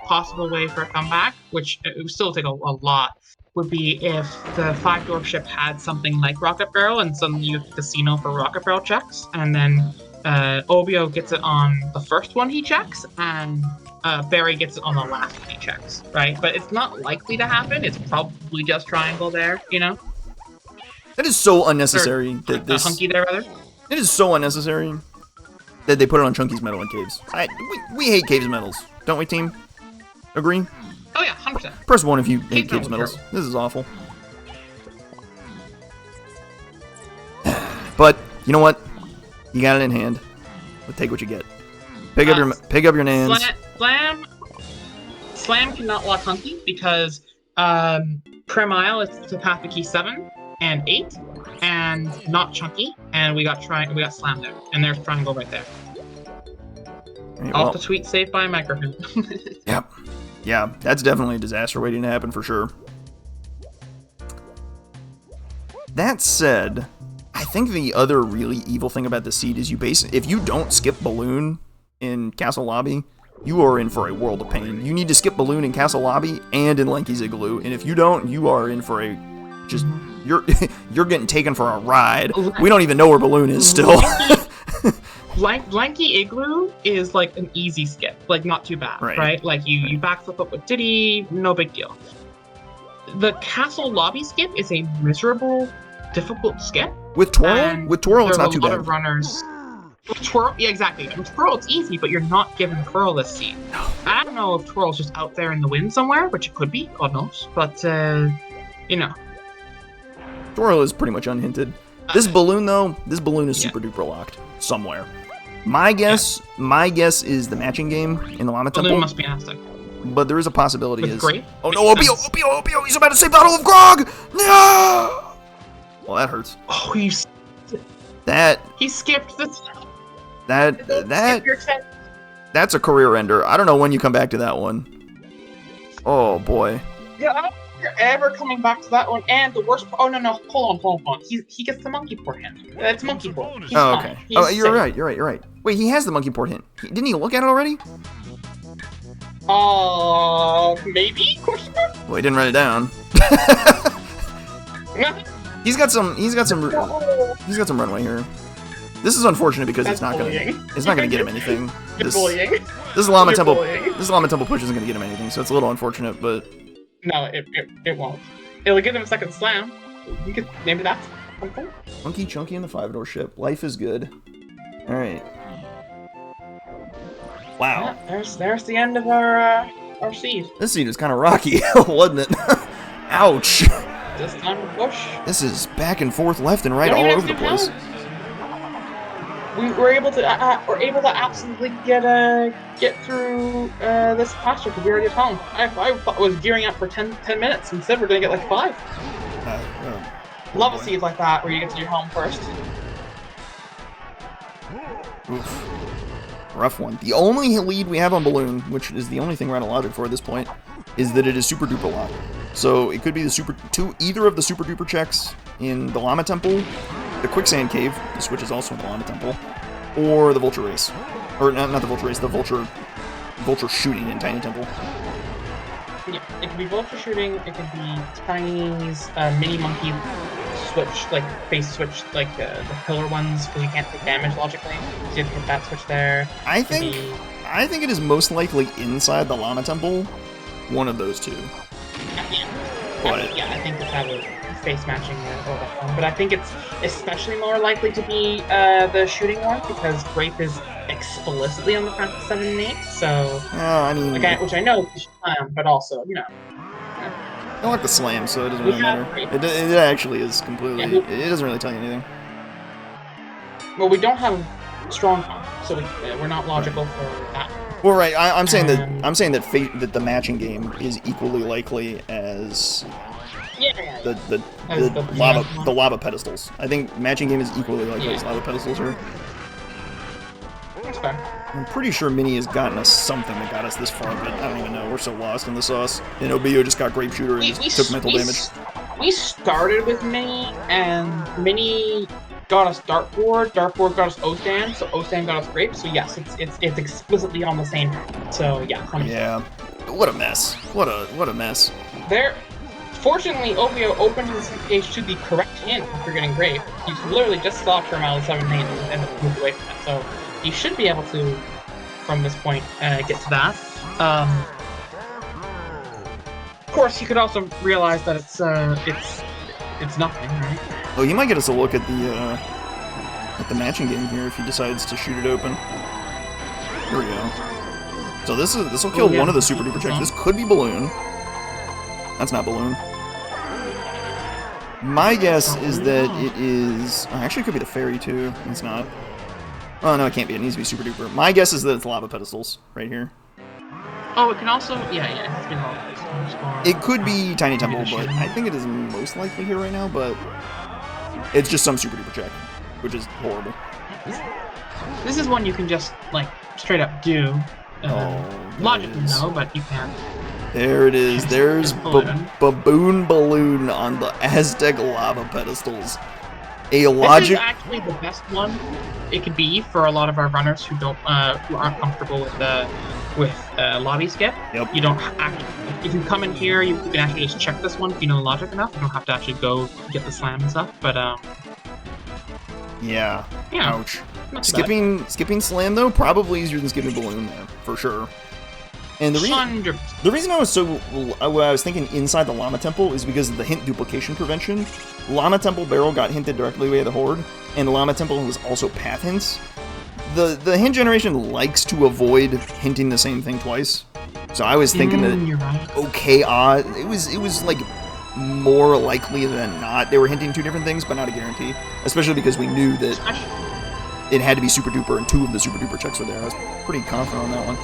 possible way for a comeback, which it would still take a lot, would be if the 5-door ship had something like Rocket Barrel and suddenly you have Casino for Rocket Barrel checks, and then Obiyo gets it on the first one he checks, and Barrie gets it on the last one he checks, right? But it's not likely to happen. It's probably just Triangle there, you know? That is so unnecessary. Hunky there, rather. It is so unnecessary that they put it on Chunky's medal in caves. We hate caves medals, don't we, team? Agree? Oh yeah, 100%. Press 1 if you hate caves medals. This is awful. But you know what? You got it in hand. But take what you get. Pick up your nans. Slam cannot lock Hunky because Prim Isle is to path to key 7 and 8, and not Chunky, and we got Slam there, and there's Triangle right there. Right, Off the tweet saved by a microphone. Yep. Yeah, that's definitely a disaster waiting to happen for sure. That said, I think the other really evil thing about the seed is if you don't skip Balloon in Castle Lobby, you are in for a world of pain. You need to skip Balloon in Castle Lobby and in Lanky's Igloo, and if you don't, you are in for you're getting taken for a ride. We don't even know where Balloon is still. Lanky Igloo is like an easy skip, like not too bad, right? Like you backflip up with Diddy, no big deal. The Castle Lobby skip is a miserable, difficult skip. With Twirl? With Twirl, it's not too bad. There are a lot of runners. With Twirl, yeah, exactly. With Twirl, it's easy, but you're not given Twirl this seed. I don't know if Twirl's just out there in the wind somewhere, which it could be, God knows. But, you know. Twirl is pretty much unhinted. This balloon, though, is super duper locked somewhere. My guess is the matching game in the Llama Temple. Balloon must be Aztec. But there is a possibility. Grape? Oh no, Obiyo! He's about to say Battle of Grog! No! Well, that hurts. Oh, he skipped this. That's a career ender. I don't know when you come back to that one. Oh boy. Yeah, I don't think you're ever coming back to that one. And the worst part, hold on. He gets the monkey port hint. It's monkey port. He's okay. Fine. He's you're right. Wait, he has the monkey port hint. Didn't he look at it already? Maybe? Question mark? Well, he didn't write it down. He's got some runway here. This is unfortunate because it's not gonna get him anything. This Llama Temple push isn't gonna get him anything, so it's a little unfortunate, but no, it won't. It'll get him a second slam. You could maybe that's something. Hunky Chunky in the 5-door ship. Life is good. All right. Wow. Yeah, there's the end of our seed. This seed is kind of rocky, wasn't it? Ouch. This time to push. This is back and forth, left and right, all over the place. We were able to absolutely get through this pasture because we already at home. I was gearing up for 10 minutes. Instead, we're gonna get like 5. Love a seed like that where you get to your home first. Oof. Rough one. The only lead we have on Balloon, which is the only thing we're out of logic for at this point, is that it is super duper locked. So it could be either of the super duper checks in the Llama Temple, the Quicksand Cave, the switch is also in the Llama Temple, or the Vulture Race. Or not the Vulture Race, the Vulture Shooting in Tiny Temple. Yeah, it could be Vulture Shooting, it could be Tiny's Mini Monkey switch, like face switch, like the pillar ones, because you can't take damage logically. So you have to hit that switch there. I think it is most likely inside the Llama Temple, one of those two. I think that would face matching or that one. But I think it's especially more likely to be the shooting one because Grape is explicitly on the front of 7 and 8. So I mean, which I know is but also I don't like the slam, so it doesn't really matter. It actually is completely. It doesn't really tell you anything. Well, we don't have strong arms, so we're not logical for that. Well, right. I'm saying that the matching game is equally likely as the lava pedestals. I think matching game is equally likely as lava pedestals are. That's fair. I'm pretty sure Minnie has gotten us something that got us this far, but I don't even know. We're so lost in the sauce. And Obiyo just got Grape Shooter and took mental damage. We started with Minnie, and Minnie got us Dartboard. Dartboard got us O-Stand, so O-Stand got us Grape. So yes, it's explicitly on the same path. So yeah. 100%. Yeah. What a mess. What a mess. Fortunately, Obiyo opened his page to the correct hint after getting Grape. He literally just saw Kermal 7 lane and moved away from it. So he should be able to, from this point, get to that. Of course, you could also realize that it's nothing, right? Oh, he might get us a look at the matching game here if he decides to shoot it open. Here we go. So this will kill one of the super duper checks. This could be Balloon. That's not Balloon. My guess is that it is... Oh, actually, it could be the Fairy, too. It's not. Oh, no, it can't be. It needs to be super duper. My guess is that it's lava pedestals right here. Oh, it can also... Yeah, it has to be lava pedestals. It could be Tiny Temple, but I think it is most likely here right now, but... It's just some super duper check, which is horrible. This is one you can just, like, straight up do. Logically, no, but you can. There it is. There's Baboon Balloon on the Aztec lava pedestals. This is actually the best one it could be for a lot of our runners who aren't comfortable with lobby skip. Yep. You don't if you come in here, you can actually just check this one if you know the logic enough. You don't have to actually go get the slam and stuff. But yeah. Ouch. Skipping slam though probably easier than skipping balloon there for sure. And the reason I was thinking inside the Llama Temple is because of the hint duplication prevention. Llama Temple barrel got hinted directly away the Horde, and the Llama Temple was also path hints. The hint generation likes to avoid hinting the same thing twice. So I was thinking that it was like more likely than not they were hinting two different things, but not a guarantee. Especially because we knew that it had to be super duper, and two of the super duper checks were there. I was pretty confident on that one.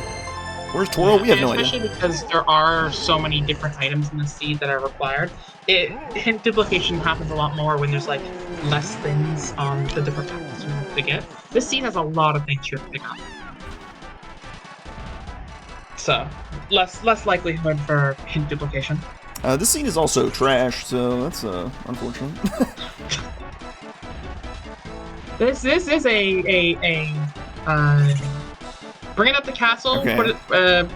Where's Toro? We have no idea. Especially because there are so many different items in the seed that are required. Hint duplication happens a lot more when there's like less things on the different items you have to get. This seed has a lot of things you have to pick up. So, less likelihood for hint duplication. This seed is also trash, so that's unfortunate. This is a bring it up the castle. Okay. Put it.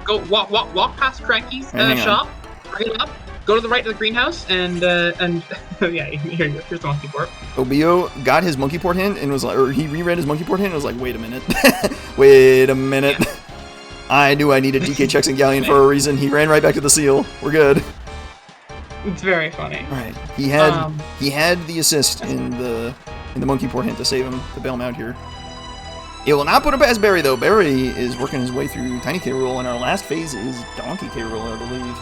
Go walk past Cranky's shop. Bring it up. Go to the right to the greenhouse, and yeah, here's the monkey port. Obiyo got his monkey port hint and was like, or he reread his monkey port hint and was like, wait a minute, wait a minute. Yeah. I knew I needed DK checks and Galleon for a reason. He ran right back to the seal. We're good. It's very funny. Right. He had the assist in the monkey port hint to save him, to bail him out here. It will not put him past Barrie, though. Barrie is working his way through Tiny K. Rool, and our last phase is Donkey K. Rool, I believe.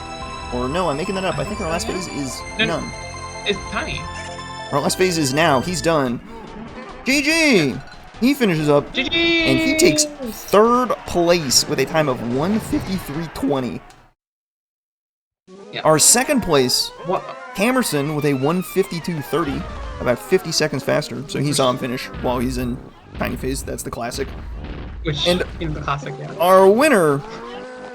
Or no, I'm making that up. I think our last phase is none. It's Tiny. Our last phase is now. He's done. GG! He finishes up, GG! and he takes third place with a time of 1:53.20. Yeah. Our second place, Hammerson, with a 1:52.30, about 50 seconds faster. So he saw him finish while he's in Tiny Phase. That's the classic. The classic, yeah. Our winner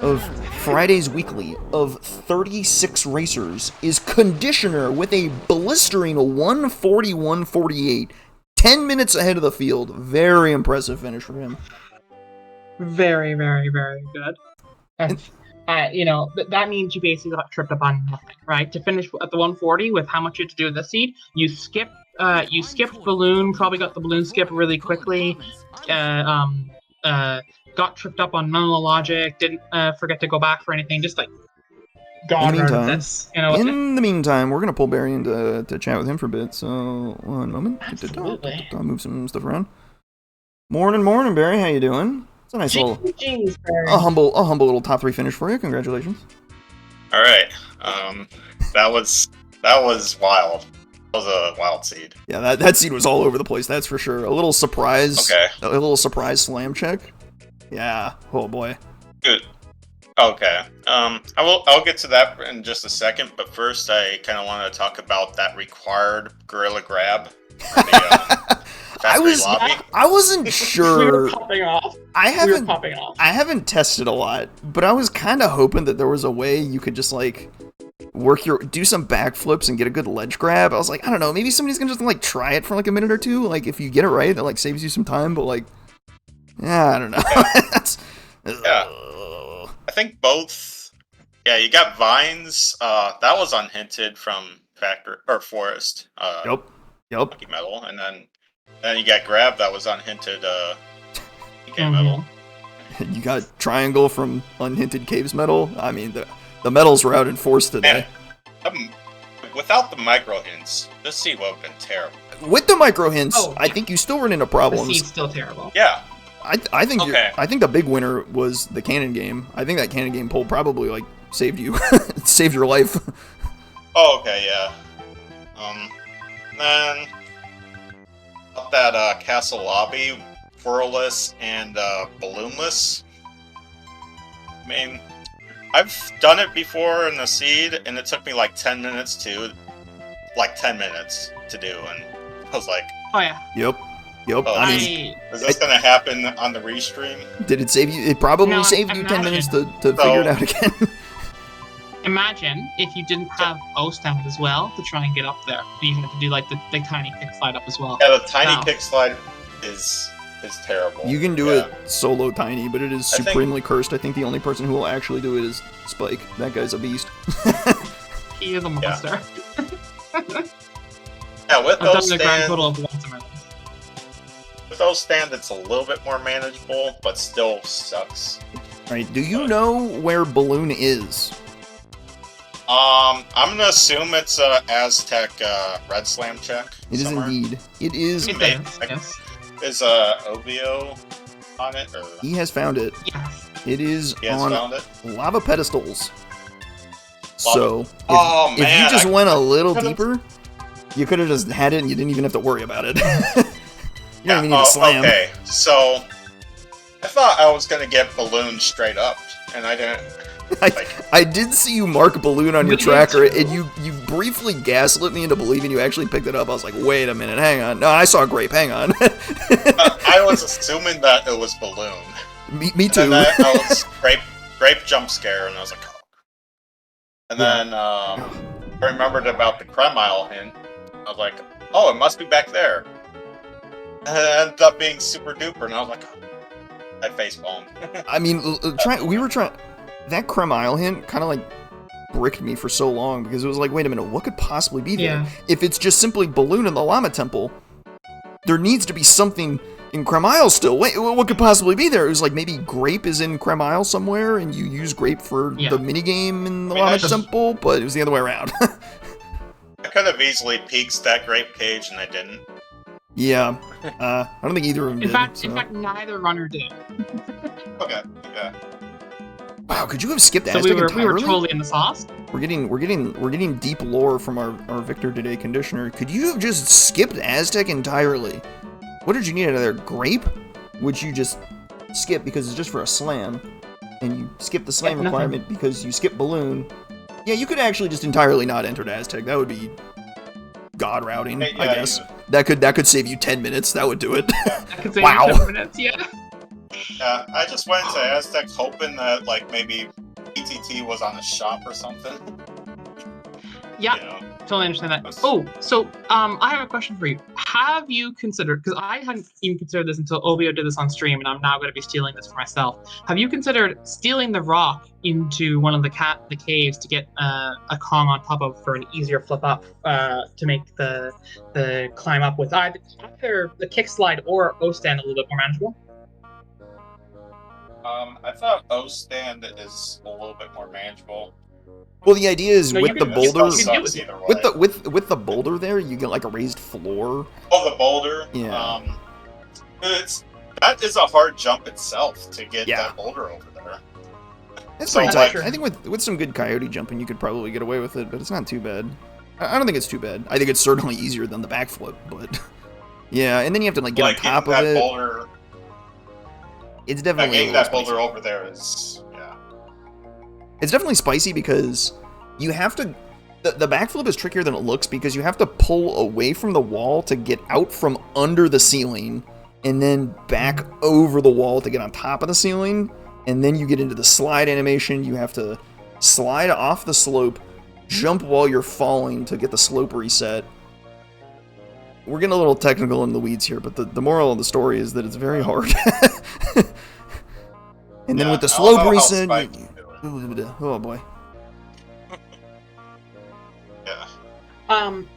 of Friday's Weekly of 36 racers is Conditioner with a blistering 1:41.48. 10 minutes ahead of the field. Very impressive finish for him. Very, very, very good. And, that means you basically got tripped up on nothing, right? To finish at the 140 with how much you had to do with the seed, you skipped Balloon, probably got the Balloon skip really quickly, got tripped up on none of the logic, didn't forget to go back for anything, just like in the meantime, we're going to pull Barrie in to chat with him for a bit, so one moment. Absolutely. I'll move some stuff around. Morning, Barrie, how you doing? It's a nice little, a humble little top 3 finish for you. Congratulations. All right, that was wild. was a wild seed. Yeah, that seed was all over the place. That's for sure. A little surprise. Okay. A little surprise slam check. Yeah. Oh boy. Good. Okay. I'll get to that in just a second, but first I kind of want to talk about that required gorilla grab. For the, lobby. I wasn't sure. We were popping off. I haven't tested a lot, but I was kind of hoping that there was a way you could just like do some backflips and get a good ledge grab. I was like, I don't know, maybe somebody's gonna just like try it for like a minute or two. Like if you get it right, that like saves you some time. But like, yeah, I don't know. Yeah. I think both. Yeah, you got vines. That was unhinted from Forest. Yep. Lucky Metal, and then you got grab that was unhinted. DK Metal. You got triangle from unhinted Caves Metal. I mean the metals were out in force today. Man, without the micro hints, this seed would have been terrible. With the micro hints, I think you still run into problems. The seed's still terrible. Yeah. I think the big winner was the cannon game. I think that cannon game pull probably like saved you, saved your life. Oh, okay, yeah. Then up that castle lobby, whirlless and balloonless. I mean, I've done it before in the seed, and it took me like 10 minutes to do, and I was like, oh yeah. Yep. Oh, I mean, is this gonna happen on the restream? Did it save you? It probably saved you 10 minutes to figure it out again. Imagine if you didn't have O stand as well to try and get up there. You have to do like the tiny kick slide up as well. Yeah, the tiny kick slide is terrible. You can do it solo tiny, but it is supremely cursed. I think the only person who will actually do it is Spike. That guy's a beast. He is a monster. Yeah, with I've those done the grand total of once a minute. With those stand, it's a little bit more manageable, but still sucks. Alright, do you know where Balloon is? I'm gonna assume it's a Aztec red slam check. It is indeed. It is. Yes. Is Obiyo on it? Or? He has found it. Yes. It is on lava pedestals. So, if man, you just went a little deeper, you could have just had it and you didn't even have to worry about it. You don't even need to slam. Okay, so I thought I was gonna get Balloon straight up, and I didn't. I did see you mark Balloon on your tracker, and you briefly gaslit me into believing you actually picked it up. I was like, wait a minute, hang on. No, I saw Grape, hang on. I was assuming that it was Balloon. Me too. And then I was Grape jump scare, and I was like, oh. And then I remembered about the Cremile hint. I was like, oh, it must be back there. And it ended up being super duper, and I was like, oh. I facepalmed. I mean, we were trying. That Cremile hint kind of like bricked me for so long because it was like, wait a minute, what could possibly be there? If it's just simply Balloon in the Llama Temple, there needs to be something in Cremile still. Wait, what could possibly be there? It was like maybe Grape is in Cremile somewhere and you use Grape for the minigame in the Llama Temple, but it was the other way around. I could have easily peeked that Grape cage and I didn't. Yeah, I don't think either of them did. In fact, neither runner did. Okay. Wow, could you have skipped Aztec entirely? We were totally in the sauce. We're getting deep lore from our Victor today conditioner. Could you have just skipped Aztec entirely? What did you need out of there? Grape? Which you just skip because it's just for a slam, and you skip the slam requirement because you skip Balloon. Yeah, you could actually just entirely not enter Aztec. That would be god routing, I guess. That could save you 10 minutes. That would do it. That could save you 10 minutes. Yeah. Yeah, I just went to Aztec hoping that, like, maybe PTT was on a shop or something. Yeah, totally understand that. Oh, so I have a question for you. Have you considered, because I hadn't even considered this until Obiyo did this on stream, and I'm now going to be stealing this for myself. Have you considered stealing the rock into one of the caves to get a Kong on top of for an easier flip up to make the climb up with either the kick slide or O stand a little bit more manageable? I thought O stand is a little bit more manageable. Well, the idea is with the boulder, with the boulder there, you get like a raised floor. Oh, the boulder. Yeah. That is a hard jump itself to get that boulder over there. It's pretty tight. I think with some good coyote jumping, you could probably get away with it, but it's not too bad. I don't think it's too bad. I think it's certainly easier than the backflip, but yeah, and then you have to like get on top of it. Boulder, it's definitely getting that boulder over there is It's definitely spicy because you have to. The backflip is trickier than it looks because you have to pull away from the wall to get out from under the ceiling, and then back over the wall to get on top of the ceiling, and then you get into the slide animation. You have to slide off the slope, jump while you're falling to get the slope reset. We're getting a little technical in the weeds here, but the moral of the story is that it's very hard. And then with the slope reset, oh boy.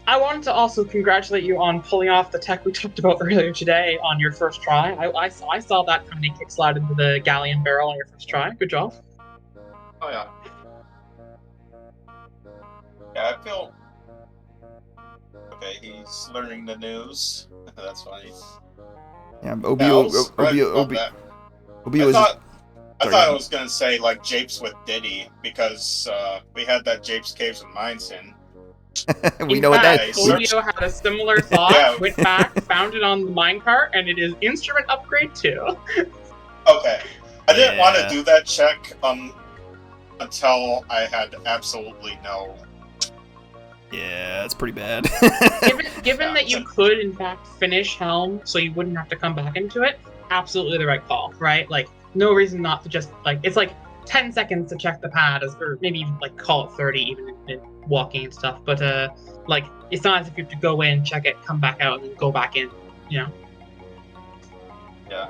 I wanted to also congratulate you on pulling off the tech we talked about earlier today on your first try. I saw that kind of kickslide into the galleon barrel on your first try. Good job. Oh yeah. Yeah, I feel okay. He's learning the news. That's funny. Yeah, Obiyo is. I thought I was gonna say like Japes with Diddy because we had that Japes Caves and Mines in. We know what that is. Obiyo had a similar thought, went back, found it on the minecart, and it is instrument upgrade 2. Okay. I didn't want to do that check until I had absolutely no... Yeah, that's pretty bad. given that you could, in fact, finish Helm so you wouldn't have to come back into it, absolutely the right call, right? Like, no reason not to just, like, it's like 10 seconds to check the pad, or maybe even, like, call it 30 even in walking and stuff, but like it's not as if you have to go in, check it, come back out, and then go back in, you know. Yeah.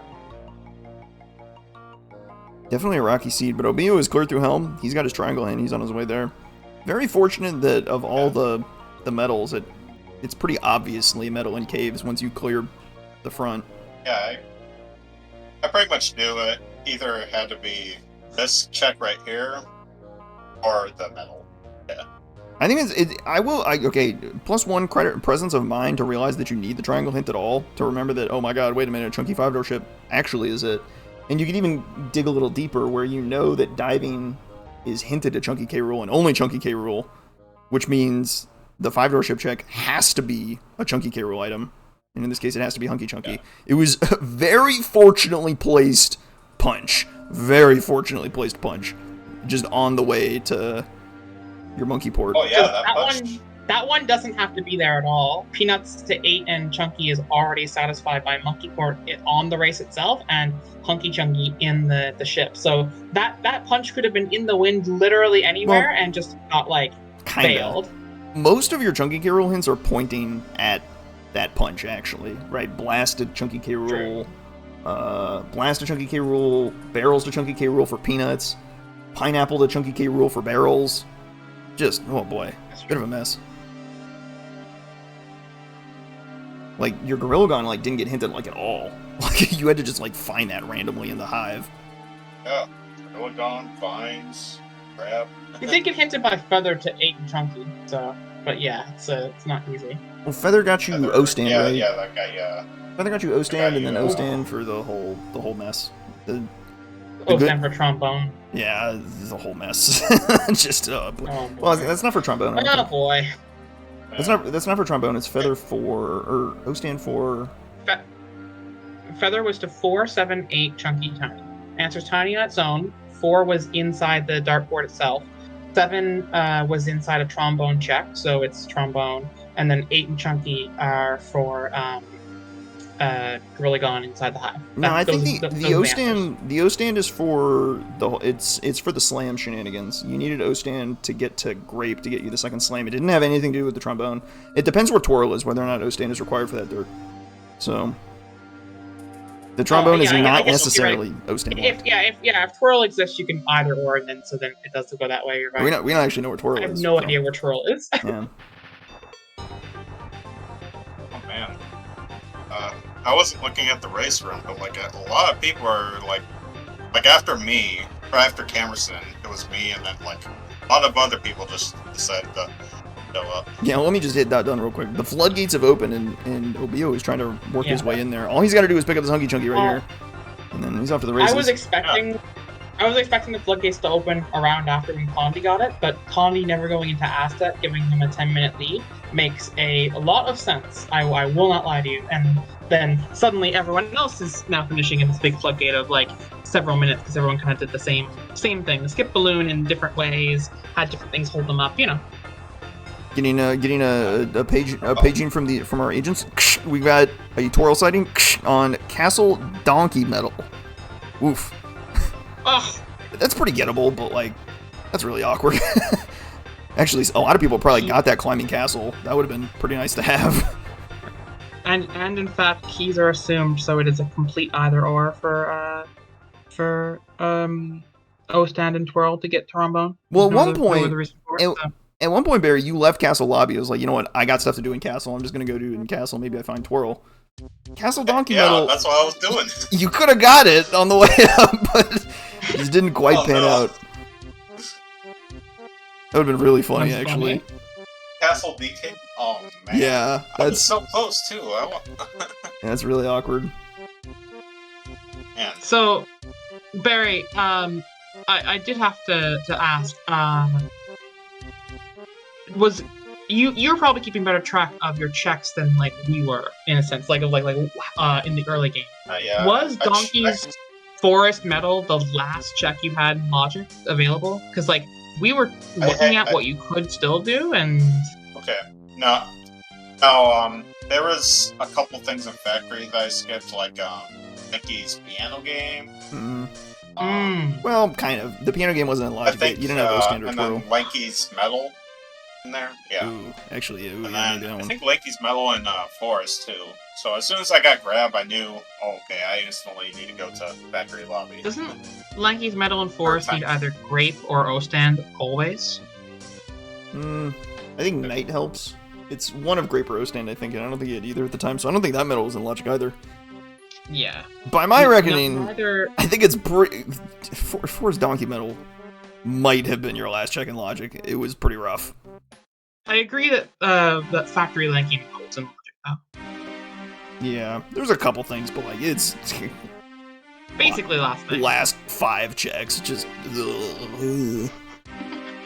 Definitely a rocky seed, but Obiyo is clear through Helm. He's got his triangle hand. He's on his way there. Very fortunate that of all the metals, it's pretty obviously metal in caves once you clear the front. Yeah, I pretty much knew it. Either it had to be this check right here, or the metal. Yeah. I think okay, +1 credit presence of mind to realize that you need the triangle hint at all, to remember that, oh my god, wait a minute, a chunky 5-door ship actually is it. And you can even dig a little deeper where you know that diving is hinted at chunky K rule and only chunky K rule, which means the 5-door ship check has to be a chunky K rule item. And in this case, it has to be hunky chunky. Yeah. It was very fortunately placed punch. Very fortunately placed punch. Just on the way to your monkey port. Oh yeah, that one doesn't have to be there at all. Peanuts to 8 and Chunky is already satisfied by monkey port on the race itself and hunky chunky in the ship. So that punch could have been in the wind literally anywhere and just got like failed. Most of your chunky K roll hints are pointing at that punch actually, right? Blasted chunky K roll, blasted chunky K roll, barrels to chunky K roll for peanuts, pineapple to chunky K roll for barrels. Just, oh boy, bit of a mess. Like, your Gorilla Gun, like, didn't get hinted, like, at all. Like, you had to just, like, find that randomly in the hive. Yeah, Gorilla Gun, vines, crab. You did get hinted by Feather to 8 and Chunky, so, but yeah, it's not easy. Well, Feather got you O-stand, right? Yeah, that guy, yeah. Feather got you O-stand, and then O-stand for the whole mess. O-stand for trombone. Yeah, it's a whole mess. Just well, that's not for trombone. Oh boy. That's not for trombone. It's Feather for O-stand for. Feather was to 4, 7, 8, Chunky, Tiny. Answers Tiny on its own. 4 was inside the dartboard itself. 7 was inside a trombone check, so it's trombone. And then 8 and Chunky are for Gorilla Gone inside the hive. No, I think the O-stand is for it's for the slam shenanigans. You needed O-stand to get to Grape to get you the second slam. It didn't have anything to do with the trombone. It depends where Twirl is, whether or not O-stand is required for that dirt. So the trombone is not necessarily right. O-stand. If Twirl exists, you can either or, and then it does go that way. You're right. We don't actually know where Twirl is. I have no idea where Twirl is. Yeah. Oh man. I wasn't looking at the race room, but like a lot of people are like after me, or after Camerson, it was me, and then like a lot of other people just decided to show up. Yeah, let me just hit that done real quick. The floodgates have opened, and Obiyo is trying to work his way in there. All he's got to do is pick up this hunky chunky right here, and then he's off to the races. I was expecting I was expecting the floodgates to open around after when Condi got it, but Condi never going into Aztec, giving him a 10-minute lead, makes a lot of sense. I will not lie to you. And then suddenly everyone else is now finishing in this big floodgate of like several minutes because everyone kind of did the same thing. Skip balloon in different ways, had different things hold them up, you know. Getting a paging from our agents. We got a Toro sighting on Castle Donkey Metal. Oof. Oh, That's pretty gettable, but like, that's really awkward. Actually, a lot of people probably got that climbing castle. That would have been pretty nice to have. and in fact, keys are assumed, so it is a complete either or for O-Stand and Twirl to get Trombone. Well, at one point, Barry, you left Castle Lobby. I was like, you know what? I got stuff to do in Castle. I'm just gonna go do it in Castle. Maybe I find Twirl. Castle Donkey Metal. That's what I was doing. You could have got it on the way up, but it just didn't quite pan out. That would have been really funny, actually. Castle DK? Oh, man. Yeah. That's so close, too. That's really awkward. Man. So, Barry, I did have to ask, was you're probably keeping better track of your checks than like we were, in a sense, like in the early game. Yeah. Was Donkey's Forest Metal the last check you had in Logic available? Because like we were looking at what you could still do, and okay, no, there was a couple things in Factory that I skipped, like Mickey's piano game. Well, kind of. The piano game wasn't in Logic. You didn't have those standard Twirl. And then Lanky's Metal in there. Yeah. Ooh, actually, and then I think Lanky's Metal and Forest too. So as soon as I got Grab, I knew, okay, I instantly need to go to Factory Lobby. Doesn't Lanky's Metal and Forest need either Grape or O-Stand always? I think Knight helps. It's one of Grape or O-Stand, I think, and I don't think he had either at the time, so I don't think that metal was in Logic either. Yeah. By my reckoning, I think it's Forest Donkey Metal might have been your last check in Logic. It was pretty rough. I agree that that Factory Lanky holds in Logic, though. Yeah, there's a couple things, but like it's basically last 5 checks, just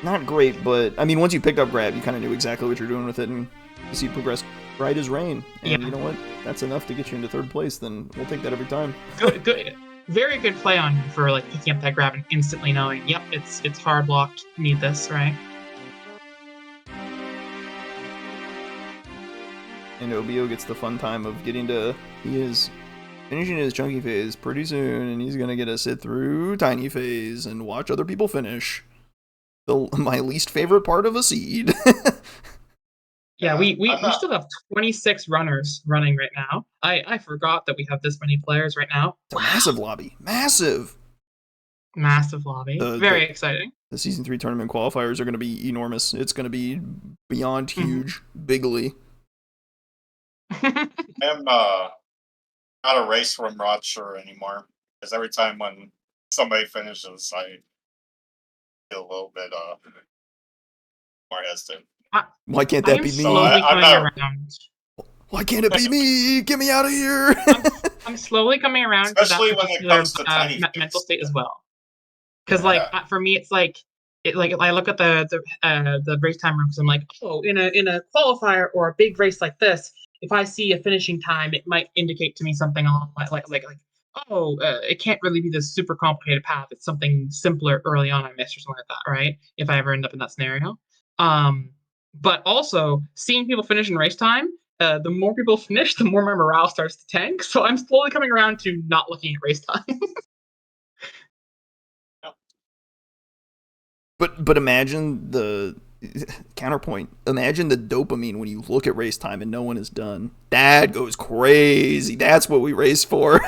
not great. But I mean, once you picked up Grab, you kind of knew exactly what you're doing with it, and you see progressed right as rain. And you know what? That's enough to get you into 3rd place. Then we'll take that every time. Good, very good play on you for like picking up that Grab and instantly knowing, yep, it's hard locked. Need this, right? And Obiyo gets the fun time of he is finishing his chunky phase pretty soon, and he's gonna get to sit through tiny phase and watch other people finish. My least favorite part of a seed. Yeah, we still have 26 runners running right now. I forgot that we have this many players right now. It's a massive lobby. Massive lobby. Very exciting. The Season 3 tournament qualifiers are going to be enormous. It's going to be beyond huge. Bigly. I'm not a race room watcher anymore, because every time when somebody finishes, I feel a little bit more hesitant. Why can't that be me? Why can't it be me? Get me out of here! I'm slowly coming around especially to that when it comes to tiny mental state as well. Because for me, it's like I look at the race time because I'm like, oh, in a qualifier or a big race like this, if I see a finishing time, it might indicate to me something along like it can't really be this super complicated path. It's something simpler early on I missed or something like that, right? If I ever end up in that scenario. But also seeing people finish in race time, the more people finish, the more my morale starts to tank. So I'm slowly coming around to not looking at race time. But imagine the counterpoint. Imagine the dopamine when you look at race time and no one is done. That goes crazy. That's what we race for.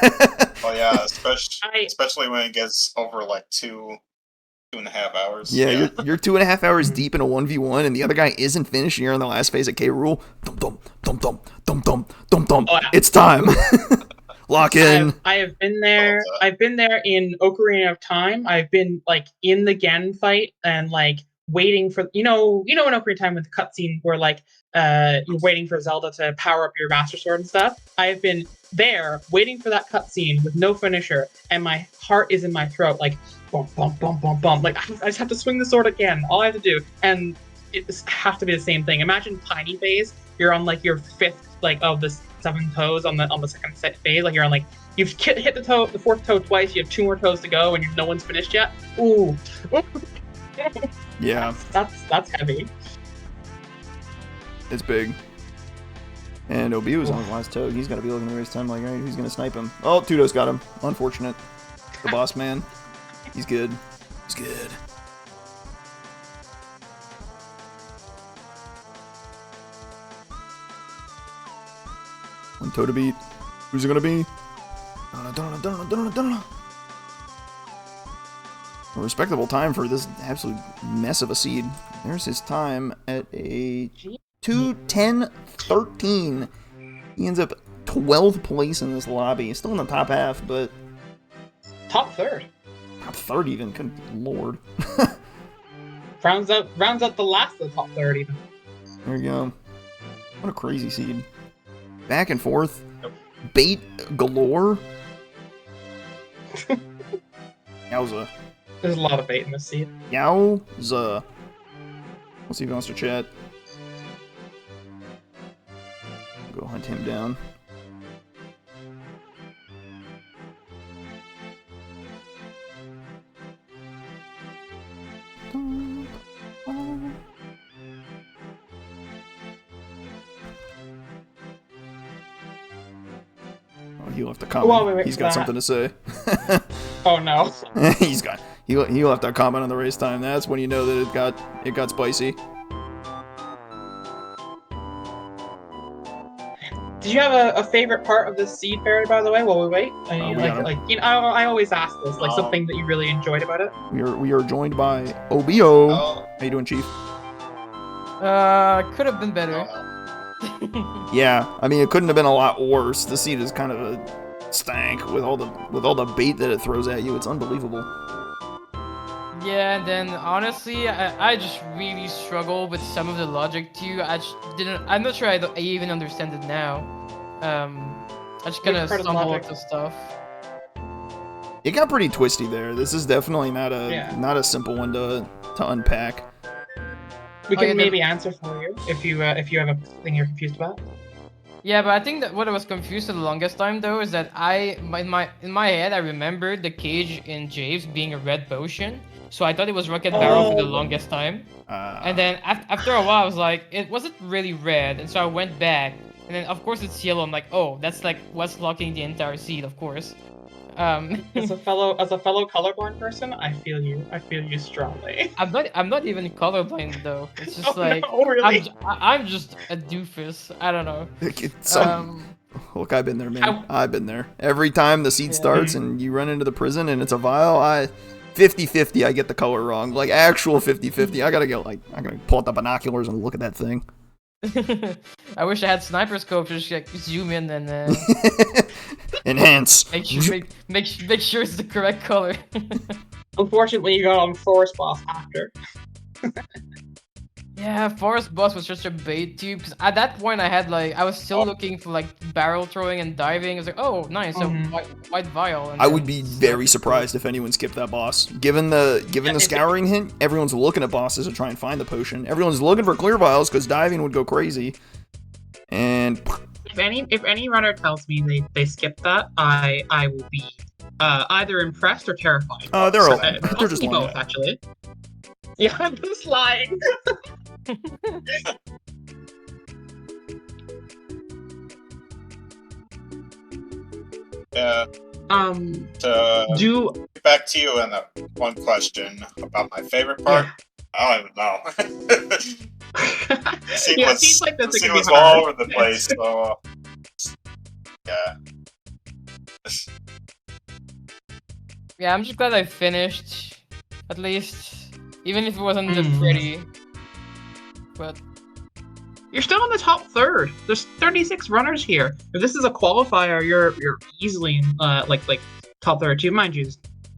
Oh yeah, especially when it gets over like 2.5 hours. Yeah, you're 2.5 hours deep in a 1v1, and the other guy isn't finished. You're on the last phase at K Rule. Dum dum dum dum dum dum dum dum. Oh, yeah. It's time. Lock in. I have been there. I've been there in Ocarina of Time. I've been like in the Gen fight and like waiting for in Ocarina of Time with the cutscene where like you're waiting for Zelda to power up your Master Sword and stuff. I have been there waiting for that cutscene with no finisher, and my heart is in my throat, like bump, bump, bump, bump, bump. Like I just have to swing the sword again. All I have to do, and it has to be the same thing. Imagine tiny phase. You're on like your fifth, like of the 7 toes on the second set phase. Like you're on like you've hit the fourth toe twice. You have 2 more toes to go, and no one's finished yet. Ooh. Yeah. That's heavy. It's big. And Obiyo's on his last toe. He's got to be looking at the race time like, all right, who's going to snipe him? Oh, Tudo's got him. Unfortunate. The boss man. He's good. He's good. One toe to beat. Who's it going to be? A respectable time for this absolute mess of a seed. There's his time at a 2:10:13. He ends up 12th place in this lobby. Still in the top half, but top third. Top third even. Good lord. rounds out the last of the top third even. There you go. What a crazy seed. Back and forth. Bait galore. Yowza. There's a lot of bait in this seed. Yowza. Let's see if he wants to chat. Go hunt him down. Oh, he left a comment. Well, wait, he's got something to say. Oh no. he left a comment on the race time. That's when you know that it got spicy. Did you have a favorite part of this seed, Barry, by the way, while we wait? I always ask this, like something that you really enjoyed about it. We are joined by Obiyo. How you doing, Chief? Could have been better. Yeah, I mean it couldn't have been a lot worse. The seed is kind of a stank with all the bait that it throws at you. It's unbelievable. Yeah, and then honestly, I just really struggle with some of the logic too. I'm not sure I even understand it now. I just kind of stumble with the stuff. It got pretty twisty there. This is definitely not a simple one to unpack. We can maybe answer for you if you have a thing you're confused about. Yeah, but I think that what I was confused for the longest time though is that in my head I remembered the cage in Javes being a red potion, so I thought it was Rocket Barrel for the longest time. And then after a while I was like, it wasn't really red, and so I went back, and then of course it's yellow. I'm like, oh, that's like what's locking the entire seed, of course. As a fellow colorblind person, I feel you strongly. I'm not even colorblind though. It's just no, really? I'm just a doofus. I don't know. Look, I've been there, man. I've been there. Every time the seed starts and you run into the prison and it's a vial, 50-50 I get the color wrong. Like actual 50-50. I gotta pull out the binoculars and look at that thing. I wish I had sniper scope to just like zoom in and enhance. Make sure it's the correct color. Unfortunately, you got on Forest Boss after. Yeah, Forest Boss was just a bait too. Because at that point, I was still looking for like barrel throwing and diving. I was like, oh, nice, a white vial. And I would be very surprised if anyone skipped that boss. Given the scouring hint, everyone's looking at bosses to try and find the potion. Everyone's looking for clear vials because diving would go crazy. And if any runner tells me they skipped that, I will be either impressed or terrified. They're just lying. Both, actually. Yeah, I'm just lying. Yeah. Get back to you on that one question about my favorite part. Yeah. I don't even know. Seems like this scene was all over the place. So, yeah. Yeah, I'm just glad I finished, at least, even if it wasn't pretty. But you're still in the top third. There's 36 runners here. If this is a qualifier, you're easily in, like top 32. Mind you,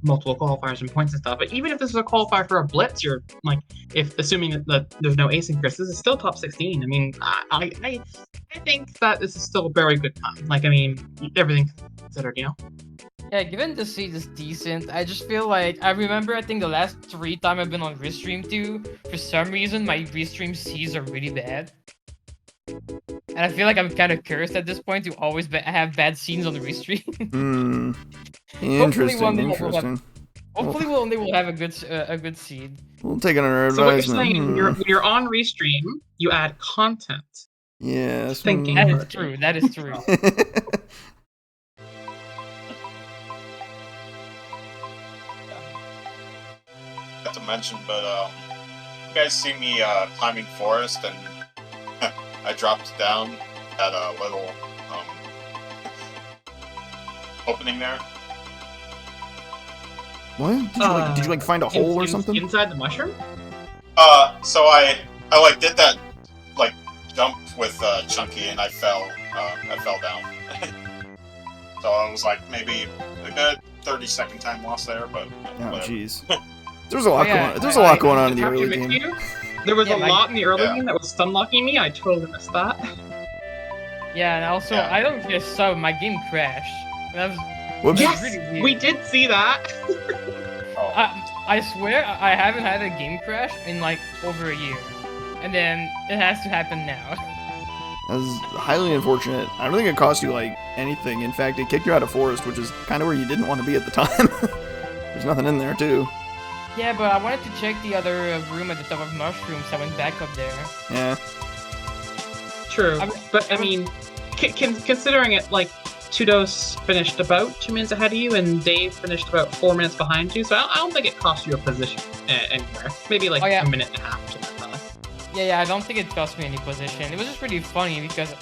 multiple qualifiers and points and stuff. But even if this is a qualifier for a blitz, you're like, if assuming that there's no async risk, this is still top 16. I mean, I think that this is still a very good time. Like, I mean, everything considered, you know. Yeah, given the seed is decent, I just feel like I remember I think the last 3 times I've been on Restream 2, for some reason my Restream seeds are really bad. And I feel like I'm kind of cursed at this point to always have bad scenes on the Restream. Interesting. Hopefully one day we'll have a good seed. We'll take it under So what you're advisement. saying, when you're on Restream, you add content. Yes. Thinking. That is true. That is true. Not to mention, but you guys see me climbing forest, and I dropped down at a little opening there. What? Did you like find a hole or something? Inside the mushroom? So I like did that like jump with Chunky, and I fell down. So I was like maybe a good 30-second time loss there, but oh jeez. There's a lot going on in the early game. There was a lot in the early game that was stun locking me. I totally missed that. Yeah, and also I don't just sub. My game crashed. That was yes, really weird. We did see that. I swear I haven't had a game crash in like over a year, and then it has to happen now. That was highly unfortunate. I don't think it cost you like anything. In fact, it kicked you out of forest, which is kind of where you didn't want to be at the time. There's nothing in there too. Yeah, but I wanted to check the other room at the top of mushrooms, so I went back up there. Yeah. True, but I mean, considering it, like, Tudos finished about 2 minutes ahead of you, and Dave finished about 4 minutes behind you, so I don't think it cost you a position anywhere. Maybe like a minute and a half or something like that. Yeah, I don't think it cost me any position. It was just really funny because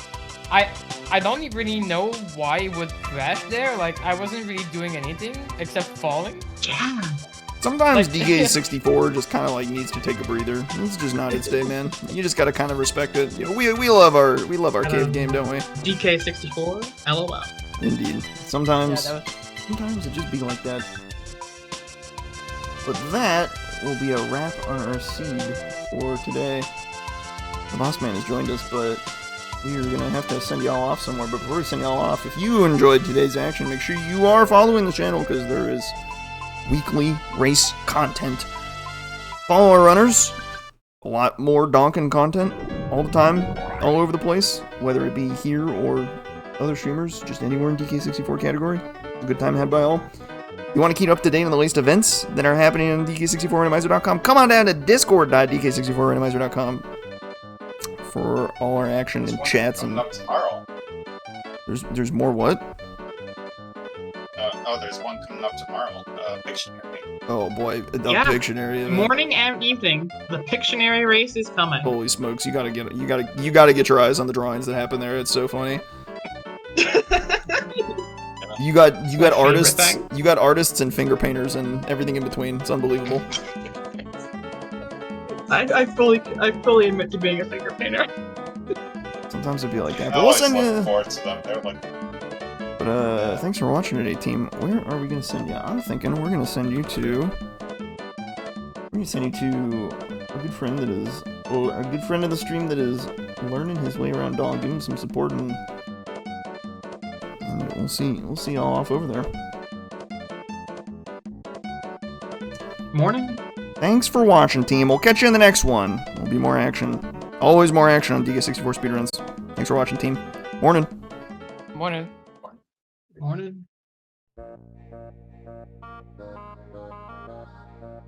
I don't really know why it would crash there. Like, I wasn't really doing anything except falling. Yeah. Sometimes like, DK64 just kind of like needs to take a breather. It's just not its day, man. You just gotta kind of respect it. You know, we love our cave game, don't we? DK64, LOL. Indeed. Sometimes it just be like that. But that will be a wrap on our seed for today. The boss man has joined us, but we are gonna have to send y'all off somewhere. But before we send y'all off, if you enjoyed today's action, make sure you are following the channel because there is weekly race content. Follow our runners. A lot more Donkin content all the time, all over the place, whether it be here or other streamers, just anywhere in DK64 category. A good time had by all. You want to keep up to date on the latest events that are happening on DK64Randomizer.com? Come on down to discord.dk64Randomizer.com for all our action and chats and. Tomorrow. There's more what? There's one coming up tomorrow. Pictionary. Oh boy, the Pictionary. Morning and evening, the Pictionary race is coming. Holy smokes! You gotta get your eyes on the drawings that happen there. It's so funny. You got artists. You got artists and finger painters and everything in between. It's unbelievable. I fully admit to being a finger painter. Sometimes it'd be like that. But we'll send you. Forward to them. They're like. But thanks for watching today, team. Where are we gonna send you? I'm thinking we're gonna send you to. We're gonna send you to a good friend that is a good friend of the stream that is learning his way around dog. Give him some support and we'll see y'all off over there. Morning. Thanks for watching, team. We'll catch you in the next one. There'll be more action. Always more action on DK64 speedruns. Thanks for watching, team. Morning. Morning. Morning.